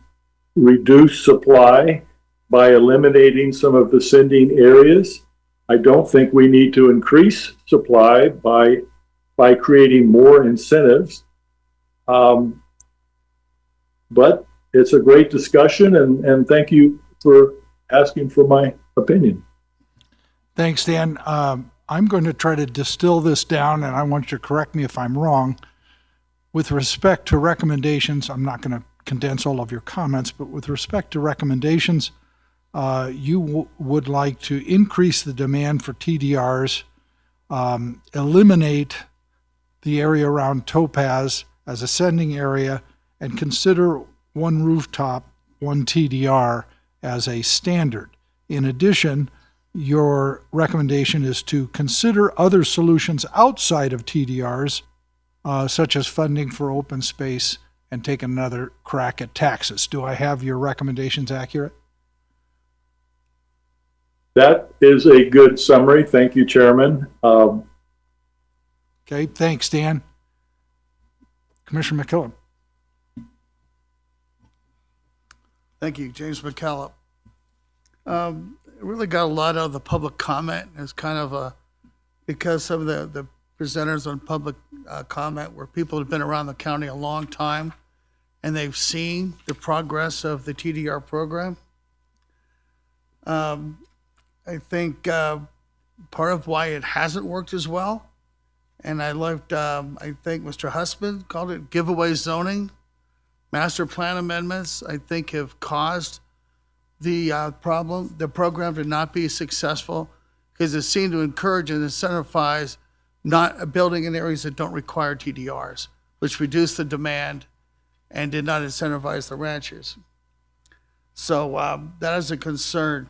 reduce supply by eliminating some of the sending areas. I don't think we need to increase supply by creating more incentives. but it's a great discussion, and thank you for asking for my opinion. Thanks, Dan. I'm going to try to distill this down, and I want you to correct me if I'm wrong. With respect to recommendations, I'm not going to condense all of your comments, but with respect to recommendations, you would like to increase the demand for TDRs, eliminate the area around Topaz as a sending area, and consider one rooftop, one TDR as a standard. In addition, your recommendation is to consider other solutions outside of TDRs, such as funding for open space and take another crack at taxes. Do I have your recommendations accurate? That is a good summary. Thank you, Chairman. Okay, thanks, Dan. Commissioner McKillop. Thank you, James McCallum. Really got a lot out of the public comment. It's kind of because some of the presenters on public comment were people who've been around the county a long time, and they've seen the progress of the TDR program. I think part of why it hasn't worked as well, and I loved, I think Mr. Husband called it giveaway zoning. Master plan amendments, I think, have caused the program to not be successful because it seemed to encourage and incentivize not building in areas that don't require TDRs, which reduced the demand and did not incentivize the ranchers. So that is a concern.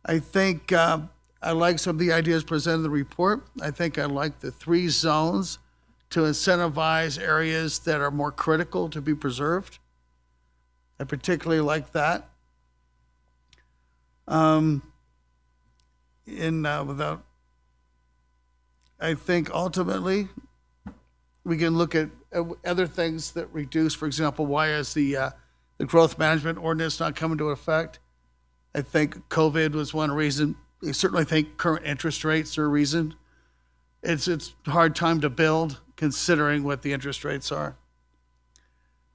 I think I like some of the ideas presented in the report. I think I like the 3 zones to incentivize areas that are more critical to be preserved. I particularly like that. I think ultimately we can look at other things that reduce, for example, why is the growth management ordinance not coming into effect? I think COVID was one reason. I certainly think current interest rates are a reason. It's a hard time to build considering what the interest rates are.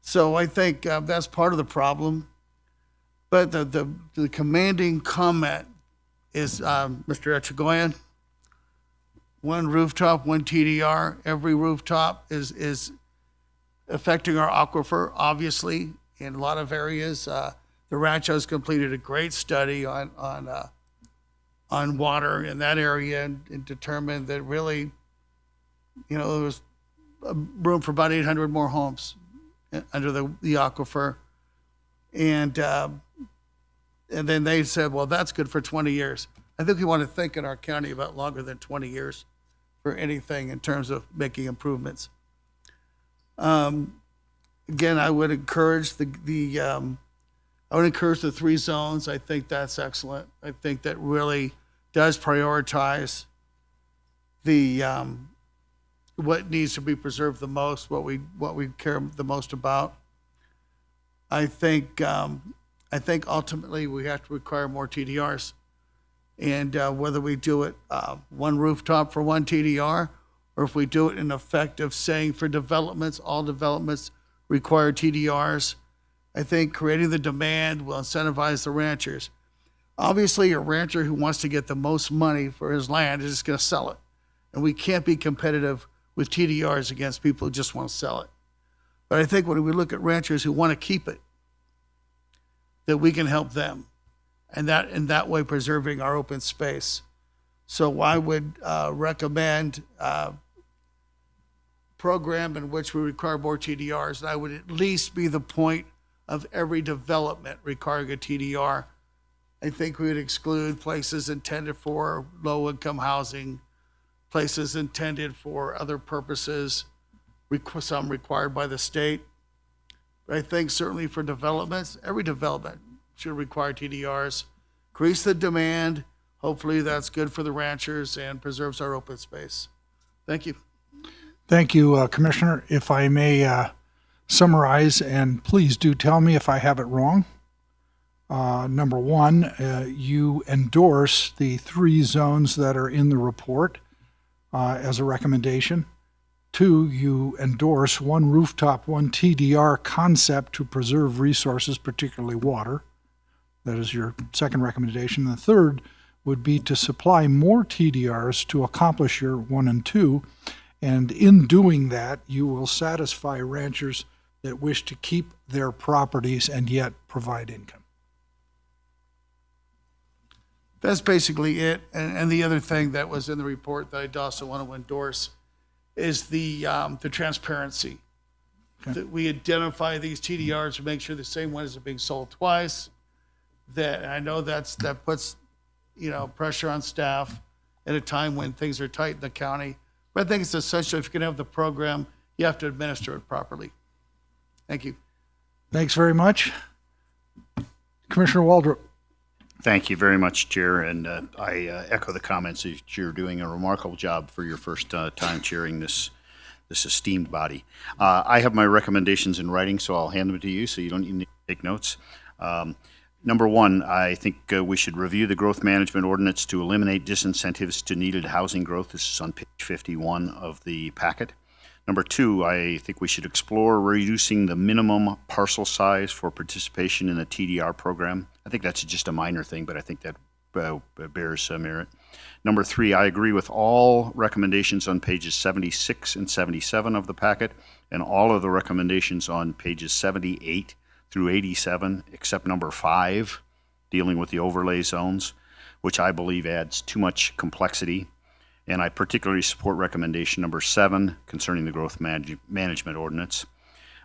So I think that's part of the problem. But the commanding comment is Mr. Echegoyen, one rooftop, one TDR. Every rooftop is affecting our aquifer, obviously, in a lot of areas. The Rancho's completed a great study on water in that area and determined that really, there was room for about 800 more homes under the aquifer. And then they said, well, that's good for 20 years. I think we want to think in our county about longer than 20 years for anything in terms of making improvements. Again, I would encourage the 3 zones. I think that's excellent. I think that really does prioritize the what needs to be preserved the most, what we care the most about. I think ultimately we have to require more TDRs, and whether we do it one rooftop for one TDR, or if we do it in effect of saying for developments, all developments require TDRs, I think creating the demand will incentivize the ranchers. Obviously, a rancher who wants to get the most money for his land is just going to sell it, and we can't be competitive with TDRs against people who just want to sell it. But I think when we look at ranchers who want to keep it, that we can help them, and that in that way preserving our open space. So I would recommend a program in which we require more TDRs, and I would at least be the point of every development requiring a TDR. I think we would exclude places intended for low-income housing, places intended for other purposes, some required by the state. But I think certainly for developments, every development should require TDRs. Increase the demand. Hopefully that's good for the ranchers and preserves our open space. Thank you. Thank you, Commissioner. If I may summarize, and please do tell me if I have it wrong. Number 1, you endorse the 3 zones that are in the report as a recommendation. 2, you endorse one rooftop, one TDR concept to preserve resources, particularly water. That is your second recommendation. The third would be to supply more TDRs to accomplish your 1 and 2. And in doing that, you will satisfy ranchers that wish to keep their properties and yet provide income. That's basically it. And the other thing that was in the report that I also want to endorse is the transparency. That we identify these TDRs to make sure the same ones are being sold twice. That I know that puts, pressure on staff at a time when things are tight in the county. But I think it's essential if you can have the program, you have to administer it properly. Thank you. Thanks very much. Commissioner Waldrop. Thank you very much, Chair, and I echo the comments that you're doing a remarkable job for your first time chairing this esteemed body. I have my recommendations in writing, so I'll hand them to you so you don't need to take notes. Number one, I think we should review the growth management ordinance to eliminate disincentives to needed housing growth. This is on page 51 of the packet. Number two, I think we should explore reducing the minimum parcel size for participation in the TDR program. I think that's just a minor thing, but I think that bears merit. Number three, I agree with all recommendations on pages 76 and 77 of the packet, and all of the recommendations on pages 78 through 87, except number 5, dealing with the overlay zones, which I believe adds too much complexity. And I particularly support recommendation number 7 concerning the growth management ordinance.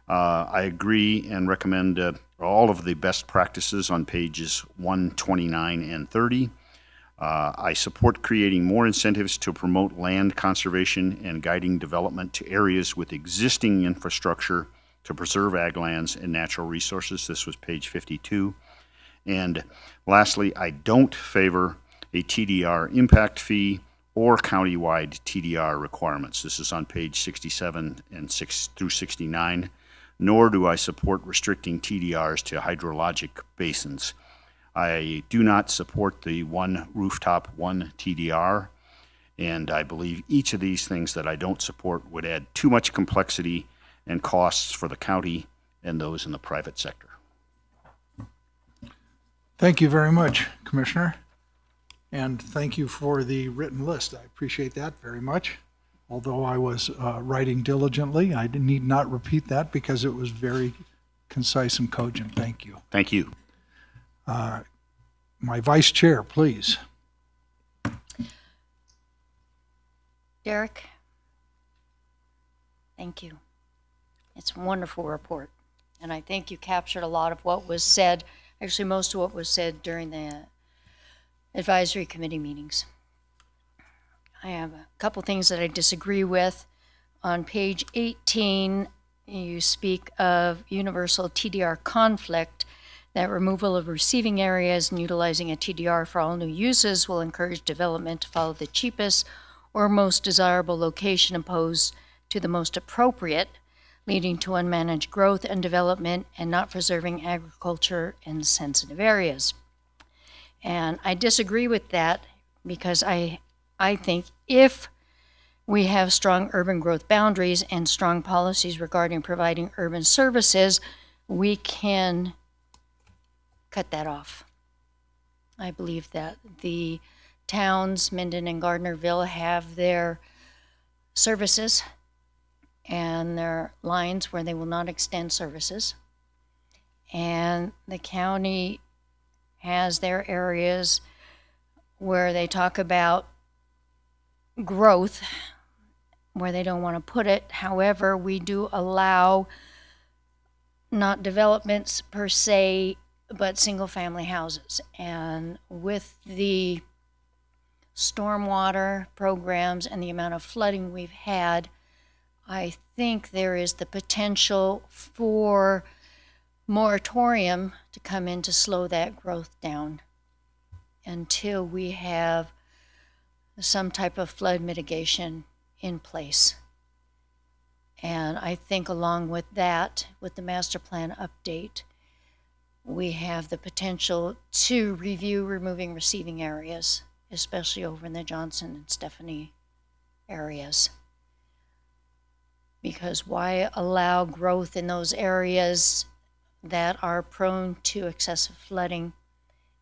I agree and recommend all of the best practices on pages 129 and 30. I support creating more incentives to promote land conservation and guiding development to areas with existing infrastructure to preserve ag lands and natural resources. This was page 52. And lastly, I don't favor a TDR impact fee or countywide TDR requirements. This is on page 67 and 6 through 69. Nor do I support restricting TDRs to hydrologic basins. I do not support the one rooftop, one TDR, and I believe each of these things that I don't support would add too much complexity and costs for the county and those in the private sector. Thank you very much, Commissioner. And thank you for the written list. I appreciate that very much. Although I was writing diligently, I need not repeat that because it was very concise and cogent. Thank you. Thank you. My vice chair, please. Derek, thank you. It's a wonderful report. And I think you captured a lot of what was said, actually most of what was said during the advisory committee meetings. I have a couple things that I disagree with. On page 18, you speak of universal TDR conflict, that removal of receiving areas and utilizing a TDR for all new uses will encourage development to follow the cheapest or most desirable location opposed to the most appropriate, leading to unmanaged growth and development and not preserving agriculture in sensitive areas. And I disagree with that because I think if we have strong urban growth boundaries and strong policies regarding providing urban services, we can cut that off. I believe that the towns, Minden and Gardnerville, have their services and their lines where they will not extend services. And the county has their areas where they talk about growth, where they don't want to put it. However, we do allow not developments per se, but single-family houses. And with the stormwater programs and the amount of flooding we've had, I think there is the potential for moratorium to come in to slow that growth down until we have some type of flood mitigation in place. And I think along with that, with the master plan update, we have the potential to review removing receiving areas, especially over in the Johnson and Stephanie areas. Because why allow growth in those areas that are prone to excessive flooding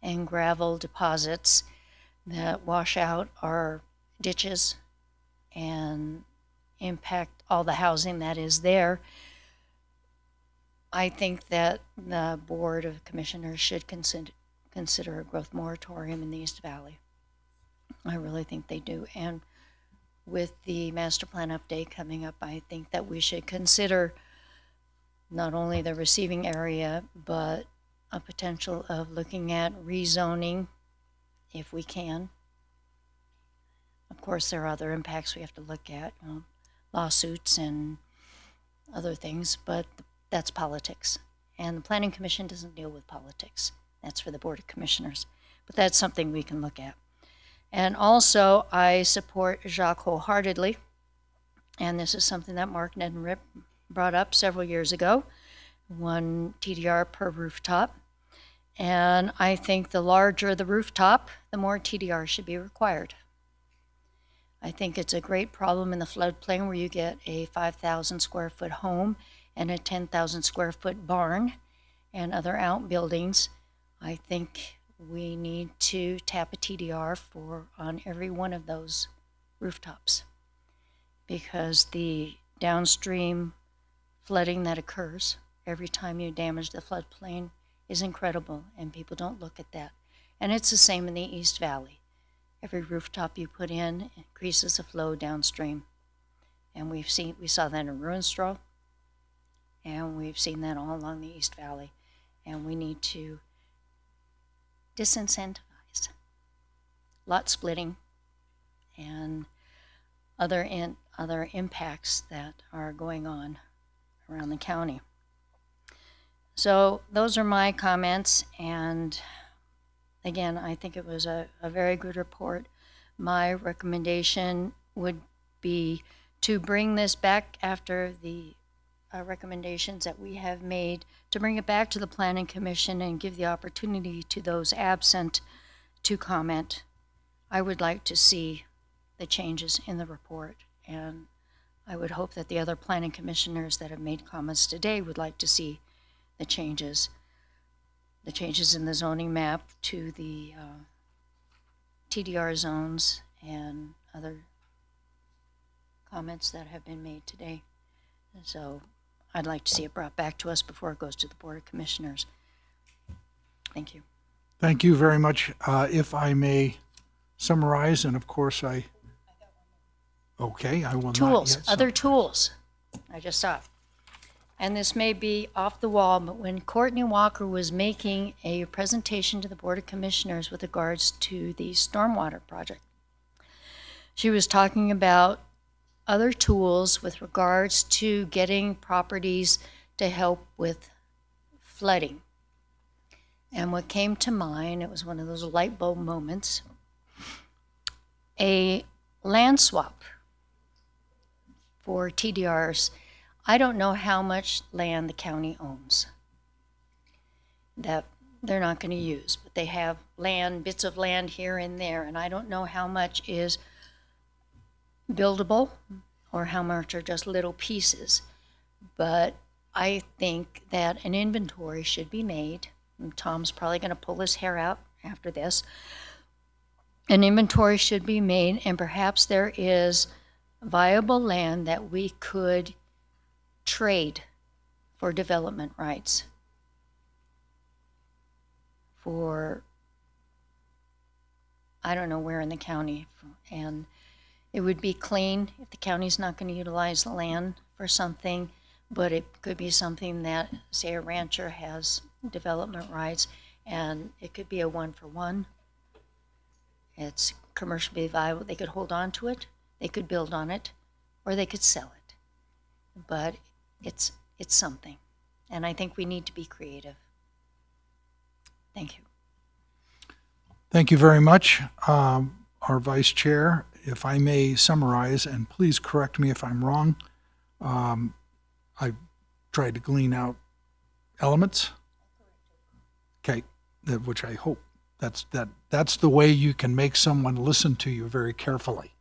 and gravel deposits that wash out our ditches and impact all the housing that is there? I think that the Board of Commissioners should consider a growth moratorium in the East Valley. I really think they do. And with the master plan update coming up, I think that we should consider not only the receiving area, but a potential of looking at rezoning if we can. Of course, there are other impacts we have to look at, lawsuits and other things, but that's politics. And the Planning Commission doesn't deal with politics. That's for the Board of Commissioners. But that's something we can look at. And also, I support Jacques wholeheartedly. And this is something that Mark Neddenrip brought up several years ago, 1 TDR per rooftop. And I think the larger the rooftop, the more TDR should be required. I think it's a great problem in the floodplain where you get a 5,000 square foot home and a 10,000 square foot barn and other outbuildings. I think we need to tap a TDR on every one of those rooftops, because the downstream flooding that occurs every time you damage the floodplain is incredible, and people don't look at that. And it's the same in the East Valley. Every rooftop you put in increases the flow downstream. And we saw that in Ruinstraw, and we've seen that all along the East Valley. And we need to disincentivize lot splitting and other impacts that are going on around the county. So those are my comments, and again, I think it was a very good report. My recommendation would be to bring this back after the recommendations that we have made, to bring it back to the Planning Commission and give the opportunity to those absent to comment. I would like to see the changes in the report, and I would hope that the other planning commissioners that have made comments today would like to see the changes in the zoning map to the TDR zones and other comments that have been made today. So I'd like to see it brought back to us before it goes to the Board of Commissioners. Thank you. Thank you very much. If I may summarize, and of course I will Tools, not yet. other tools. I just saw it. And this may be off the wall, but when Courtney Walker was making a presentation to the Board of Commissioners with regards to the stormwater project, she was talking about other tools with regards to getting properties to help with flooding. And what came to mind, it was one of those light bulb moments, a land swap for TDRs. I don't know how much land the county owns that they're not going to use, but they have land, bits of land here and there, and I don't know how much is buildable or how much are just little pieces. But I think that an inventory should be made, and Tom's probably going to pull his hair out after this. An inventory should be made, and perhaps there is viable land that we could trade for development rights for, I don't know where in the county, and it would be clean if the county's not going to utilize the land for something, but it could be something that, say, a rancher has development rights, and it could be a 1-for-1. It's commercially viable. They could hold on to it, they could build on it, or they could sell it. But it's something, and I think we need to be creative. Thank you. Thank you very much. Our Vice Chair, if I may summarize, and please correct me if I'm wrong, I tried to glean out elements. Okay, which I hope that's the way you can make someone listen to you very carefully.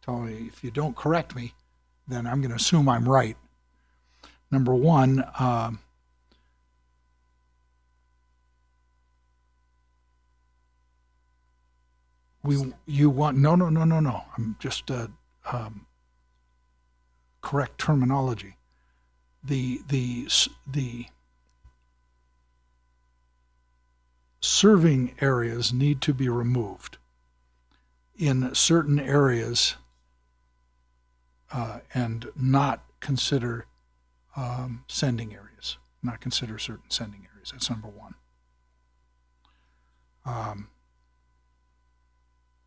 Tony, if you don't correct me, then I'm going to assume I'm right. Number one, you want, no. I'm just, correct terminology. The serving areas need to be removed in certain areas and not consider sending areas, not consider certain sending areas. That's number one.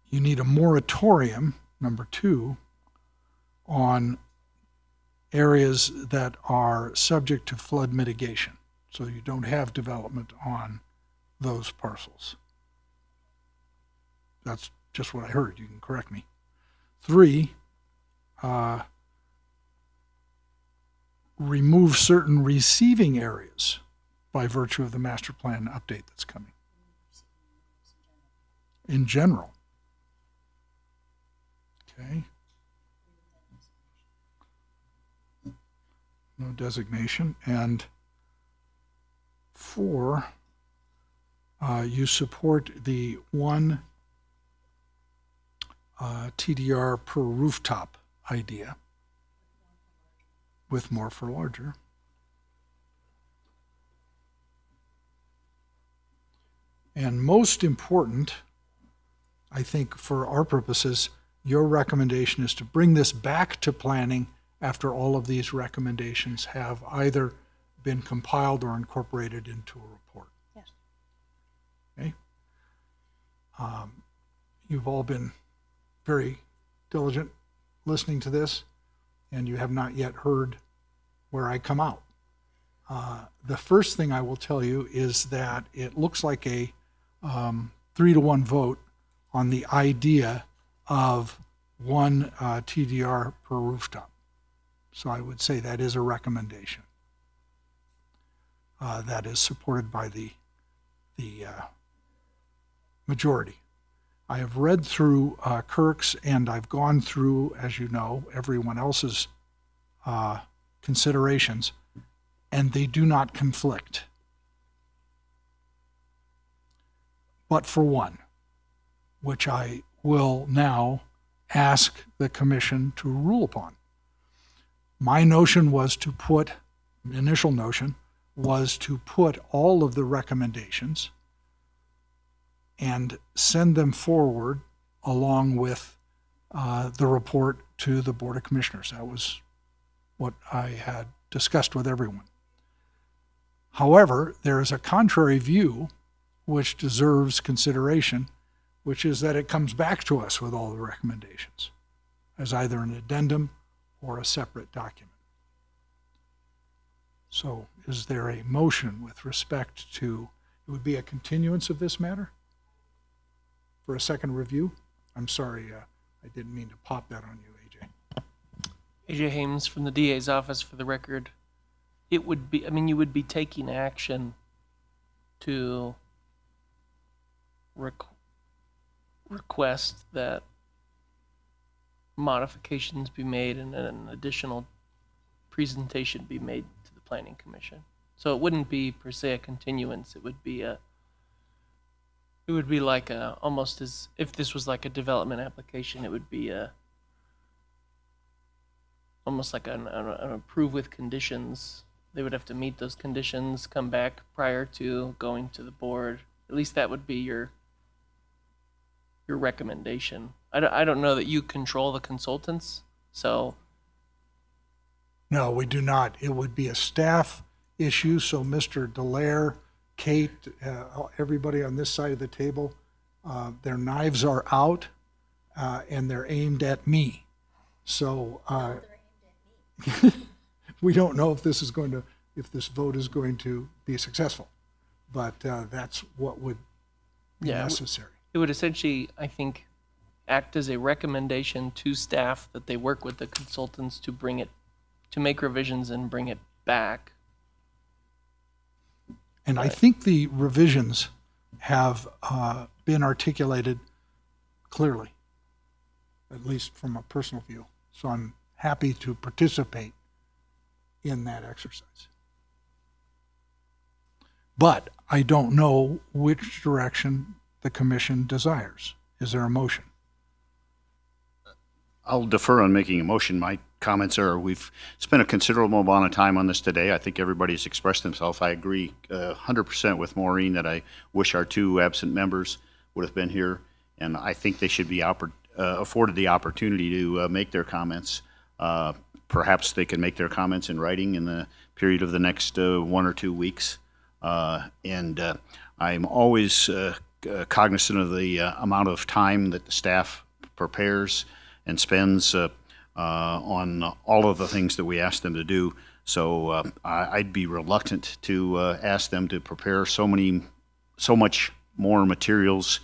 You need a moratorium, number two, on areas that are subject to flood mitigation, so you don't have development on those parcels. That's just what I heard. You can correct me. Three, remove certain receiving areas by virtue of the master plan update that's coming. In general. Okay. No designation. And four, you support the one TDR per rooftop idea with more for larger. And most important, I think for our purposes, your recommendation is to bring this back to planning after all of these recommendations have either been compiled or incorporated into a report. Yes. Okay. You've all been very diligent listening to this, and you have not yet heard where I come out. The first thing I will tell you is that it looks like a 3-to-1 vote on the idea of one TDR per rooftop. So I would say that is a recommendation. That is supported by the majority. I have read through Kirk's, and I've gone through, as you know, everyone else's considerations, and they do not conflict. But for one, which I will now ask the commission to rule upon. My notion was to put, initial notion was to put all of the recommendations and send them forward along with the report to the Board of Commissioners. That was what I had discussed with everyone. However, there is a contrary view which deserves consideration, which is that it comes back to us with all the recommendations as either an addendum or a separate document. So is there a motion with respect to, it would be a continuance of this matter for a second review? I'm sorry, I didn't mean to pop that on you, AJ. AJ Hames from the DA's office, for the record. It would be, I mean, you would be taking action to request that modifications be made and an additional presentation be made to the Planning Commission. So it wouldn't be per se a continuance. It would be like a, almost as if this was like a development application, it would be almost like an approve with conditions. They would have to meet those conditions, come back prior to going to the board. At least that would be your recommendation. I don't know that you control the consultants, so. No, we do not. It would be a staff issue, so Mr. Dallaire, Kate, everybody on this side of the table, their knives are out and they're aimed at me. So we don't know if this vote is going to be successful, but that's what would be necessary. It would essentially, I think, act as a recommendation to staff that they work with the consultants to bring it, to make revisions and bring it back. And I think the revisions have been articulated clearly, at least from a personal view. So I'm happy to participate in that exercise. But I don't know which direction the commission desires. Is there a motion? I'll defer on making a motion. My comments are, we've spent a considerable amount of time on this today. I think everybody's expressed themselves. I agree 100% with Maureen that I wish our two absent members would have been here, and I think they should be afforded the opportunity to make their comments. Perhaps they can make their comments in writing in the period of the next 1 or 2 weeks. I'm always cognizant of the amount of time that the staff prepares and spends on all of the things that we ask them to do. So I'd be reluctant to ask them to prepare so much more materials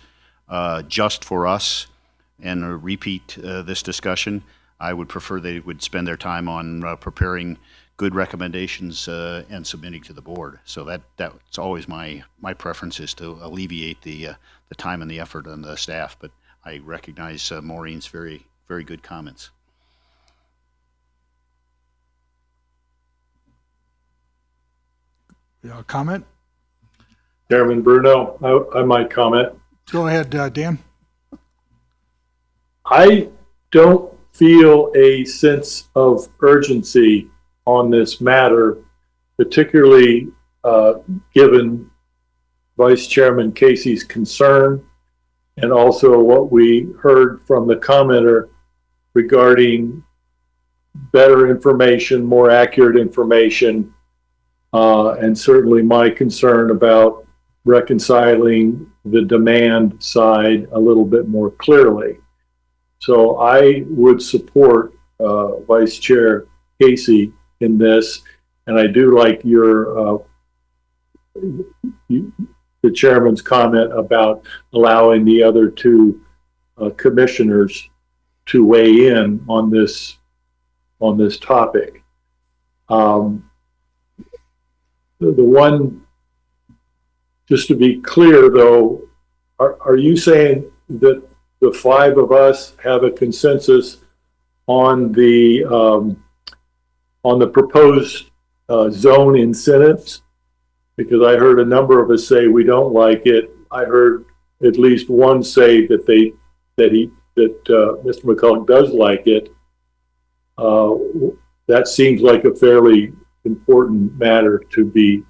just for us and repeat this discussion. I would prefer they would spend their time on preparing good recommendations and submitting to the board. So that's always my preference, is to alleviate the time and the effort on the staff. But I recognize Maureen's very good comments. Comment? Chairman Bruno, I might comment. Go ahead, Dan. I don't feel a sense of urgency on this matter, particularly given Vice Chairman Casey's concern, and also what we heard from the commenter regarding better information, more accurate information, and certainly my concern about reconciling the demand side a little bit more clearly. So I would support Vice Chair Casey in this, and I do like the chairman's comment about allowing the other two commissioners to weigh in on this topic. The one, just to be clear though, are you saying that the five of us have a consensus on the proposed zone incentives? Because I heard a number of us say we don't like it. I heard at least one say that Mr. McCulloch does like it. That seems like a fairly important matter to be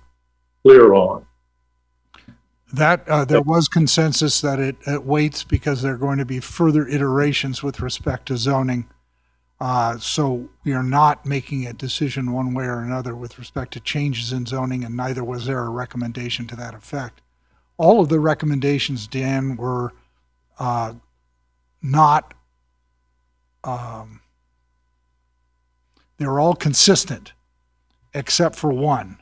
clear on. That there was consensus that it waits because there are going to be further iterations with respect to zoning. So we are not making a decision one way or another with respect to changes in zoning, and neither was there a recommendation to that effect. All of the recommendations, Dan, were not, they were all consistent except for one,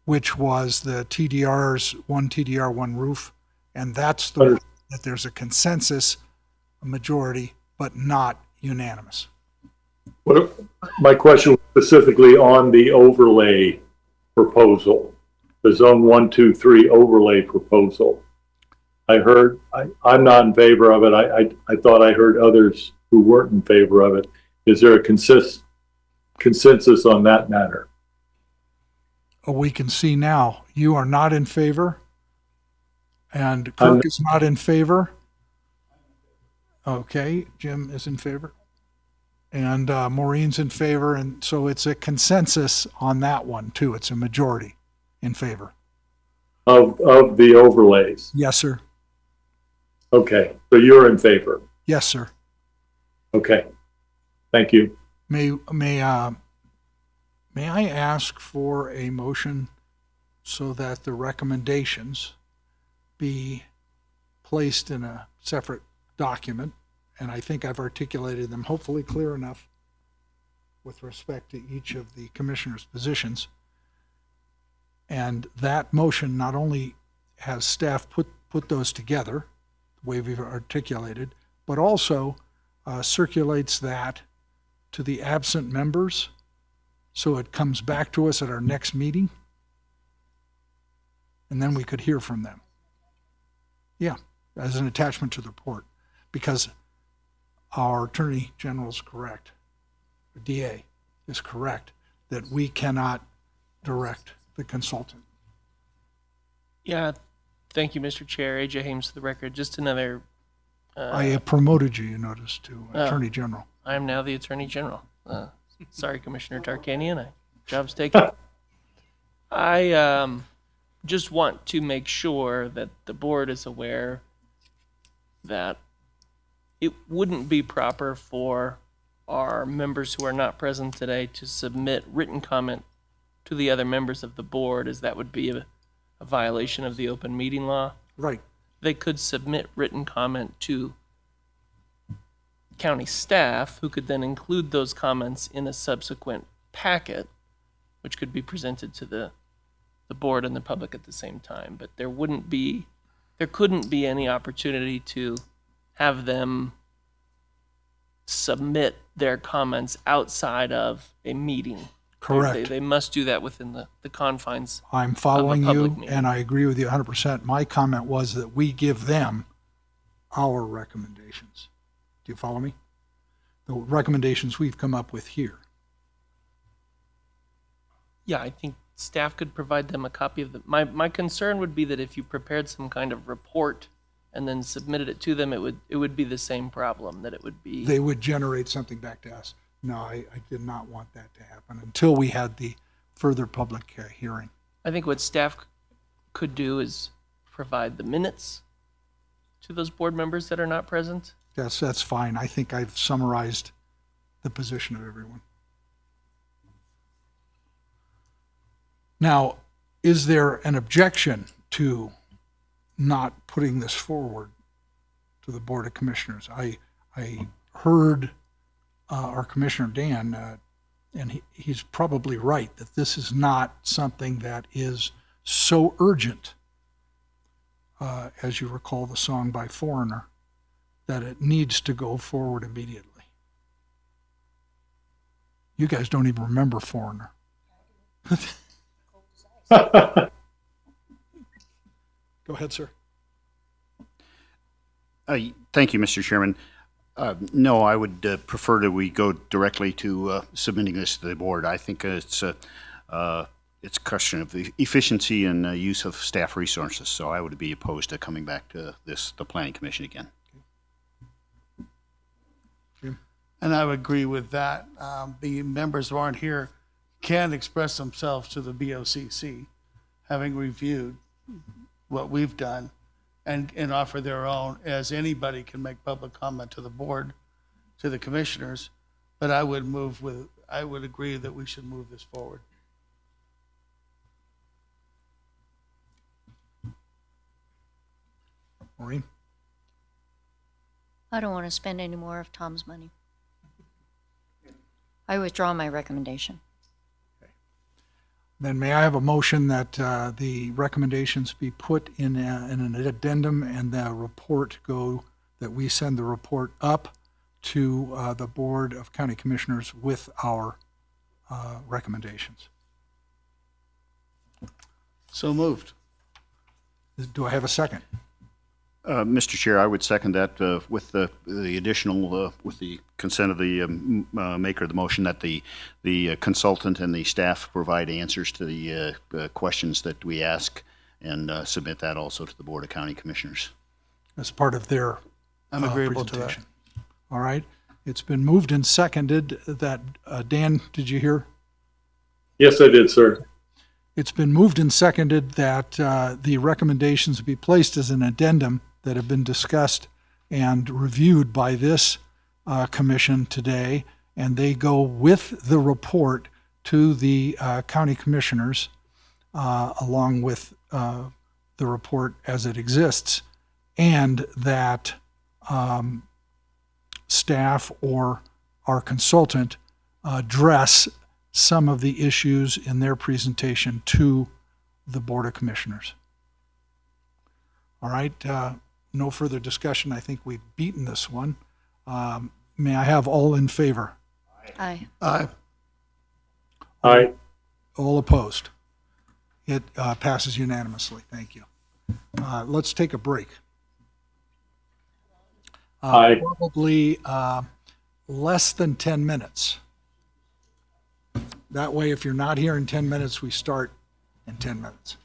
which was the TDR's one TDR, one roof. And that's the one that there's a consensus, a majority, but not unanimous. My question was specifically on the overlay proposal, the zone 1, 2, 3 overlay proposal. I'm not in favor of it. I thought I heard others who weren't in favor of it. Is there a consensus on that matter? We can see now you are not in favor, and Kirk is not in favor. Okay, Jim is in favor, and Maureen's in favor, and so it's a consensus on that one too. It's a majority in favor of the overlays. Yes, sir. Okay, so you're in favor. Yes, sir. Okay, thank you. May I ask for a motion so that the recommendations be placed in a separate document? And I think I've articulated them hopefully clear enough with respect to each of the commissioners' positions. And that motion not only has staff put those together, the way we've articulated, but also circulates that to the absent members, so it comes back to us at our next meeting, and then we could hear from them. Yeah, as an attachment to the report, because our Attorney General is correct. the DA is correct, that we cannot direct the consultant. Yeah, thank you, Mr. Chair. AJ Hames for the record. Just another. I have promoted you, you notice, to Attorney General. I am now the Attorney General. Sorry, Commissioner Tarkanian. Job's taken. I just want to make sure that the board is aware that it wouldn't be proper for our members who are not present today to submit written comment to the other members of the board, as that would be a violation of the open meeting law. Right. They could submit written comment to county staff, who could then include those comments in a subsequent packet, which could be presented to the board and the public at the same time. But there couldn't be any opportunity to have them submit their comments outside of a meeting. Correct. They must do that within the confines. I'm following of a you, public meeting. and I agree with you 100%. My comment was that we give them our recommendations. Do you follow me? The recommendations we've come up with here. Yeah, I think staff could provide them a copy of the, my concern would be that if you prepared some kind of report and then submitted it to them, it would be the same problem, that it would be. They would generate something back to us. No, I did not want that to happen until we had the further public hearing. I think what staff could do is provide the minutes to those board members that are not present. That's fine. I think I've summarized the position of everyone. Now, is there an objection to not putting this forward to the Board of Commissioners? I heard our Commissioner Dan, and he's probably right, that this is not something that is so urgent, as you recall the song by Foreigner, that it needs to go forward immediately. You guys don't even remember Foreigner. Go ahead, sir. Thank you, Mr. Chairman. No, I would prefer that we go directly to submitting this to the board. I think it's a question of the efficiency and use of staff resources, so I would be opposed to coming back to the Planning Commission again. And I would agree with that. The members who aren't here can express themselves to the BOCC, having reviewed what we've done, and offer their own, as anybody can make public comment to the board, to the commissioners. But I would agree that we should move this forward. Maureen? I don't want to spend any more of Tom's money. I withdraw my recommendation. Then may I have a motion that the recommendations be put in an addendum and the report that we send the report up to the Board of County Commissioners with our recommendations? So moved. Do I have a second? Mr. Chair, I would second that with the additional, with the consent of the maker of the motion, that the consultant and the staff provide answers to the questions that we ask, and submit that also to the Board of County Commissioners. As part of their I'm agreeable to that. presentation. All right. It's been moved and seconded that, Dan, did you hear? Yes, I did, sir. It's been moved and seconded that the recommendations be placed as an addendum that have been discussed and reviewed by this commission today, and they go with the report to the county commissioners along with the report as it exists, and that staff or our consultant address some of the issues in their presentation to the Board of Commissioners. All right, no further discussion. I think we've beaten this one. May I have all in favor? Aye. Aye. Aye. All opposed? It passes unanimously. Thank you. Let's take a break. Aye. Probably less than 10 minutes. That way, if you're not here in 10 minutes, we start in 10 minutes.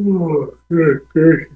Oh, good gracious.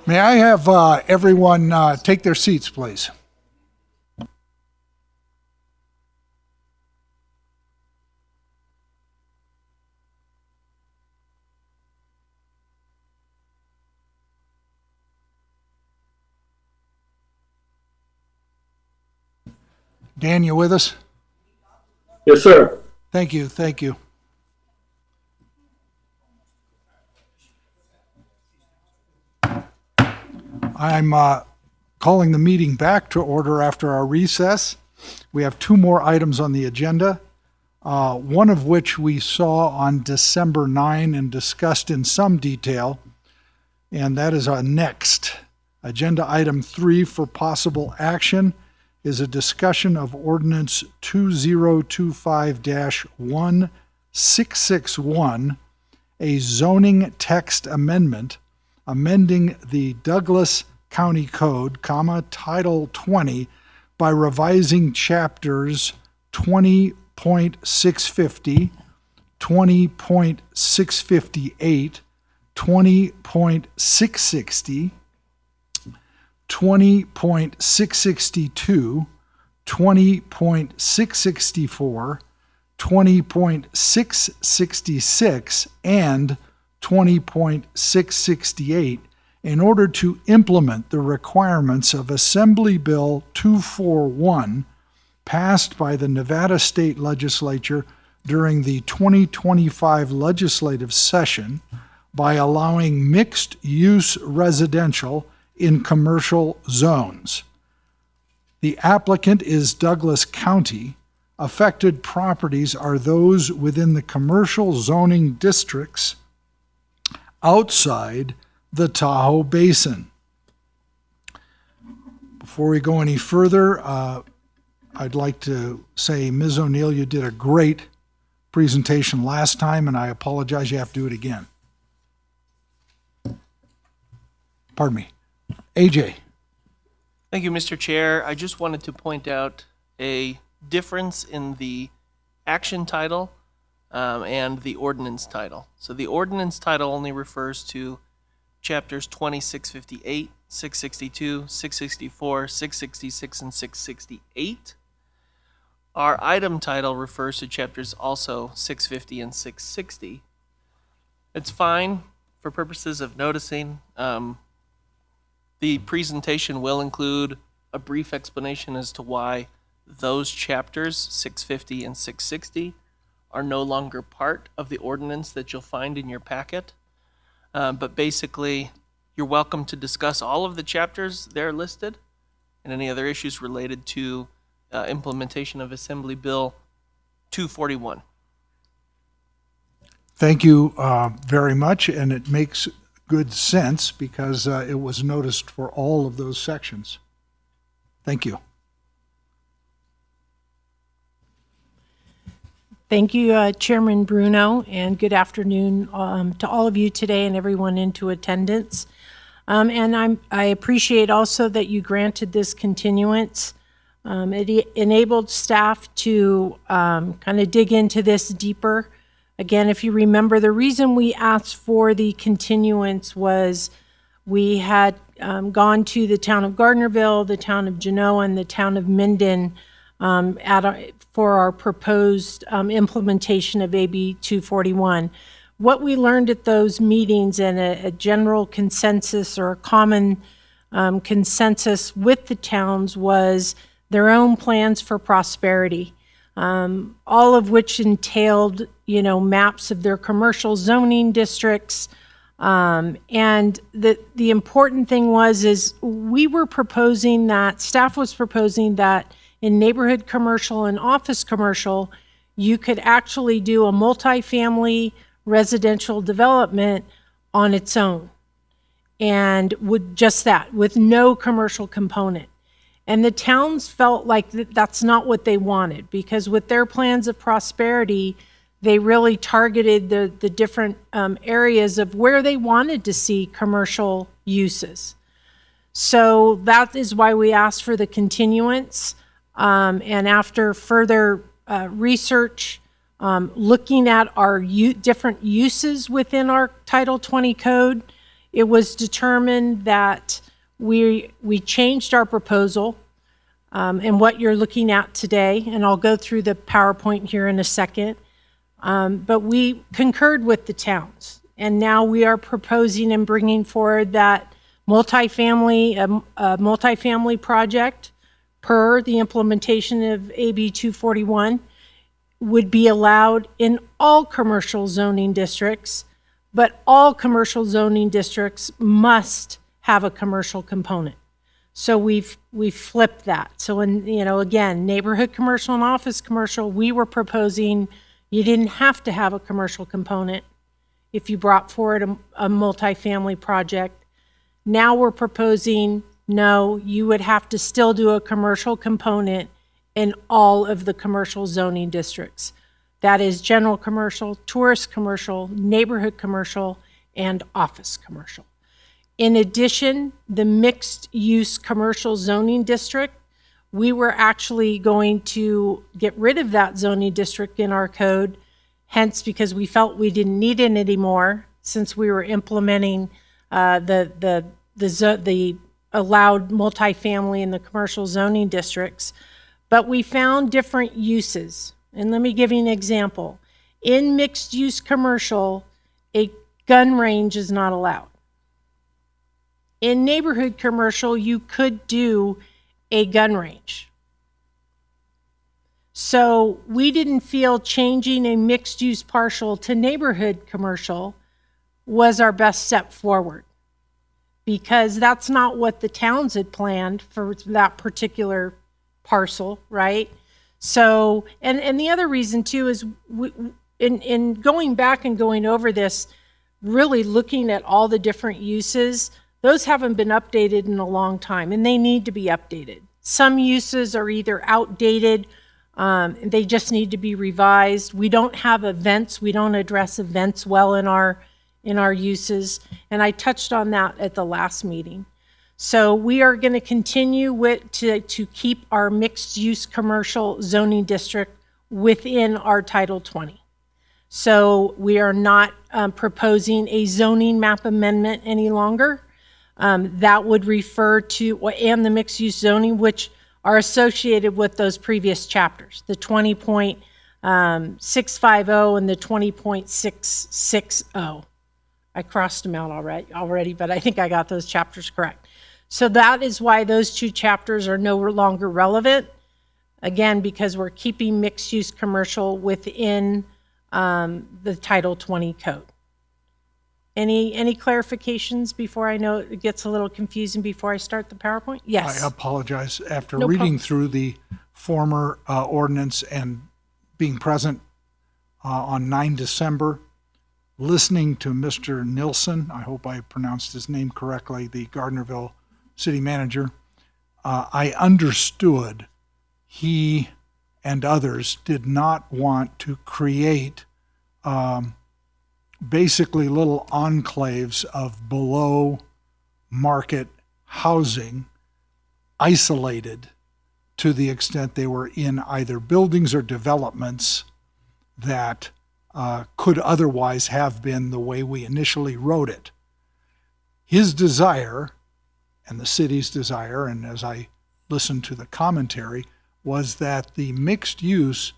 May I have everyone take their seats, please? Dan, you with us? Yes, sir. Thank you, thank you. I'm calling the meeting back to order after our recess. We have two more items on the agenda, one of which we saw on December 9 and discussed in some detail, and that is our next. Agenda item 3 for possible action is a discussion of ordinance 2025-1661, a zoning text amendment, amending the Douglas County Code, Title 20, by revising chapters 20.650, 20.658, 20.660, 20.662, 20.664, 20.666, and 20.668 in order to implement the requirements of Assembly Bill 241 passed by the Nevada State Legislature during the 2025 legislative session by allowing mixed-use residential in commercial zones. The applicant is Douglas County. Affected properties are those within the commercial zoning districts outside the Tahoe Basin. Before we go any further, I'd like to say, Ms. O'Neill, you did a great presentation last time, and I apologize you have to do it again. Pardon me. AJ. Thank you, Mr. Chair. I just wanted to point out a difference in the action title and the ordinance title. So the ordinance title only refers to chapters 2658, 662, 664, 666, and 668. Our item title refers to chapters also 650 and 660. It's fine for purposes of noticing. The presentation will include a brief explanation as to why those chapters, 650 and 660, are no longer part of the ordinance that you'll find in your packet. But basically, you're welcome to discuss all of the chapters there listed and any other issues related to implementation of Assembly Bill 241. Thank you very much, and it makes good sense because it was noticed for all of those sections. Thank you. Thank you, Chairman Bruno, and good afternoon to all of you today and everyone into attendance. And I appreciate also that you granted this continuance. It enabled staff to kind of dig into this deeper. Again, if you remember, the reason we asked for the continuance was we had gone to the town of Gardnerville, the town of Genoa, and the town of Minden for our proposed implementation of AB 241. What we learned at those meetings and a general consensus or a common consensus with the towns was their own plans for prosperity, all of which entailed, maps of their commercial zoning districts. And the important thing is we were proposing that, staff was proposing that in neighborhood commercial and office commercial, you could actually do a multifamily residential development on its own. And with just that, with no commercial component. And the towns felt like that's not what they wanted, because with their plans of prosperity, they really targeted the different areas of where they wanted to see commercial uses. So that is why we asked for the continuance. And after further research, looking at our different uses within our Title 20 code, it was determined that we changed our proposal and what you're looking at today, and I'll go through the PowerPoint here in a second. But we concurred with the towns, and now we are proposing and bringing forward that multifamily project per the implementation of AB 241 would be allowed in all commercial zoning districts, but all commercial zoning districts must have a commercial component. So we've flipped that. So again, neighborhood commercial and office commercial, we were proposing you didn't have to have a commercial component if you brought forward a multifamily project. Now we're proposing, no, you would have to still do a commercial component in all of the commercial zoning districts. That is general commercial, tourist commercial, neighborhood commercial, and office commercial. In addition, the mixed use commercial zoning district, we were actually going to get rid of that zoning district in our code, hence because we felt we didn't need it anymore since we were implementing the allowed multifamily in the commercial zoning districts. But we found different uses. And let me give you an example. In mixed use commercial, a gun range is not allowed. In neighborhood commercial, you could do a gun range. So we didn't feel changing a mixed use partial to neighborhood commercial was our best step forward, because that's not what the towns had planned for that particular parcel, right? So, and the other reason too is in going back and going over this, really looking at all the different uses, those haven't been updated in a long time, and they need to be updated. Some uses are either outdated, they just need to be revised. We don't have events, we don't address events well in our uses, and I touched on that at the last meeting. So we are going to continue to keep our mixed use commercial zoning district within our Title 20. So we are not proposing a zoning map amendment any longer. That would refer to, and the mixed use zoning, which are associated with those previous chapters, the 20.650 and the 20.660. I crossed them out already, but I think I got those chapters correct. So that is why those two chapters are no longer relevant. Again, because we're keeping mixed use commercial within the Title 20 code. Any clarifications before I know it gets a little confusing before I start the PowerPoint? Yes. I apologize. After No reading problem. through the former ordinance and being present on 9 December, listening to Mr. Nilsson, I hope I pronounced his name correctly, the Gardnerville city manager, I understood he and others did not want to create basically little enclaves of below market housing isolated to the extent they were in either buildings or developments that could otherwise have been the way we initially wrote it. His desire, and the city's desire, and as I listened to the commentary, was that the mixed use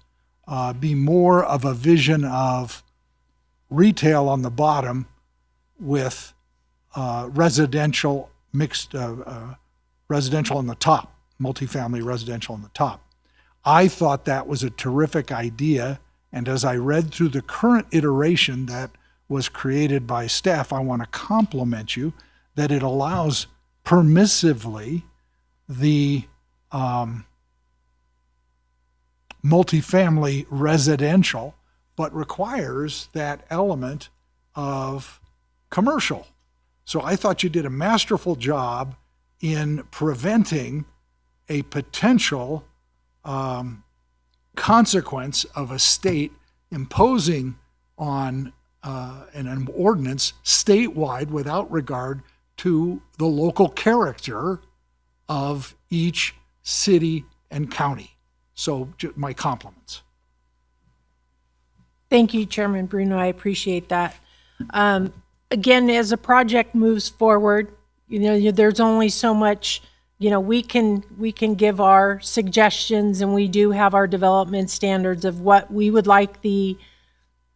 be more of a vision of retail on the bottom with residential mixed residential on the top, multifamily residential on the top. I thought that was a terrific idea, and as I read through the current iteration that was created by staff, I want to compliment you that it allows permissively the multifamily residential, but requires that element of commercial. So I thought you did a masterful job in preventing a potential consequence of a state imposing on an ordinance statewide without regard to the local character of each city and county. So my compliments. Thank you, Chairman Bruno. I appreciate that. Again, as a project moves forward, there's only so much, we can give our suggestions, and we do have our development standards of what we would like the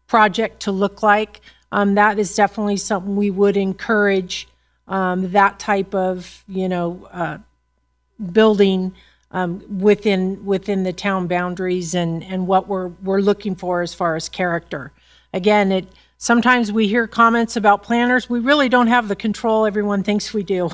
project to look like. That is definitely something we would encourage, that type of, building within the town boundaries and what we're looking for as far as character. Again, sometimes we hear comments about planners. We really don't have the control everyone thinks we do.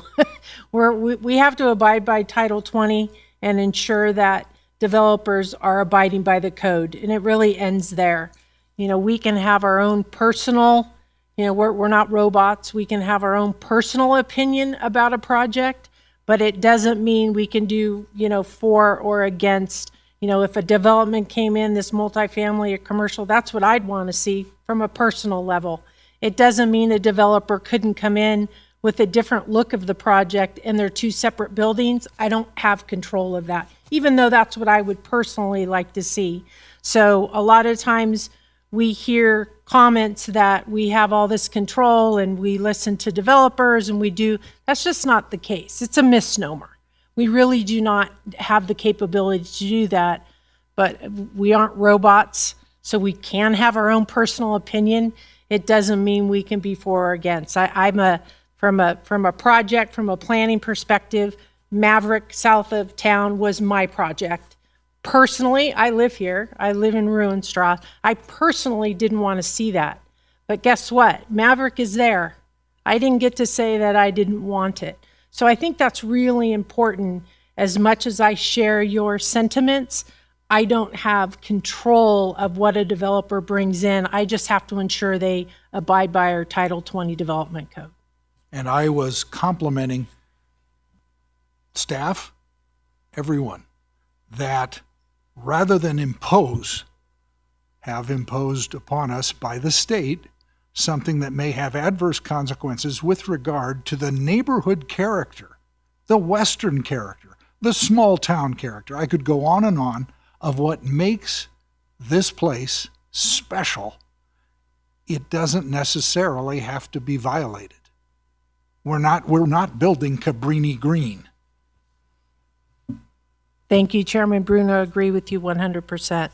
We have to abide by Title 20 and ensure that developers are abiding by the code, and it really ends there. We can have our own personal, we're not robots. We can have our own personal opinion about a project, but it doesn't mean we can do, for or against. If a development came in, this multifamily or commercial, that's what I'd want to see from a personal level. It doesn't mean a developer couldn't come in with a different look of the project and they're two separate buildings. I don't have control of that, even though that's what I would personally like to see. So a lot of times we hear comments that we have all this control and we listen to developers and we do. That's just not the case. It's a misnomer. We really do not have the capability to do that, but we aren't robots, so we can have our own personal opinion. It doesn't mean we can be for or against. From a project, from a planning perspective, Maverick south of town was my project. Personally, I live here. I live in Ruinstraw. I personally didn't want to see that. But guess what? Maverick is there. I didn't get to say that I didn't want it. So I think that's really important. As much as I share your sentiments, I don't have control of what a developer brings in. I just have to ensure they abide by our Title 20 development code. And I was complimenting staff, everyone, that rather than have imposed upon us by the state something that may have adverse consequences with regard to the neighborhood character, the Western character, the small town character. I could go on and on of what makes this place special. It doesn't necessarily have to be violated. We're not building Cabrini Green. Thank you, Chairman Bruno. Agree with you 100%.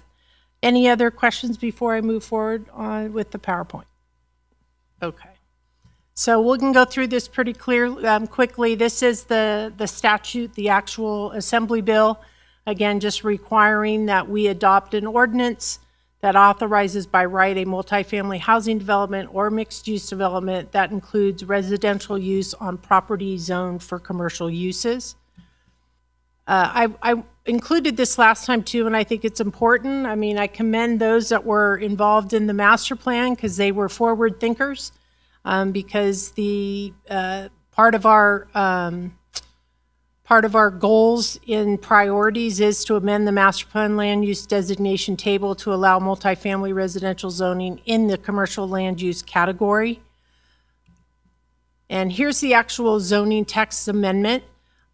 Any other questions before I move forward with the PowerPoint? Okay. So we can go through this pretty quickly. This is the statute, the actual assembly bill. Again, just requiring that we adopt an ordinance that authorizes by right a multifamily housing development or mixed-use development that includes residential use on property zoned for commercial uses. I included this last time too, and I think it's important. I mean, I commend those that were involved in the master plan because they were forward thinkers. Because the part of our goals in priorities is to amend the master plan land use designation table to allow multifamily residential zoning in the commercial land use category. And here's the actual zoning text amendment.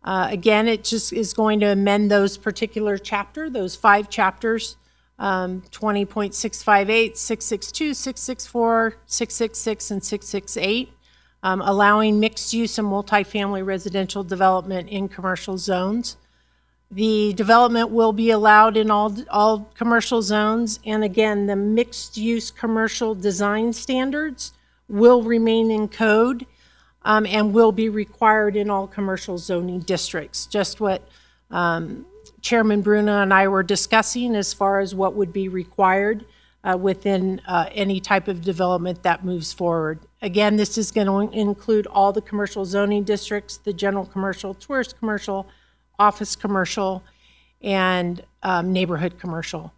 Again, it just is going to amend those particular those 5 chapters, 20.658, 662, 664, 666, and 668, allowing mixed use and multifamily residential development in commercial zones. The development will be allowed in all commercial zones, and again, the mixed use commercial design standards will remain in code and will be required in all commercial zoning districts. Just what Chairman Bruno and I were discussing as far as what would be required within any type of development that moves forward. Again, this is going to include all the commercial zoning districts, the general commercial, tourist commercial, office commercial, and neighborhood commercial.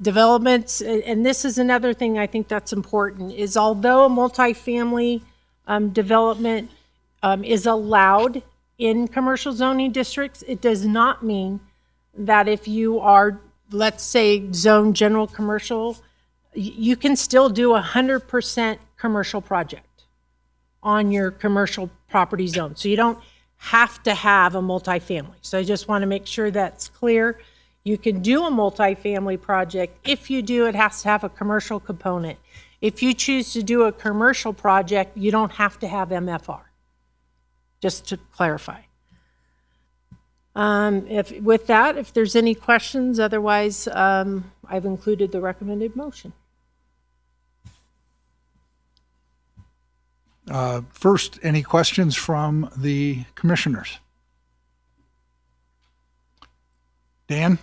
Developments, and this is another thing I think that's important, is although a multifamily development is allowed in commercial zoning districts, it does not mean that if you are, let's say, zone general commercial, you can still do 100% commercial project on your commercial property zone. So you don't have to have a multifamily. So I just want to make sure that's clear. You can do a multifamily project. If you do, it has to have a commercial component. If you choose to do a commercial project, you don't have to have MFR. Just to clarify. With that, if there's any questions, otherwise I've included the recommended motion. First, any questions from the commissioners? Dan?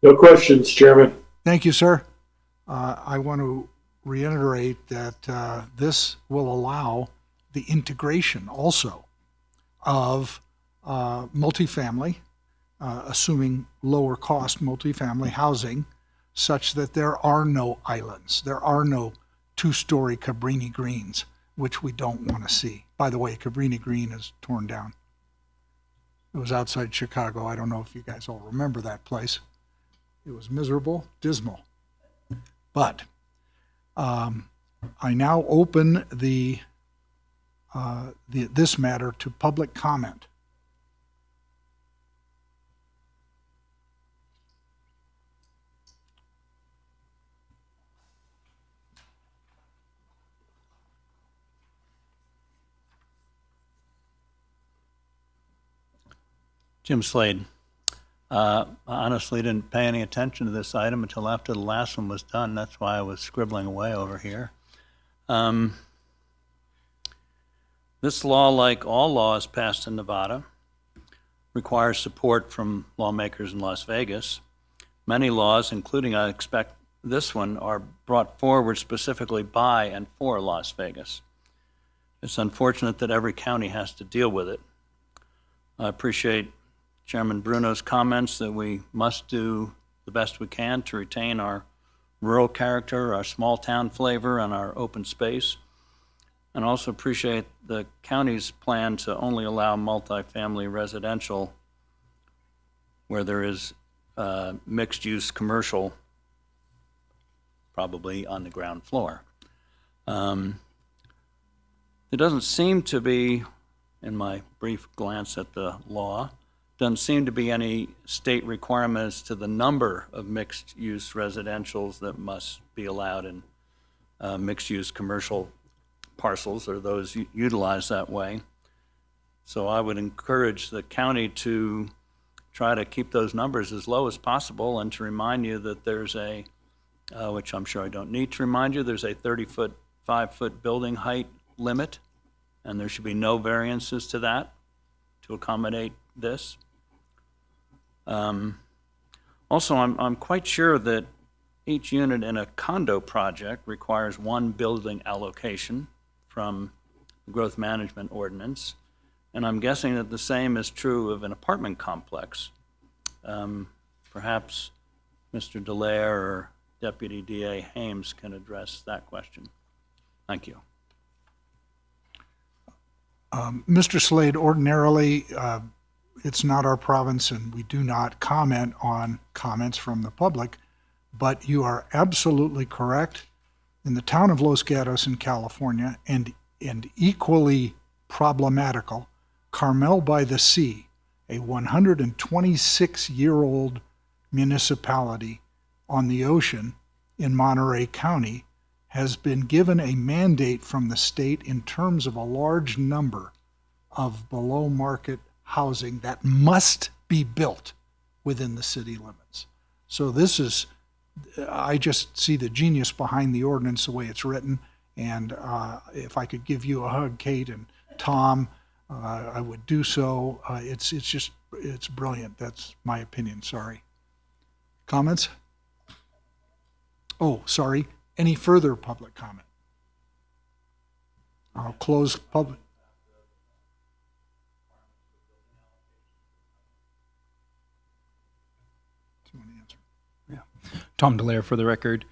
No questions, Chairman. Thank you, sir. I want to reiterate that this will allow the integration also of multifamily, assuming lower cost multifamily housing, such that there are no islands. There are no 2-story Cabrini Greens, which we don't want to see. By the way, Cabrini Green is torn down. It was outside Chicago. I don't know if you guys all remember that place. It was miserable, dismal. But I now open this matter to public comment. Jim Slade. I honestly didn't pay any attention to this item until after the last one was done. That's why I was scribbling away over here. This law, like all laws passed in Nevada, requires support from lawmakers in Las Vegas. Many laws, including I expect this one, are brought forward specifically by and for Las Vegas. It's unfortunate that every county has to deal with it. I appreciate Chairman Bruno's comments that we must do the best we can to retain our rural character, our small town flavor, and our open space. And also appreciate the county's plan to only allow multifamily residential where there is mixed-use commercial, probably on the ground floor. There doesn't seem to be, in my brief glance at the law, doesn't seem to be any state requirements to the number of mixed-use residentials that must be allowed in mixed-use commercial parcels or those utilized that way. So I would encourage the county to try to keep those numbers as low as possible and to remind you that there's a, which I'm sure I don't need to remind you, there's a 30-foot, 5-foot building height limit, and there should be no variances to that to accommodate this. Also, I'm quite sure that each unit in a condo project requires one building allocation from the growth management ordinance. And I'm guessing that the same is true of an apartment complex. Perhaps Mr. Dallaire or Deputy DA Hames can address that question. Thank you. Mr. Slade, ordinarily, it's not our province and we do not comment on comments from the public, but you are absolutely correct. In the town of Los Gatos in California, and equally problematical, Carmel by the Sea, a 126-year-old municipality on the ocean in Monterey County, has been given a mandate from the state in terms of a large number of below-market housing that must be built within the city limits. So this is, I just see the genius behind the ordinance, the way it's written, and if I could give you a hug, Kate and Tom, I would do so. It's brilliant. That's my opinion. Sorry. Comments? Oh, sorry. Any further public comment? I'll close public. Tom Dallaire for the record.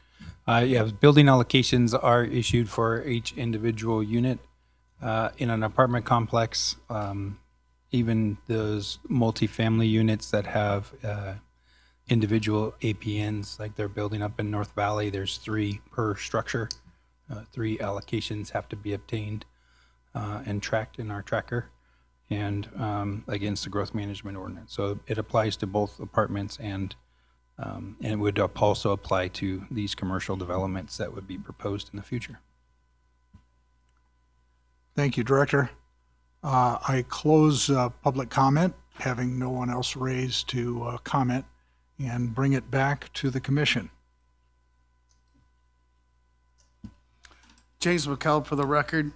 Yeah, building allocations are issued for each individual unit in an apartment complex. Even those multifamily units that have individual APNs, like they're building up in North Valley, there's 3 per structure. 3 allocations have to be obtained and tracked in our tracker and against the growth management ordinance. So it applies to both apartments and it would also apply to these commercial developments that would be proposed in the future. Thank you, Director. I close public comment, having no one else raised to comment, and bring it back to the commission. James McKellar for the record.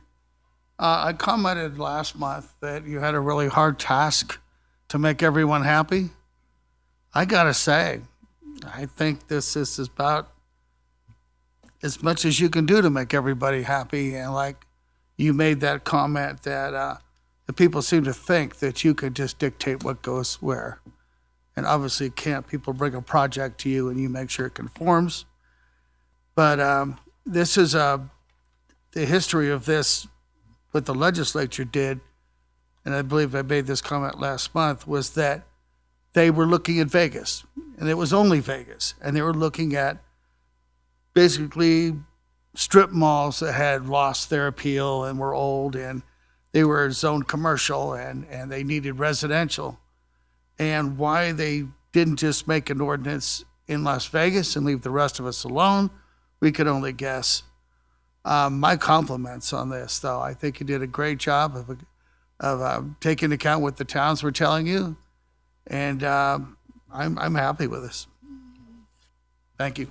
I commented last month that you had a really hard task to make everyone happy. I gotta say, I think this is about as much as you can do to make everybody happy. And like you made that comment that the people seem to think that you could just dictate what goes where. And obviously can't. People bring a project to you and you make sure it conforms. But this is the history of this, what the legislature did, and I believe I made this comment last month, was that they were looking at Vegas, and it was only Vegas, and they were looking at basically strip malls that had lost their appeal and were old, and they were zoned commercial, and they needed residential. And why they didn't just make an ordinance in Las Vegas and leave the rest of us alone, we could only guess. My compliments on this, though. I think you did a great job of taking into account what the towns were telling you, and I'm happy with this. Thank you.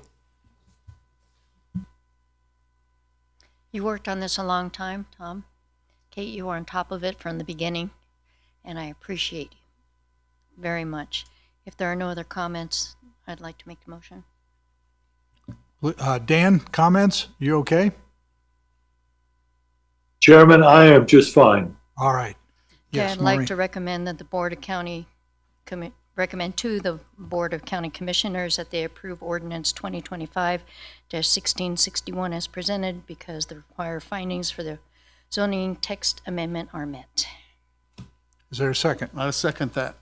You worked on this a long time, Tom. Kate, you were on top of it from the beginning, and I appreciate you very much. If there are no other comments, I'd like to make the motion. Dan, comments? You okay? Chairman, I am just fine. All right. Okay, Yes, I'd like Maureen. to recommend that the Board of County recommend to the Board of County Commissioners that they approve ordinance 2025-1661 as presented because the required findings for the zoning text amendment are met. Is there a second? I'll second that.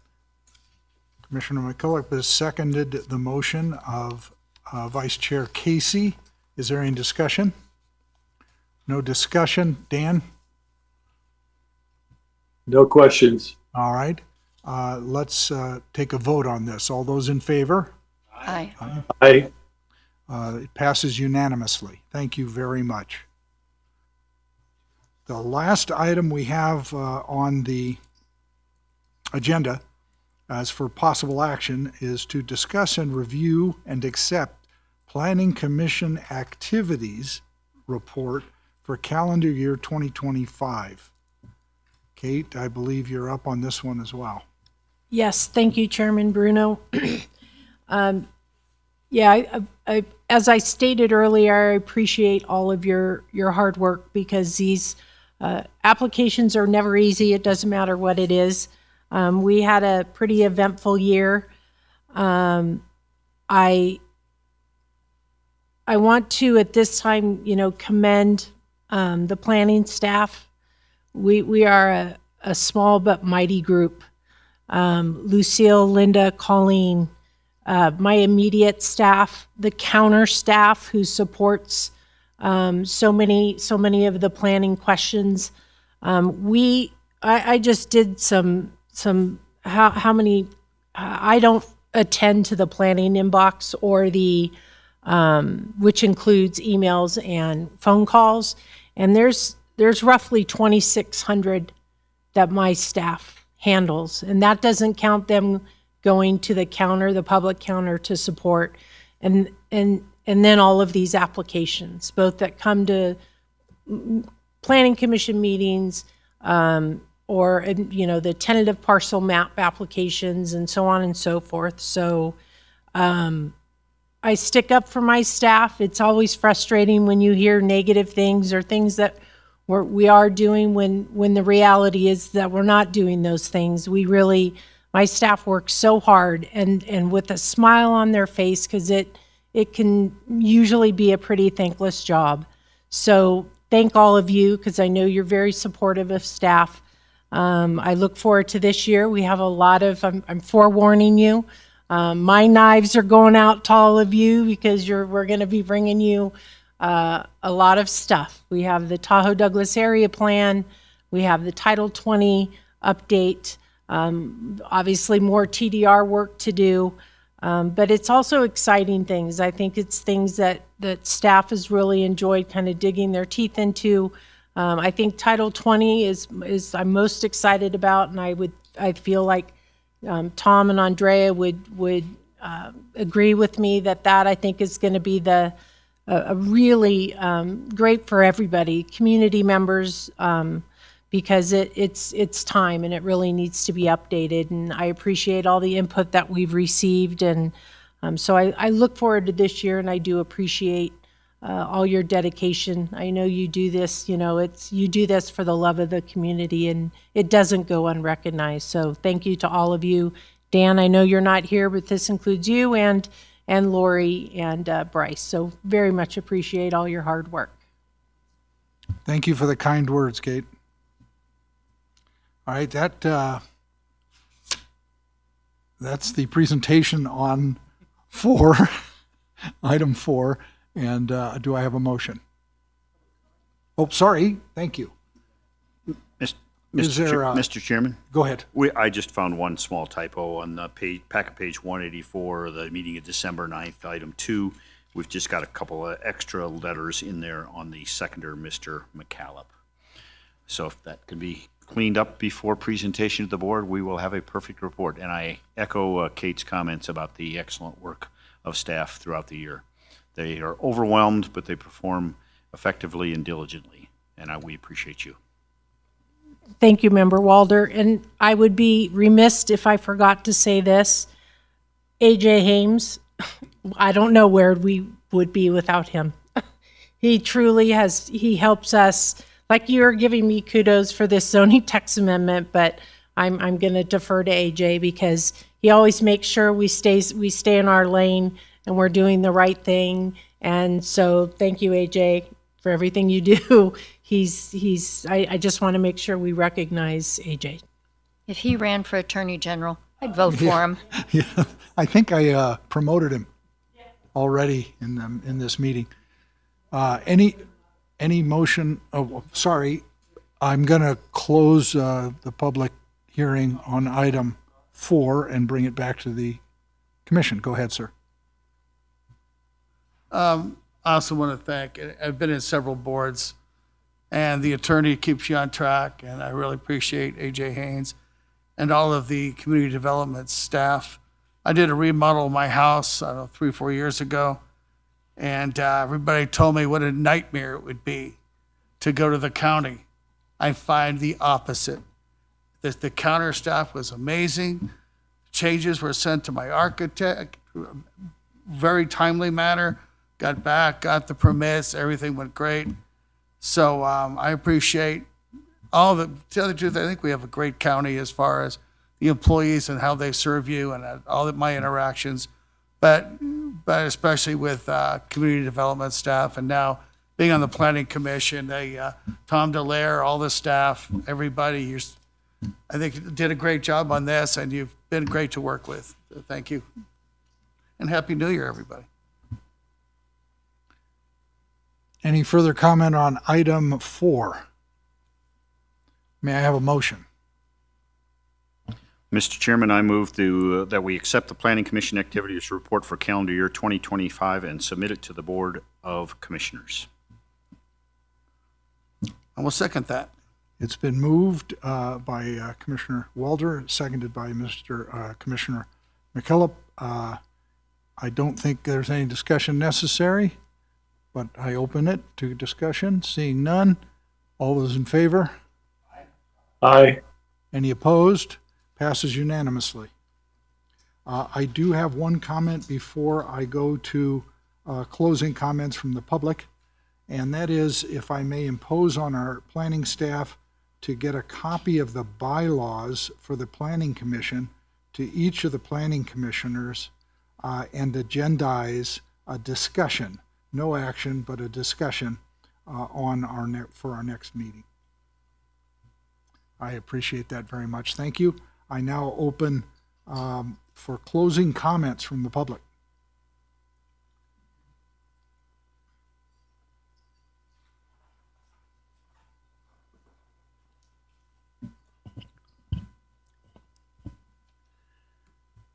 Commissioner McCulloch has seconded the motion of Vice Chair Casey. Is there any discussion? No discussion. Dan? No questions. All right. Let's take a vote on this. All those in favor? Aye. Aye. It passes unanimously. Thank you very much. The last item we have on the agenda as for possible action is to discuss and review and accept Planning Commission activities report for calendar year 2025. Kate, I believe you're up on this one as well. Yes, thank you, Chairman Bruno. As I stated earlier, I appreciate all of your hard work because these applications are never easy. It doesn't matter what it is. We had a pretty eventful year. I want to, at this time, commend the planning staff. We are a small but mighty group. Lucille, Linda, Colleen, my immediate staff, the counter staff who supports so many of the planning questions. I just did some how many. I don't attend to the planning inbox or the which includes emails and phone calls, and there's roughly 2,600 that my staff handles, and that doesn't count them going to the counter, the public counter, to support, and then all of these applications, both that come to planning commission meetings, or the tentative parcel map applications, and so on and so forth. So I stick up for my staff. It's always frustrating when you hear negative things or things that we are doing when the reality is that we're not doing those things. My staff works so hard and with a smile on their face, because it can usually be a pretty thankless job. So thank all of you, because I know you're very supportive of staff. I look forward to this year. We have a lot of, I'm forewarning you, my knives are going out to all of you, because we're going to be bringing you a lot of stuff. We have the Tahoe Douglas Area Plan. We have the Title 20 update. Obviously more TDR work to do, but it's also exciting things. I think it's things that staff has really enjoyed kind of digging their teeth into. I think Title 20 is I'm most excited about, and I feel like Tom and Andrea would agree with me that I think is going to be a really great for everybody, community members, because it's time and it really needs to be updated. And I appreciate all the input that we've received, and so I look forward to this year, and I do appreciate all your dedication. I know you do this, you do this for the love of the community, and it doesn't go unrecognized. So thank you to all of you. Dan, I know you're not here, but this includes you and Lori and Bryce. So very much appreciate all your hard work. Thank you for the kind words, Kate. All right, that's the presentation on item 4. And do I have a motion? Oh, sorry. Thank you. Mr. Chairman? Go ahead. I just found one small typo on the packet page 184, the meeting of December 9th, item 2. We've just got a couple of extra letters in there on the seconder, Mr. McCallop. So if that can be cleaned up before presentation to the board, we will have a perfect report. And I echo Kate's comments about the excellent work of staff throughout the year. They are overwhelmed, but they perform effectively and diligently, and we appreciate you. Thank you, Member Walder. And I would be remiss if I forgot to say this. AJ Hames, I don't know where we would be without him. He truly he helps us. Like, you're giving me kudos for this zoning text amendment, but I'm going to defer to AJ, because he always makes sure we stay in our lane and we're doing the right thing. And so thank you, AJ, for everything you do. I just want to make sure we recognize AJ. If he ran for Attorney General, I'd vote for him. Yeah, I think I promoted him already in this meeting. Any motion? Oh, sorry. I'm going to close the public hearing on item 4 and bring it back to the commission. Go ahead, sir. I also want to thank, I've been in several boards, and the attorney keeps you on track, and I really appreciate AJ Haynes and all of the community development staff. I did a remodel of my house, 3-4 years ago, and everybody told me what a nightmare it would be to go to the county. I find the opposite. The counter staff was amazing. changes were sent to my architect, very timely manner, got back, got the permits, everything went great. So I appreciate all the, to tell the truth, I think we have a great county as far as the employees and how they serve you and all of my interactions, but especially with community development staff and now being on the planning commission, Tom Delaire, all the staff, everybody, I think you did a great job on this and you've been great to work with. So thank you. And Happy New Year, everybody. Any further comment on item 4? May I have a motion? Mr. Chairman, I move that we accept the Planning Commission activities report for calendar year 2025 and submit it to the Board of Commissioners. I will second that. It's been moved by Commissioner Walder, seconded by Mr. Commissioner McKillop. I don't think there's any discussion necessary, but I open it to discussion. Seeing none, all those in favor? Aye. Any opposed? Passes unanimously. I do have one comment before I go to closing comments from the public, and that is if I may impose on our planning staff to get a copy of the bylaws for the Planning Commission to each of the planning commissioners and agendize a discussion, no action, but a discussion on for our next meeting. I appreciate that very much. Thank you. I now open for closing comments from the public.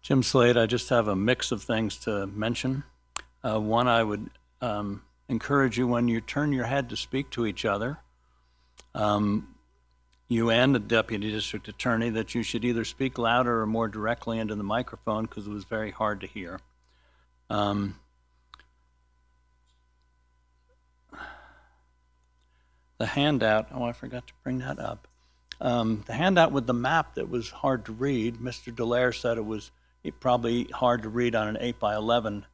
Jim Slade, I just have a mix of things to mention. One, I would encourage you when you turn your head to speak to each other, you and the deputy district attorney, that you should either speak louder or more directly into the microphone because it was very hard to hear. The handout, oh, I forgot to bring that up. The handout with the map that was hard to read, Mr. Delaire said it was probably hard to read on an 8x11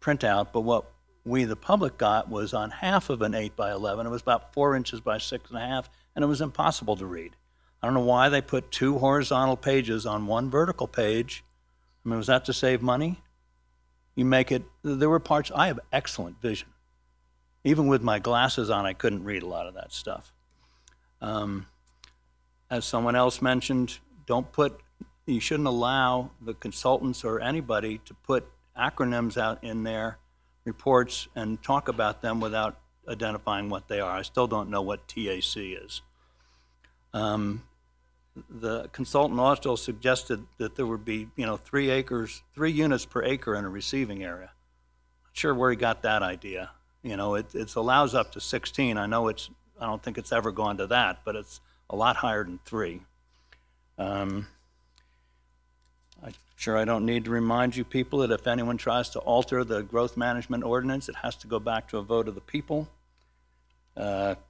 printout, but what we, the public, got was on half of an 8x11. It was about 4 inches by 6.5, and it was impossible to read. I don't know why they put 2 horizontal pages on 1 vertical page. I mean, was that to save money? You make it, there were parts, I have excellent vision. Even with my glasses on, I couldn't read a lot of that stuff. As someone else mentioned, you shouldn't allow the consultants or anybody to put acronyms out in their reports and talk about them without identifying what they are. I still don't know what TAC is. The consultant also suggested that there would be, 3 units per acre in a receiving area. Not sure where he got that idea. It allows up to 16. I don't think it's ever gone to that, but it's a lot higher than 3. I'm sure I don't need to remind you people that if anyone tries to alter the growth management ordinance, it has to go back to a vote of the people.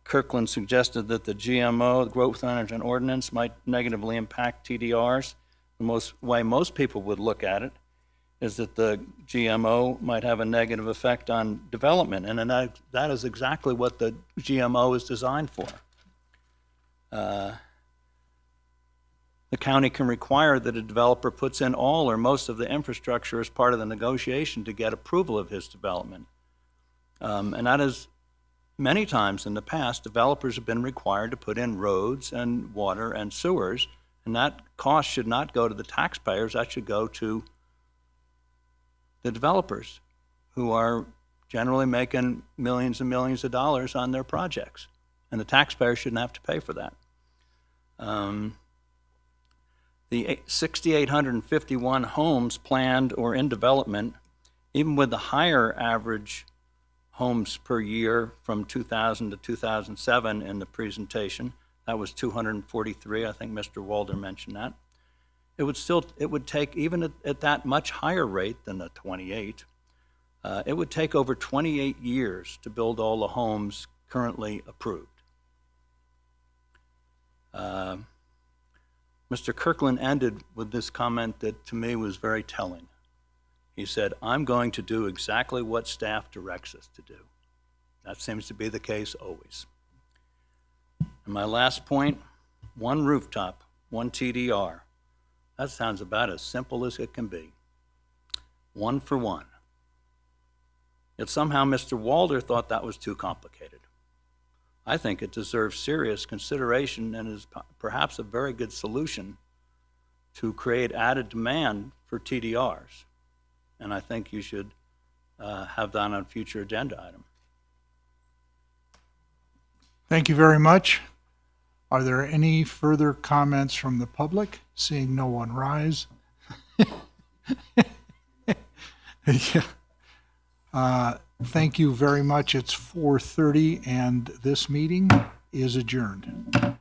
Kirkland suggested that the GMO, the growth management ordinance, might negatively impact TDRs. The way most people would look at it is that the GMO might have a negative effect on development, and that is exactly what the GMO is designed for. The county can require that a developer puts in all or most of the infrastructure as part of the negotiation to get approval of his development. And that is, many times in the past, developers have been required to put in roads and water and sewers, and that cost should not go to the taxpayers, that should go to the developers, who are generally making millions and millions of dollars on their projects, and the taxpayers shouldn't have to pay for that. The 6,851 homes planned or in development, even with the higher average homes per year from 2000 to 2007 in the presentation, that was 243, I think Mr. Walder mentioned that. It would take, even at that much higher rate than the 28, it would take over 28 years to build all the homes currently approved. Mr. Kirkland ended with this comment that to me was very telling. He said, "I'm going to do exactly what staff directs us to do." That seems to be the case always. And my last point, one rooftop, one TDR. That sounds about as simple as it can be. One for one. Yet somehow Mr. Walder thought that was too complicated. I think it deserves serious consideration and is perhaps a very good solution to create added demand for TDRs. And I think you should have that on a future agenda item. Thank you very much. Are there any further comments from the public? Seeing no one rise. Yeah. Thank you very much. It's 4:30 and this meeting is adjourned.